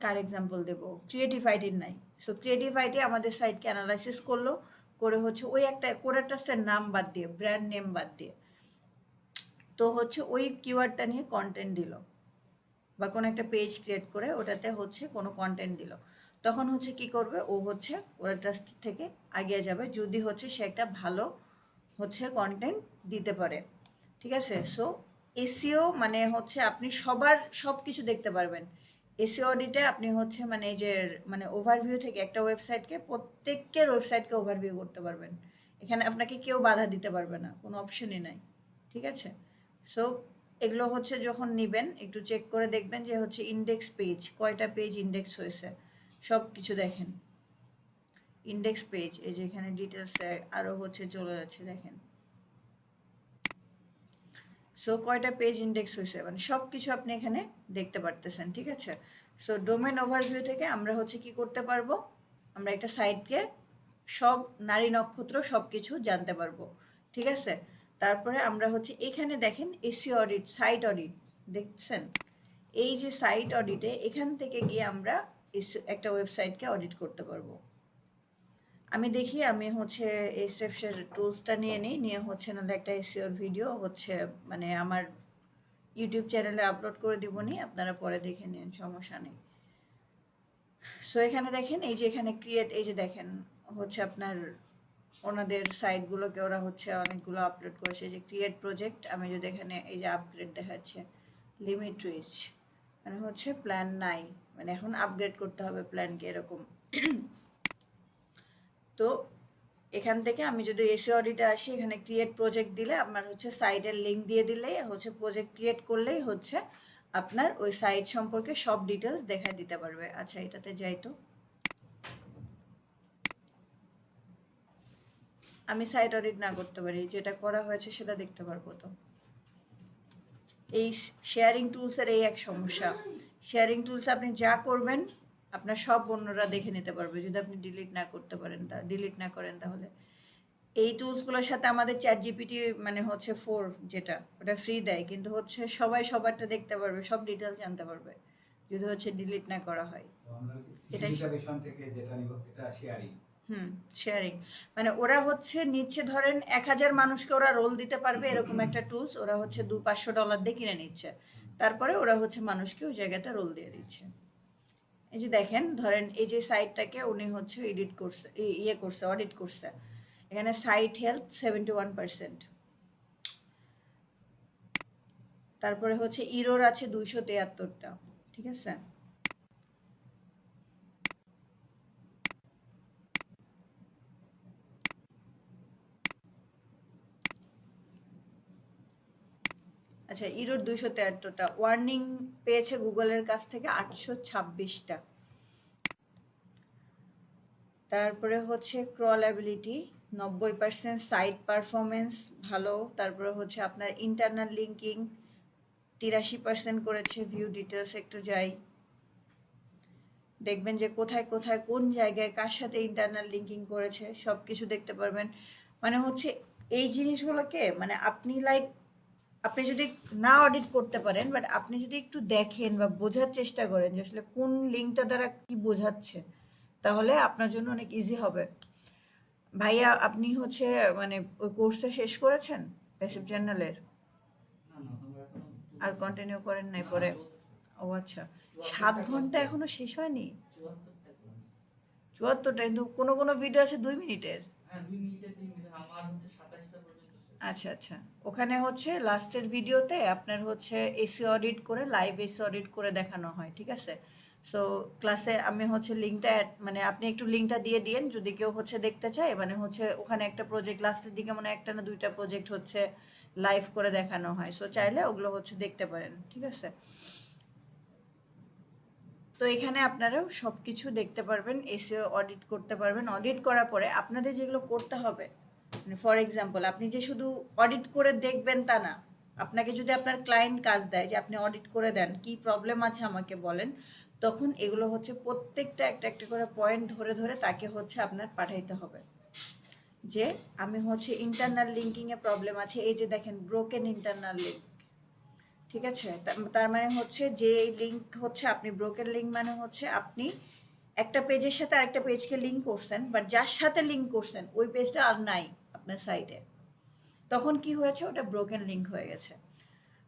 কার এক্সাম্পল দেবো, ক্রিয়েটিভ আইটির নাই, সো ক্রিয়েটিভ আইটি আমাদের সাইটকে অ্যানালাইসিস করলো, করে হচ্ছে ওই একটা কোডা ট্রাস্টের নাম বাদ দিয়ে, ব্র্যান্ড নেম বাদ দিয়ে, তো হচ্ছে ওই কিওয়ার্ডটা নিয়ে কন্টেন্ট দিল বা কোনো একটা পেজ ক্রিয়েট করে ওটাতে হচ্ছে কোনো কন্টেন্ট দিল, তখন হচ্ছে কি করবে, ও হচ্ছে কোডা ট্রাস্ট থেকে এগিয়ে যাবে যদি হচ্ছে সে একটা ভালো হচ্ছে কন্টেন্ট দিতে পারে, ঠিক আছে। সো এসইও মানে হচ্ছে আপনি সবার সব কিছু দেখতে পারবেন, এসইও অডিটে আপনি হচ্ছে মানে এই যে মানে ওভারভিউ থেকে একটা ওয়েবসাইটকে প্রত্যেকের ওয়েবসাইটকে ওভারভিউ করতে পারবেন, এখানে আপনাকে কেউ বাধা দিতে পারবে না, কোনো অপশনই নাই, ঠিক আছে। সো এগুলো হচ্ছে যখন নেবেন একটু চেক করে দেখবেন যে হচ্ছে ইন্ডেক্স পেজ কয়টা পেজ ইন্ডেক্স হয়েছে, সব কিছু দেখেন ইন্ডেক্স পেজ, এই যে এখানে ডিটেলসে আরও হচ্ছে চলে যাচ্ছে দেখেন। সো কয়টা পেজ ইন্ডেক্স হয়েছে মানে সব কিছু আপনি এখানে দেখতে পারতেছেন, ঠিক আছে। সো ডোমেন ওভারভিউ থেকে আমরা হচ্ছে কি করতে পারবো, আমরা একটা সাইটকে সব নারী নক্ষত্র সব কিছু জানতে পারবো, ঠিক আছে। তারপরে আমরা হচ্ছে এখানে দেখেন এসিও অডিট, সাইট অডিট দেখছেন, এই যে সাইট অডিটে এখান থেকে গিয়ে আমরা একটা ওয়েবসাইটকে অডিট করতে পারবো। আমি দেখি আমি হচ্ছে এসএফের টুলসটা নিয়ে হচ্ছে নাহলে একটা এসিওর ভিডিও হচ্ছে মানে আমার ইউটিউব চ্যানেলে আপলোড করে দিবনি, আপনারা পরে দেখে নিন, সমস্যা নেই। সো এখানে দেখেন এই যে এখানে ক্রিয়েট, এই যে দেখেন হচ্ছে আপনার ওনাদের সাইটগুলোকে ওরা হচ্ছে অনেকগুলো আপলোড করেছে, যে ক্রিয়েট প্রজেক্ট। আমি যদি এখানে এই যে আপগ্রেড দেখাচ্ছে লিমিট রিচ মানে হচ্ছে প্ল্যান নাই, মানে এখন আপগ্রেড করতে হবে প্ল্যানকে এরকম। তো এখান থেকে আমি যদি এসি অডিটে আসি, এখানে ক্রিয়েট প্রজেক্ট দিলে আপনার হচ্ছে সাইটের লিঙ্ক দিয়ে দিলেই হচ্ছে প্রজেক্ট ক্রিয়েট করলেই হচ্ছে আপনার ওই সাইট সম্পর্কে সব ডিটেলস দেখায় দিতে পারবে। আচ্ছা এটাতে যাই, তো আমি সাইট অডিট না করতে পারি, যেটা করা হয়েছে সেটা দেখতে পারবো। তো এই শেয়ারিং টুলসের এই এক সমস্যা, শেয়ারিং টুলস আপনি যা করবেন আপনার সব অন্যরা দেখে নিতে পারবে যদি আপনি ডিলিট না করতে পারেন, ডিলিট না করেন। তাহলে এই টুলসগুলোর সাথে আমাদের চ্যাট জিপিটি মানে হচ্ছে 4 যেটা ওটা ফ্রি দেয়, কিন্তু হচ্ছে সবাই সবারটা দেখতে পারবে, সব ডিটেলস জানতে পারবে যদি হচ্ছে ডিলিট না করা হয়। তো আমরা এটাই- ডিজিটালাইজেশন থেকে যেটা নিব এটা শেয়ারিং। শেয়ারিং মানে ওরা হচ্ছে নিচ্ছে ধরেন 1000 মানুষকে ওরা রোল দিতে পারবে এরকম একটা টুলস, ওরা হচ্ছে $200-500 দিয়ে কিনে নিচ্ছে, তারপরে ওরা হচ্ছে মানুষকে ওই জায়গাতে রোল দিয়ে দিচ্ছে। এই যে দেখেন ধরেন এই যে সাইটটাকে উনি হচ্ছে এডিট করছে, ইয়ে করছে, অডিট করছে, এখানে সাইট হেলথ 71%, তারপরে হচ্ছে ইরোর আছে 273টা, ঠিক আছে। আচ্ছা ইরোর 273টা, ওয়ার্নিং পেয়েছে গুগলের কাছ থেকে 826টা। তারপরে হচ্ছে ক্রলেবিলিটি 90%, সাইট পারফরমেন্স ভালো, তারপরে হচ্ছে আপনার ইন্টারনাল লিঙ্কিং 83% করেছে। ভিউ ডিটেলস একটু যাই, দেখবেন যে কোথায় কোথায় কোন জায়গায় কার সাথে ইন্টারনাল লিঙ্কিং করেছে সব কিছু দেখতে পারবেন। মানে হচ্ছে এই জিনিসগুলোকে মানে আপনি আপনি যদি না অডিট করতে পারেন, বাট আপনি যদি একটু দেখেন বা বোঝার চেষ্টা করেন যে আসলে কোন লিঙ্কটা দ্বারা কি বোঝাচ্ছে, তাহলে আপনার জন্য অনেক ইজি হবে। ভাইয়া আপনি হচ্ছে মানে ওই কোর্সটা শেষ করেছেন প্যাসিভ জার্নালের, না না আমরা এখনো আর কন্টিনিউ করেন নাই পরে? ও আচ্ছা, 7 ঘন্টা এখনো শেষ হয়নি? 74টা ক্লাস। 74টা, কিন্তু কোনো কোনো ভিডিও আছে 2 মিনিটের। হ্যাঁ 2 মিনিটে 3 মিনিট, আমার হচ্ছে 27টা পর্যন্ত শেষ। আচ্ছা আচ্ছা, ওখানে হচ্ছে লাস্টের ভিডিওতে আপনার হচ্ছে এসি অডিট করে, লাইভ এসি অডিট করে দেখানো হয়, ঠিক আছে। সো ক্লাসে আমি হচ্ছে লিঙ্কটা মানে আপনি একটু লিঙ্কটা দিয়ে দিয়েন যদি কেউ হচ্ছে দেখতে চায়, মানে হচ্ছে ওখানে একটা প্রজেক্ট লাস্টের দিকে মানে একটা না 2টা প্রজেক্ট হচ্ছে লাইভ করে দেখানো হয়, সো চাইলে ওগুলো হচ্ছে দেখতে পারেন, ঠিক আছে। তো এখানে আপনারাও সব কিছু দেখতে পারবেন, এসিও অডিট করতে পারবেন। অডিট করার পরে আপনাদের যেগুলো করতে হবে, মানে ফর এক্সাম্পল আপনি যে শুধু অডিট করে দেখবেন তা না, আপনাকে যদি আপনার ক্লায়েন্ট কাজ দেয় যে আপনি অডিট করে দেন, কি প্রবলেম আছে আমাকে বলেন, তখন এগুলো হচ্ছে প্রত্যেকটা একটা একটা করে পয়েন্ট ধরে ধরে তাকে হচ্ছে আপনার পাঠাইতে হবে যে আমি হচ্ছে ইন্টারনাল লিঙ্কিংয়ে প্রবলেম আছে, এই যে দেখেন ব্রোকেন ইন্টারনাল লিঙ্ক, ঠিক আছে। তার মানে হচ্ছে যে লিঙ্ক হচ্ছে আপনি ব্রোকেন লিঙ্ক মানে হচ্ছে আপনি একটা পেজের সাথে আরেকটা পেজকে লিঙ্ক করছেন, বাট যার সাথে লিঙ্ক করছেন ওই পেজটা আর নাই আপনার সাইটে, তখন কি হয়েছে, ওটা ব্রোকেন লিঙ্ক হয়ে গেছে।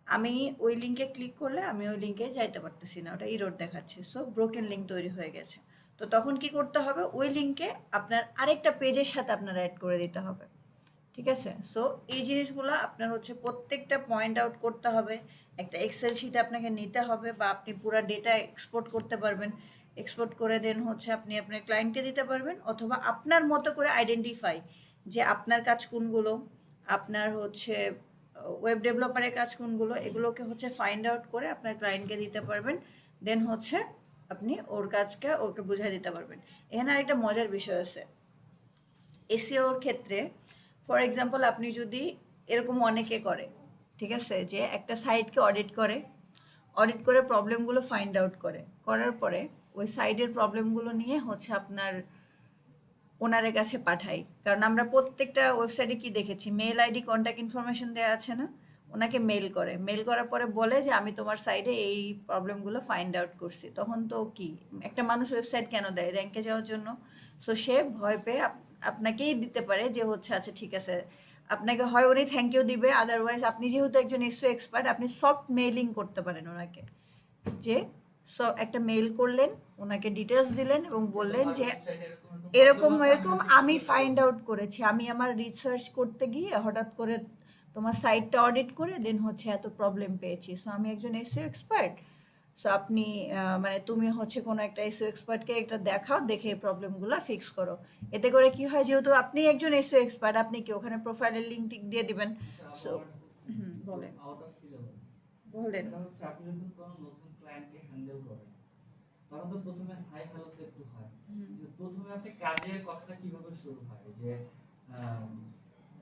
আমি ওই লিঙ্কে ক্লিক করলে আমি ওই লিঙ্কে যাইতে পারতেছি না, ওটা ইরর দেখাচ্ছে, সো ব্রোকেন লিঙ্ক তৈরি হয়ে গেছে। তো তখন কি করতে হবে, ওই লিঙ্কে আপনার আরেকটা পেজের সাথে আপনার অ্যাড করে দিতে হবে, ঠিক আছে। সো এই জিনিসগুলো আপনার হচ্ছে প্রত্যেকটা পয়েন্ট আউট করতে হবে, একটা এক্সেল শিট আপনাকে নিতে হবে, বা আপনি পুরো ডেটা এক্সপোর্ট করতে পারবেন, এক্সপোর্ট করে দেন হচ্ছে আপনি আপনার ক্লায়েন্টকে দিতে পারবেন, অথবা আপনার মতো করে আইডেন্টিফাই যে আপনার কাজ কোনগুলো, আপনার হচ্ছে ওয়েব ডেভেলপারের কাজ কোনগুলো, এগুলোকে হচ্ছে ফাইন্ড আউট করে আপনার ক্লায়েন্টকে দিতে পারবেন, দেন হচ্ছে আপনি ওর কাজকে ওকে বুঝিয়ে দিতে পারবেন। এখানে আরেকটা মজার বিষয় আছে এসইওর ক্ষেত্রে, ফর এক্সাম্পল আপনি যদি এরকম অনেকে করে, ঠিক আছে, যে একটা সাইটকে অডিট করে প্রবলেমগুলো ফাইন্ড আউট করার পরে ওই সাইডের প্রবলেমগুলো নিয়ে হচ্ছে আপনার ওনারের কাছে পাঠাই। কারণ আমরা প্রত্যেকটা ওয়েবসাইটে কি দেখেছি, মেল আইডি কন্ট্যাক্ট ইনফরমেশন দেওয়া আছে না, ওনাকে মেল করার পরে বলে যে আমি তোমার সাইডে এই প্রবলেমগুলো ফাইন্ড আউট করছি। তখন তো কি, একটা মানুষ ওয়েবসাইট কেন দেয়? র্যাঙ্কে যাওয়ার জন্য। সো সে ভয় পেয়ে আপনাকেই দিতে পারে যে হচ্ছে আচ্ছা ঠিক আছে, আপনাকে হয় উনি থ্যাংক ইউ দিবে, আদারওয়াইজ আপনি যেহেতু একজন এসইও এক্সপার্ট আপনি সফট মেইলিং করতে পারেন ওনাকে, যে একটা মেইল করলেন, ওনাকে ডিটেলস দিলেন এবং বললেন যে এরকম আমি ফাইন্ড আউট করেছি, আমি আমার রিসার্চ করতে গিয়ে হঠাৎ করে তোমার সাইটটা অডিট করে দেন হচ্ছে এত প্রবলেম পেয়েছি। সো আমি একজন এসইও এক্সপার্ট, সো আপনি মানে তুমি হচ্ছে কোনো একটা এসইও এক্সপার্টকে একটা দেখাও, দেখে এই প্রবলেমগুলো ফিক্স করো। এতে করে কি হয়, যেহেতু আপনি একজন এসইও এক্সপার্ট, আপনি কি ওখানে প্রোফাইলের লিঙ্ক টিক দিয়ে দিবেন। সো বলেন আউট অফ সিলেবাস বলেন এটা হচ্ছে আপনি যখন কোনো নতুন ক্লায়েন্টকে হ্যান্ডেল করেন তখন তো প্রথমে হাই হ্যালোতে একটু হয়। কিন্তু প্রথমে আপনি কাজের কথাটা কিভাবে শুরু হয়, যে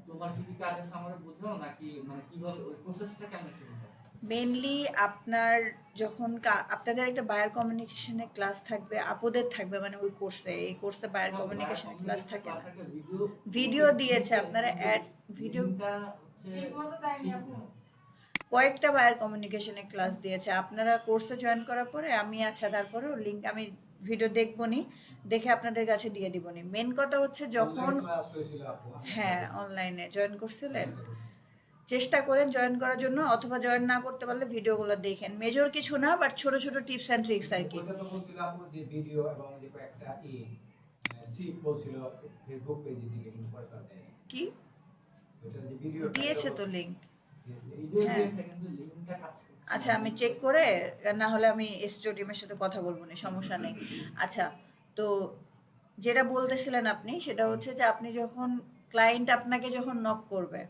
তোমার কি কাজ আছে আমার বুঝাও, নাকি মানে কিভাবে ওই প্রসেসটা কেমন শুরু হয়? মেইনলি আপনার যখন আপনাদের একটা বায়ার কমিউনিকেশনের ক্লাস থাকবে, আপদের থাকবে, মানে ওই কোর্সে, এই কোর্সে বায়ার কমিউনিকেশনের ক্লাস থাকে না, ভিডিও দিয়েছে আপনারা অ্যাড ভিডিও ঠিকমতো দেয়নি আপু। কয়েকটা বায়ার কমিউনিকেশনের ক্লাস দিয়েছে। আপনারা কোর্সে জয়েন করার পরে আমি আচ্ছা তারপরেও লিঙ্ক আমি ভিডিও দেখবনি, দেখে আপনাদের কাছে দিয়ে দিবনি। মেন কথা হচ্ছে যখন ক্লাস হয়েছিল আপু, হ্যাঁ অনলাইনে জয়েন করছিলেন, চেষ্টা করেন জয়েন করার জন্য, অথবা জয়েন না করতে পারলে ভিডিওগুলো দেখেন। মেজর কিছু না, বাট ছোট ছোট টিপস অ্যান্ড ট্রিক্স আর কি। ওটা তো বলছিল আপু যে ভিডিও এবং যে কয়েকটা সিট বলছিল ফেসবুক পেজে দিকে লিংক করতে দেয় কি ওটা যে ভিডিও দিয়েছে তো লিঙ্ক? ভিডিও হ্যাঁ। দিয়েছে কিন্তু লিংকটা কাজ করছে না। আচ্ছা আমি চেক করে, না হলে আমি এসটিও টিমের সাথে কথা বলবো না, সমস্যা নেই। আচ্ছা, তো যেটা বলতেছিলেন আপনি, সেটা হচ্ছে যে আপনি যখন ক্লায়েন্ট আপনাকে যখন নক করবে,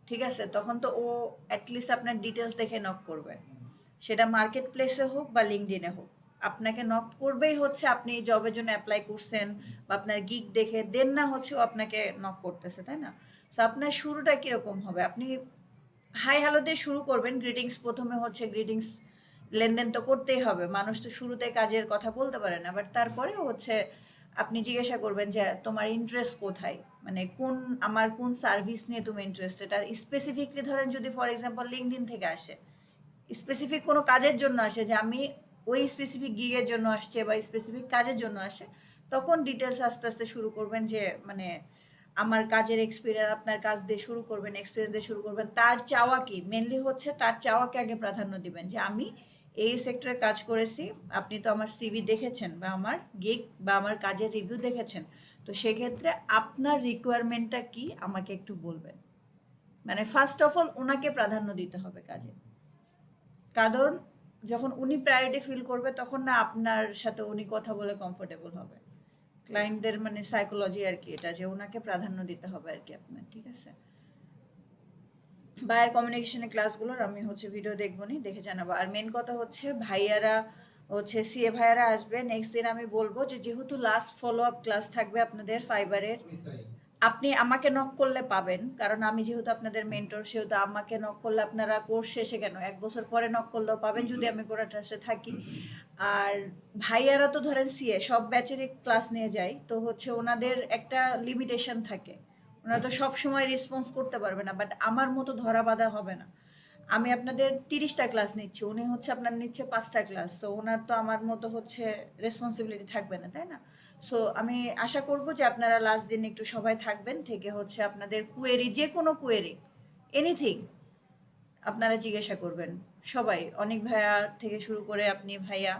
ঠিক আছে, তখন তো ও অ্যাটলিস্ট আপনার ডিটেলস দেখে নক করবে, সেটা মার্কেট প্লেসে হোক বা লিঙ্কডইনে হোক, আপনাকে নক করবেই হচ্ছে আপনি জবের জন্য অ্যাপ্লাই করছেন বা আপনার গিগ দেখে, দেন না হচ্ছে ও আপনাকে নক করতেছে, তাই না? সো আপনার শুরুটা কীরকম হবে? আপনি হাই হ্যালো দিয়ে শুরু করবেন, গ্রিটিংস, প্রথমে হচ্ছে গ্রিটিংস, লেনদেন তো করতেই হবে, মানুষ তো শুরুতে কাজের কথা বলতে পারে না, বাট তারপরে হচ্ছে আপনি জিজ্ঞাসা করবেন যে তোমার ইন্টারেস্ট কোথায়, মানে আমার কোন সার্ভিস নিয়ে তুমি ইন্টারেস্টেড। আর স্পেসিফিকলি ধরেন যদি ফর এক্সাম্পল লিঙ্কডইন থেকে আসে, স্পেসিফিক কোনো কাজের জন্য আসে, যে আমি ওই স্পেসিফিক গিগের জন্য আসছে বা স্পেসিফিক কাজের জন্য আসে, তখন ডিটেলস আস্তে আস্তে শুরু করবেন, যে মানে আমার কাজের এক্সপিরিয়েন্স, আপনার কাজ দিয়ে শুরু করবেন, এক্সপিরিয়েন্স দিয়ে শুরু করবেন। তার চাওয়া কি, মেনলি হচ্ছে তার চাওয়াকে আগে প্রাধান্য দিবেন, যে আমি এই সেক্টরে কাজ করেছি, আপনি তো আমার সিভি দেখেছেন বা আমার গিগ বা আমার কাজের রিভিউ দেখেছেন, তো সেক্ষেত্রে আপনার রিকোয়ারমেন্টটা কি আমাকে একটু বলবেন। মানে ফার্স্ট অফ অল ওনাকে প্রাধান্য দিতে হবে কাজে, কারণ যখন উনি প্রায়োরিটি ফিল করবে তখন না আপনার সাথে উনি কথা বলে কমফোর্টেবল হবে। ক্লায়েন্টদের মানে সাইকোলজি আর কি এটা, যে ওনাকে প্রাধান্য দিতে হবে আর কি আপনার, ঠিক আছে? বায়ার কমিউনিকেশনের ক্লাসগুলোর আমি হচ্ছে ভিডিও দেখবনি, দেখে জানাবো। আর মেন কথা হচ্ছে ভাইয়ারা হচ্ছে সিএ ভাইয়ারা আসবে নেক্সট দিন, আমি বলবো যে যেহেতু লাস্ট ফলো আপ ক্লাস থাকবে আপনাদের ফাইবারের, আপনি আমাকে নক করলে পাবেন, কারণ আমি যেহেতু আপনাদের মেন্টর, সেহেতু আমাকে নক করলে আপনারা কোর্স শেষে কেন 1 বছর পরে নক করলেও পাবেন যদি আমি কোরা ট্রাস্টে থাকি। আর ভাইয়ারা তো ধরেন সিএ সব ব্যাচেরই ক্লাস নিয়ে যায়, তো হচ্ছে ওনাদের একটা লিমিটেশন থাকে, ওনারা তো সব সময় রেসপন্স করতে পারবে না, বাট আমার মতো ধরা বাঁধা হবে না। আমি আপনাদের 30টা ক্লাস নিচ্ছি, উনি হচ্ছে আপনার নিচ্ছে 5টা ক্লাস, তো ওনার তো আমার মতো হচ্ছে রেসপন্সিবিলিটি থাকবে না, তাই না? সো আমি আশা করব যে আপনারা লাস্ট দিন একটু সবাই থাকবেন, থেকে হচ্ছে আপনাদের কুয়েরি, যে কোনো কুয়েরি, এনিথিং আপনারা জিজ্ঞাসা করবেন সবাই, অনেক ভাইয়া থেকে শুরু করে আপনি ভাইয়া,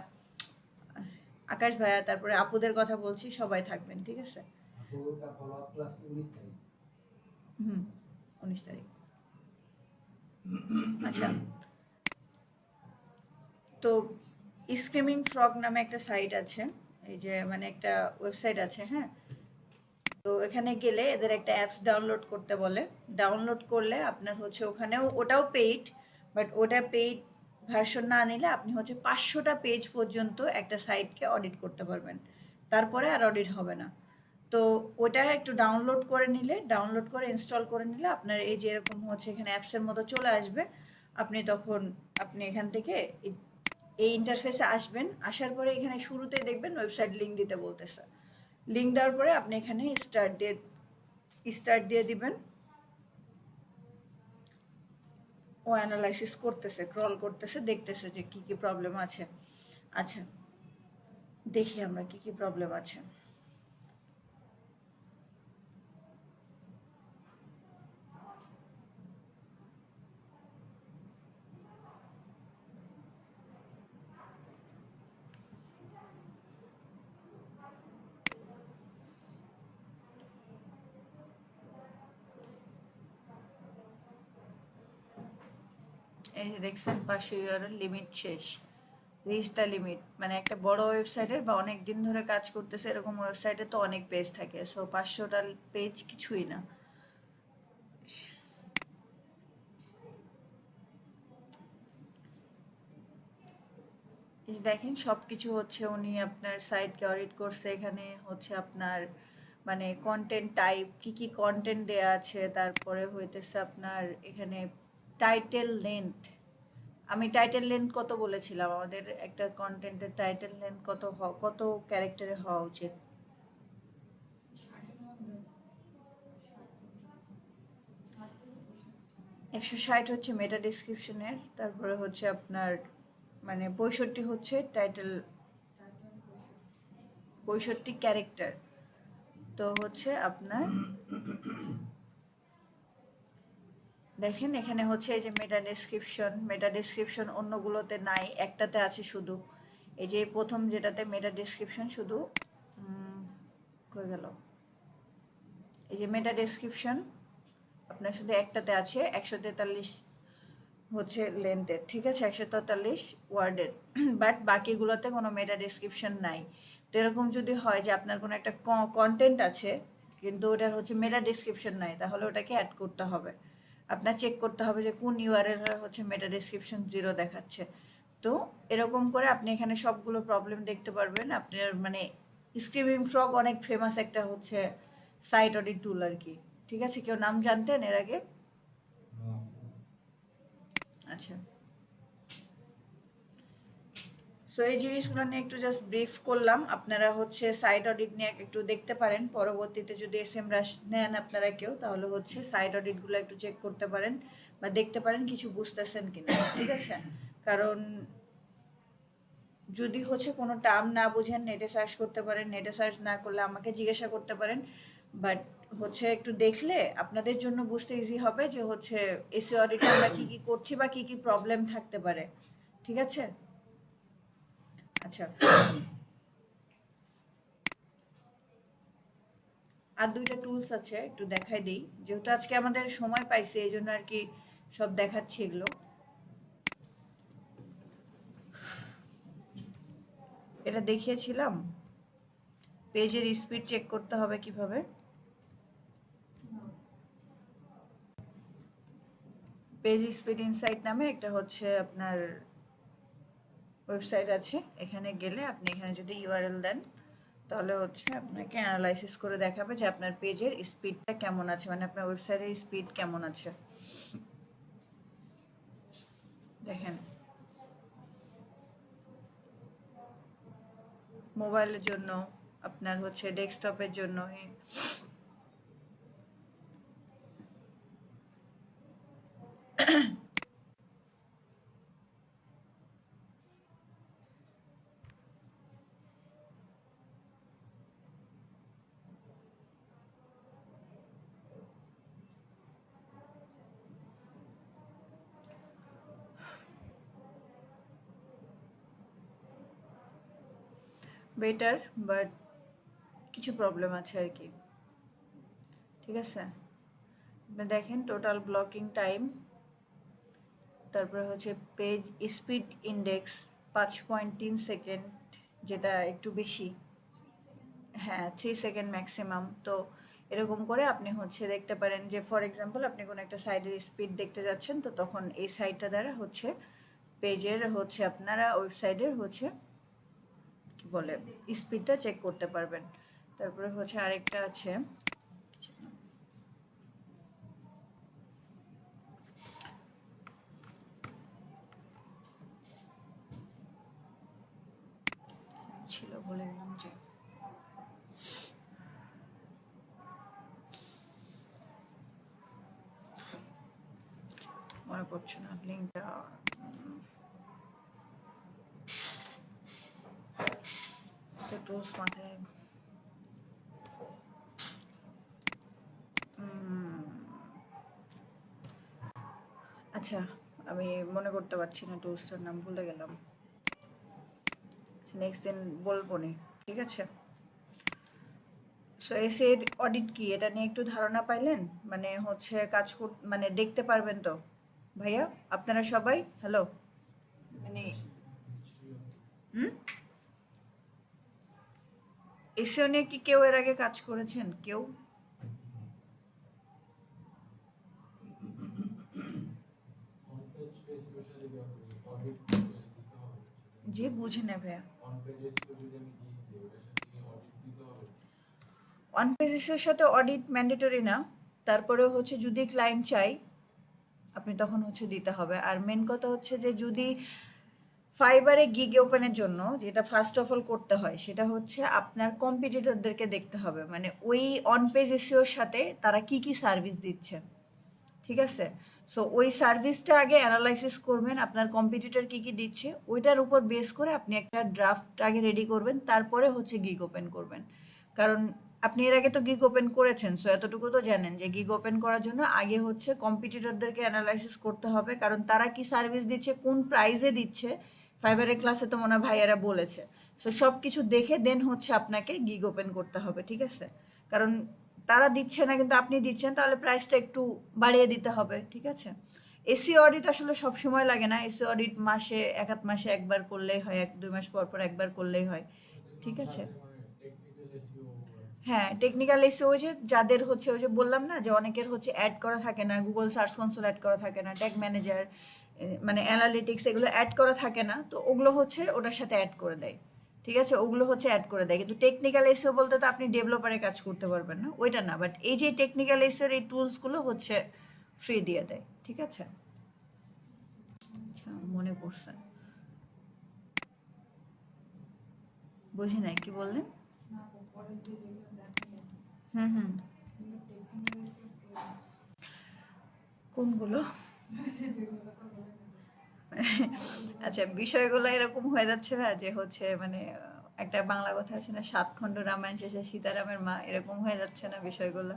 আকাশ ভাইয়া, তারপরে আপুদের কথা বলছি, সবাই থাকবেন, ঠিক আছে? আপুটা ফলো আপ ক্লাস 19 তারিখ। 19 তারিখ। আচ্ছা, তো স্ক্রিমিং ফ্রগ নামে একটা সাইট আছে, এই যে মানে একটা ওয়েবসাইট আছে, হ্যাঁ, তো এখানে গেলে এদের একটা অ্যাপস ডাউনলোড করতে বলে, ডাউনলোড করলে আপনার হচ্ছে ওখানেও, ওটাও পেইড, বাট ওটা পেইড ভার্সন না নিলে আপনি হচ্ছে 500টা পেজ পর্যন্ত একটা সাইটকে অডিট করতে পারবেন, তারপরে আর অডিট হবে না। তো ওটা একটু ডাউনলোড করে ইনস্টল করে নিলে আপনার এই যে এরকম হচ্ছে এখানে অ্যাপসের মতো চলে আসবে। আপনি এখান থেকে এই ইন্টারফেসে আসবেন, আসার পরে এখানে শুরুতেই দেখবেন ওয়েবসাইট লিঙ্ক দিতে বলতেছে। লিঙ্ক দেওয়ার পরে আপনি এখানে স্টার্ট দিয়ে দিবেন। ও অ্যানালাইসিস করতেছে, ক্রল করতেছে, দেখতেছে যে কি কি প্রবলেম আছে। আচ্ছা, দেখি আমরা কি কি প্রবলেম আছে। এই যে দেখছেন পাশে ইউআরএল লিমিট শেষ, রিচ দ্য লিমিট। মানে একটা বড় ওয়েবসাইটের বা অনেক দিন ধরে কাজ করতেছে এরকম ওয়েবসাইটে তো অনেক পেজ থাকে, সো 500টা পেজ কিছুই না। এই যে দেখেন সবকিছু হচ্ছে উনি আপনার সাইটকে অডিট করছে। এখানে হচ্ছে আপনার মানে কন্টেন্ট টাইপ, কি কি কন্টেন্ট দেয়া আছে, তারপরে হইতেছে আপনার এখানে টাইটেল লেন্থ। আমি টাইটেল লেন্থ কত বলেছিলাম, আমাদের একটা কন্টেন্টের টাইটেল লেন্থ কত ক্যারেক্টারে হওয়া উচিত? 160 হচ্ছে মেটা ডিসক্রিপশনের, তারপরে হচ্ছে আপনার মানে 65 হচ্ছে টাইটেল, 65 ক্যারেক্টার। তো হচ্ছে আপনার দেখেন এখানে হচ্ছে এই যে মেটা ডেসক্রিপশন অন্যগুলোতে নাই, একটাতে আছে শুধু। এই যে প্রথম যেটাতে মেটা ডেসক্রিপশন শুধু কই গেল, এই যে মেটা ডেসক্রিপশন আপনার শুধু একটাতে আছে, 143 হচ্ছে লেন্থের, ঠিক আছে, 143 ওয়ার্ডের। বাট বাকিগুলোতে কোনো মেটা ডেসক্রিপশন নাই। তো এরকম যদি হয় যে আপনার কোনো একটা কন্টেন্ট আছে কিন্তু ওটার হচ্ছে মেটা ডেসক্রিপশন নাই, তাহলে ওটাকে অ্যাড করতে হবে। আপনার চেক করতে হবে যে কোন ইউআরএল হচ্ছে মেটা ডেসক্রিপশন 0 দেখাচ্ছে। তো এরকম করে আপনি এখানে সবগুলো প্রবলেম দেখতে পারবেন। আপনার মানে স্ক্রিমিং ফ্রগ অনেক ফেমাস একটা হচ্ছে সাইট অডিট টুল আর কি, ঠিক আছে? কেউ নাম জানতেন এর আগে? আচ্ছা, সো এই জিনিসগুলো নিয়ে একটু জাস্ট ব্রিফ করলাম। আপনারা হচ্ছে সাইট অডিট নিয়ে একটু দেখতে পারেন, পরবর্তীতে যদি SEMrush নেন আপনারা কেউ, তাহলে হচ্ছে সাইট অডিটগুলো একটু চেক করতে পারেন বা দেখতে পারেন কিছু বুঝতেছেন কিনা, ঠিক আছে? কারণ যদি হচ্ছে কোনো টার্ম না বুঝেন নেটে সার্চ করতে পারেন, নেটে সার্চ না করলে আমাকে জিজ্ঞাসা করতে পারেন। বাট হচ্ছে একটু দেখলে আপনাদের জন্য বুঝতে ইজি হবে যে হচ্ছে SEO অডিটে আমরা কী কী করছি বা কী কী প্রবলেম থাকতে পারে, ঠিক আছে? আচ্ছা, আর দুইটা টুলস আছে, একটু দেখাই দিই। যেহেতু আজকে আমাদের সময় পাইছে এই জন্য আর কি সব দেখাচ্ছি এগুলো। এটা দেখিয়েছিলাম পেজের স্পিড চেক করতে হবে কিভাবে। পেজ স্পিড ইনসাইট নামে একটা হচ্ছে আপনার ওয়েবসাইট আছে, এখানে গেলে আপনি এখানে যদি ইউআরএল দেন তাহলে হচ্ছে আপনাকে অ্যানালাইসিস করে দেখাবে যে আপনার পেজের স্পিডটা কেমন আছে, মানে আপনার ওয়েবসাইটের স্পিড কেমন আছে। দেখেন মোবাইলের জন্য, আপনার হচ্ছে ডেস্কটপের জন্য, বেটার, বাট কিছু প্রবলেম আছে আর কি, ঠিক আছে? দেখেন টোটাল ব্লকিং টাইম, তারপরে হচ্ছে পেজ স্পিড ইন্ডেক্স 5.3 সেকেন্ড, যেটা একটু বেশি। হ্যাঁ, 3 সেকেন্ড ম্যাক্সিমাম। তো এরকম করে আপনি হচ্ছে দেখতে পারেন যে ফর এক্সাম্পল আপনি কোনো একটা সাইটের স্পিড দেখতে যাচ্ছেন, তো তখন এই সাইটটা দ্বারা হচ্ছে পেজের হচ্ছে আপনারা ওয়েবসাইটের হচ্ছে কি বলে স্পিডটা চেক করতে পারবেন। তারপরে হচ্ছে আরেকটা আছে, ছিল বলে গেলাম যে মনে পড়ছে না লিঙ্কটা। টুলস মাথায় আচ্ছা আমি মনে করতে পারছি না, টুলসটার নাম ভুলে গেলাম, নেক্সট দিন বলবো নি, ঠিক আছে। সো এসে অডিট কি এটা নিয়ে একটু ধারণা পাইলেন, মানে হচ্ছে কাজ মানে দেখতে পারবেন তো ভাইয়া আপনারা সবাই? হ্যালো, মানে এসিও নিয়ে কি কেউ এর আগে কাজ করেছেন? কেউ? জি বুঝি না ভাইয়া। অন পেজেসের সাথে অডিট ম্যান্ডেটরি না, তারপরে হচ্ছে যদি ক্লায়েন্ট চাই আপনি তখন হচ্ছে দিতে হবে। আর মেন কথা হচ্ছে যে যদি ফাইবারে গিগ ওপেনের জন্য যেটা ফার্স্ট অফ অল করতে হয় সেটা হচ্ছে আপনার কম্পিটিটরদেরকে দেখতে হবে, মানে ওই অন পেজ এসিওর সাথে তারা কি কি সার্ভিস দিচ্ছে, ঠিক আছে। সো ওই সার্ভিসটা আগে অ্যানালাইসিস করবেন, আপনার কম্পিটিটর কি কি দিচ্ছে ওইটার উপর বেস করে আপনি একটা ড্রাফট আগে রেডি করবেন, তারপরে হচ্ছে গিগ ওপেন করবেন। কারণ আপনি এর আগে তো গিগ ওপেন করেছেন, সো এতটুকু তো জানেন যে গিগ ওপেন করার জন্য আগে হচ্ছে কম্পিটিটরদেরকে অ্যানালাইসিস করতে হবে, কারণ তারা কি সার্ভিস দিচ্ছে, কোন প্রাইসে দিচ্ছে, ফাইবারের ক্লাসে তো মনে হয় ভাইয়ারা বলেছে। সো সব কিছু দেখে দেন হচ্ছে আপনাকে গিগ ওপেন করতে হবে, ঠিক আছে। কারণ তারা দিচ্ছে না কিন্তু আপনি দিচ্ছেন, তাহলে প্রাইসটা একটু বাড়িয়ে দিতে হবে, ঠিক আছে। এসি অডিট আসলে সব সময় লাগে না, এসি অডিট মাসে এক আধ মাসে একবার করলেই হয়, 1-2 মাস পর পর একবার করলেই হয়, ঠিক আছে। হ্যাঁ টেকনিক্যাল এসে ওই যে যাদের হচ্ছে ওই যে বললাম না যে অনেকের হচ্ছে অ্যাড করা থাকে না, গুগল সার্চ কনসোল অ্যাড করা থাকে না, ট্যাগ ম্যানেজার মানে অ্যানালিটিক্স এগুলো অ্যাড করা থাকে না, তো ওগুলো হচ্ছে ওটার সাথে অ্যাড করে দেয়, ঠিক আছে, ওগুলো হচ্ছে অ্যাড করে দেয়। কিন্তু টেকনিক্যাল এসিও বলতে তো আপনি ডেভেলপারে কাজ করতে পারবেন না, ওইটা না, বাট এই যে টেকনিক্যাল এসিওর এই টুলসগুলো হচ্ছে ফ্রি দিয়ে দেয়, ঠিক আছে। আচ্ছা মনে পড়ছে, বুঝি নাই কি বললেন। হুম কোনগুলো? আচ্ছা বিষয়গুলো এরকম হয়ে যাচ্ছে না যে হচ্ছে মানে একটা বাংলা কথা আছে না, 7 খণ্ড রামায়ণ শেষে সীতারামের মা, এরকম হয়ে যাচ্ছে না বিষয়গুলো।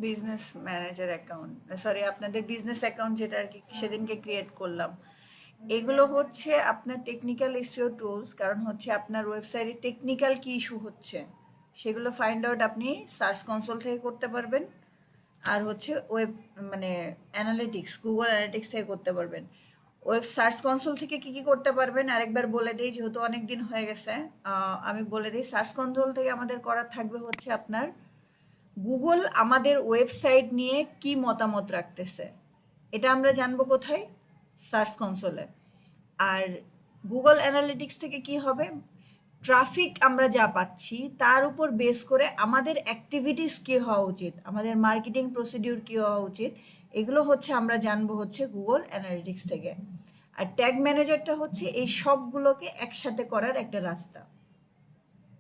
বিজনেস ম্যানেজার অ্যাকাউন্ট, সরি আপনাদের বিজনেস অ্যাকাউন্ট যেটা আর কি সেদিনকে ক্রিয়েট করলাম, এগুলো হচ্ছে আপনার টেকনিক্যাল এসইও টুলস। কারণ হচ্ছে আপনার ওয়েবসাইটে টেকনিক্যাল কি ইস্যু হচ্ছে সেগুলো ফাইন্ড আউট আপনি সার্চ কনসোল থেকে করতে পারবেন, আর হচ্ছে ওয়েব মানে অ্যানালিটিক্স গুগল অ্যানালিটিক্স থেকে করতে পারবেন। ওয়েব সার্চ কনসোল থেকে কি কি করতে পারবেন আরেকবার বলে দিই, যেহেতু অনেক দিন হয়ে গেছে আমি বলে দিই। সার্চ কনসোল থেকে আমাদের করার থাকবে হচ্ছে আপনার গুগল আমাদের ওয়েবসাইট নিয়ে কি মতামত রাখতেছে, এটা আমরা জানবো কোথায়? সার্চ কনসোলে। আর গুগল অ্যানালিটিক্স থেকে কি হবে, ট্রাফিক আমরা যা পাচ্ছি তার উপর বেস করে আমাদের অ্যাক্টিভিটিস কী হওয়া উচিত, আমাদের মার্কেটিং প্রসিডিউর কী হওয়া উচিত, এগুলো হচ্ছে আমরা জানবো হচ্ছে গুগল অ্যানালিটিক্স থেকে। আর ট্যাগ ম্যানেজারটা হচ্ছে এই সবগুলোকে একসাথে করার একটা রাস্তা,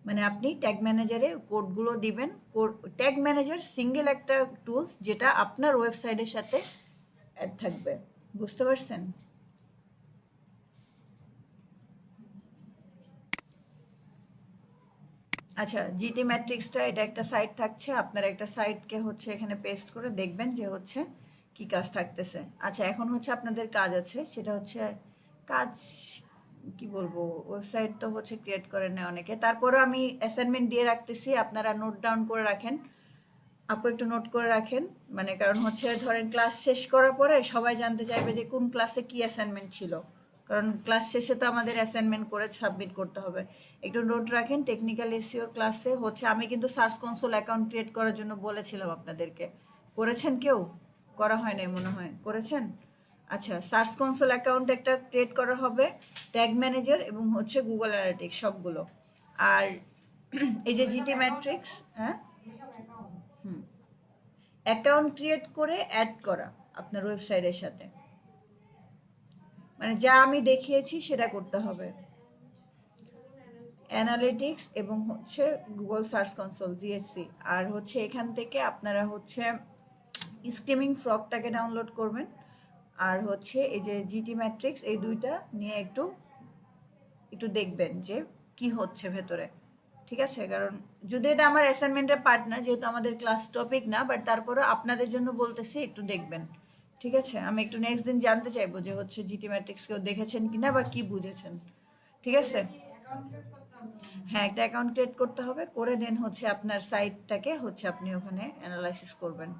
মানে আপনি ট্যাগ ম্যানেজারে কোডগুলো দিবেন, ট্যাগ ম্যানেজার সিঙ্গেল একটা টুলস যেটা আপনার ওয়েবসাইটের সাথে অ্যাড থাকবে, বুঝতে পারছেন? আচ্ছা জিটি ম্যাট্রিক্সটা এটা একটা সাইট থাকছে, আপনার একটা সাইটকে হচ্ছে এখানে পেস্ট করে দেখবেন যে হচ্ছে কি কাজ থাকতেছে। আচ্ছা এখন হচ্ছে আপনাদের কাজ আছে, সেটা হচ্ছে কাজ কি বলবো, ওয়েবসাইট তো হচ্ছে ক্রিয়েট করে নেয় অনেকে, তারপরেও আমি অ্যাসাইনমেন্ট দিয়ে রাখতেছি, আপনারা নোট ডাউন করে রাখেন, আপু একটু নোট করে রাখেন, মানে কারণ হচ্ছে ধরেন ক্লাস শেষ করার পরে সবাই জানতে চাইবে যে কোন ক্লাসে কি অ্যাসাইনমেন্ট ছিল, কারণ ক্লাস শেষে তো আমাদের অ্যাসাইনমেন্ট করে সাবমিট করতে হবে। একটু নোট রাখেন। টেকনিক্যাল এসইওর ক্লাসে হচ্ছে আমি কিন্তু সার্চ কনসোল অ্যাকাউন্ট ক্রিয়েট করার জন্য বলেছিলাম আপনাদেরকে, করেছেন কেউ? করা হয় নাই মনে হয়, করেছেন? আচ্ছা, সার্চ কনসোল অ্যাকাউন্ট একটা ক্রিয়েট করা হবে, ট্যাগ ম্যানেজার এবং হচ্ছে গুগল অ্যানালিটিক্স সবগুলো। আর এই যে জিটি ম্যাট্রিক্স, হ্যাঁ অ্যাকাউন্ট ক্রিয়েট করে অ্যাড করা আপনার ওয়েবসাইটের সাথে, মানে যা আমি দেখিয়েছি সেটা করতে হবে। অ্যানালিটিক্স এবং হচ্ছে গুগল সার্চ কনসোল জিএসসি, আর হচ্ছে এখান থেকে আপনারা হচ্ছে স্ক্রিমিং ফ্রগটাকে ডাউনলোড করবেন, আর হচ্ছে এই যে জিটি ম্যাট্রিক্স, এই দুইটা নিয়ে একটু দেখবেন যে কি হচ্ছে ভেতরে, ঠিক আছে? কারণ যদি এটা আমার অ্যাসাইনমেন্টের পার্ট না, যেহেতু আমাদের ক্লাস টপিক না, বাট তারপরে আপনাদের জন্য বলতেছি একটু দেখবেন, ঠিক আছে? আমি একটু নেক্সট দিন জানতে চাইবো যে হচ্ছে জিটি ম্যাট্রিক্স কেউ দেখেছেন কিনা বা কি বুঝেছেন, ঠিক আছে? হ্যাঁ, একটা অ্যাকাউন্ট ক্রিয়েট করতে হবে, করে দেন হচ্ছে আপনার সাইটটাকে হচ্ছে আপনি ওখানে অ্যানালাইসিস করবেন।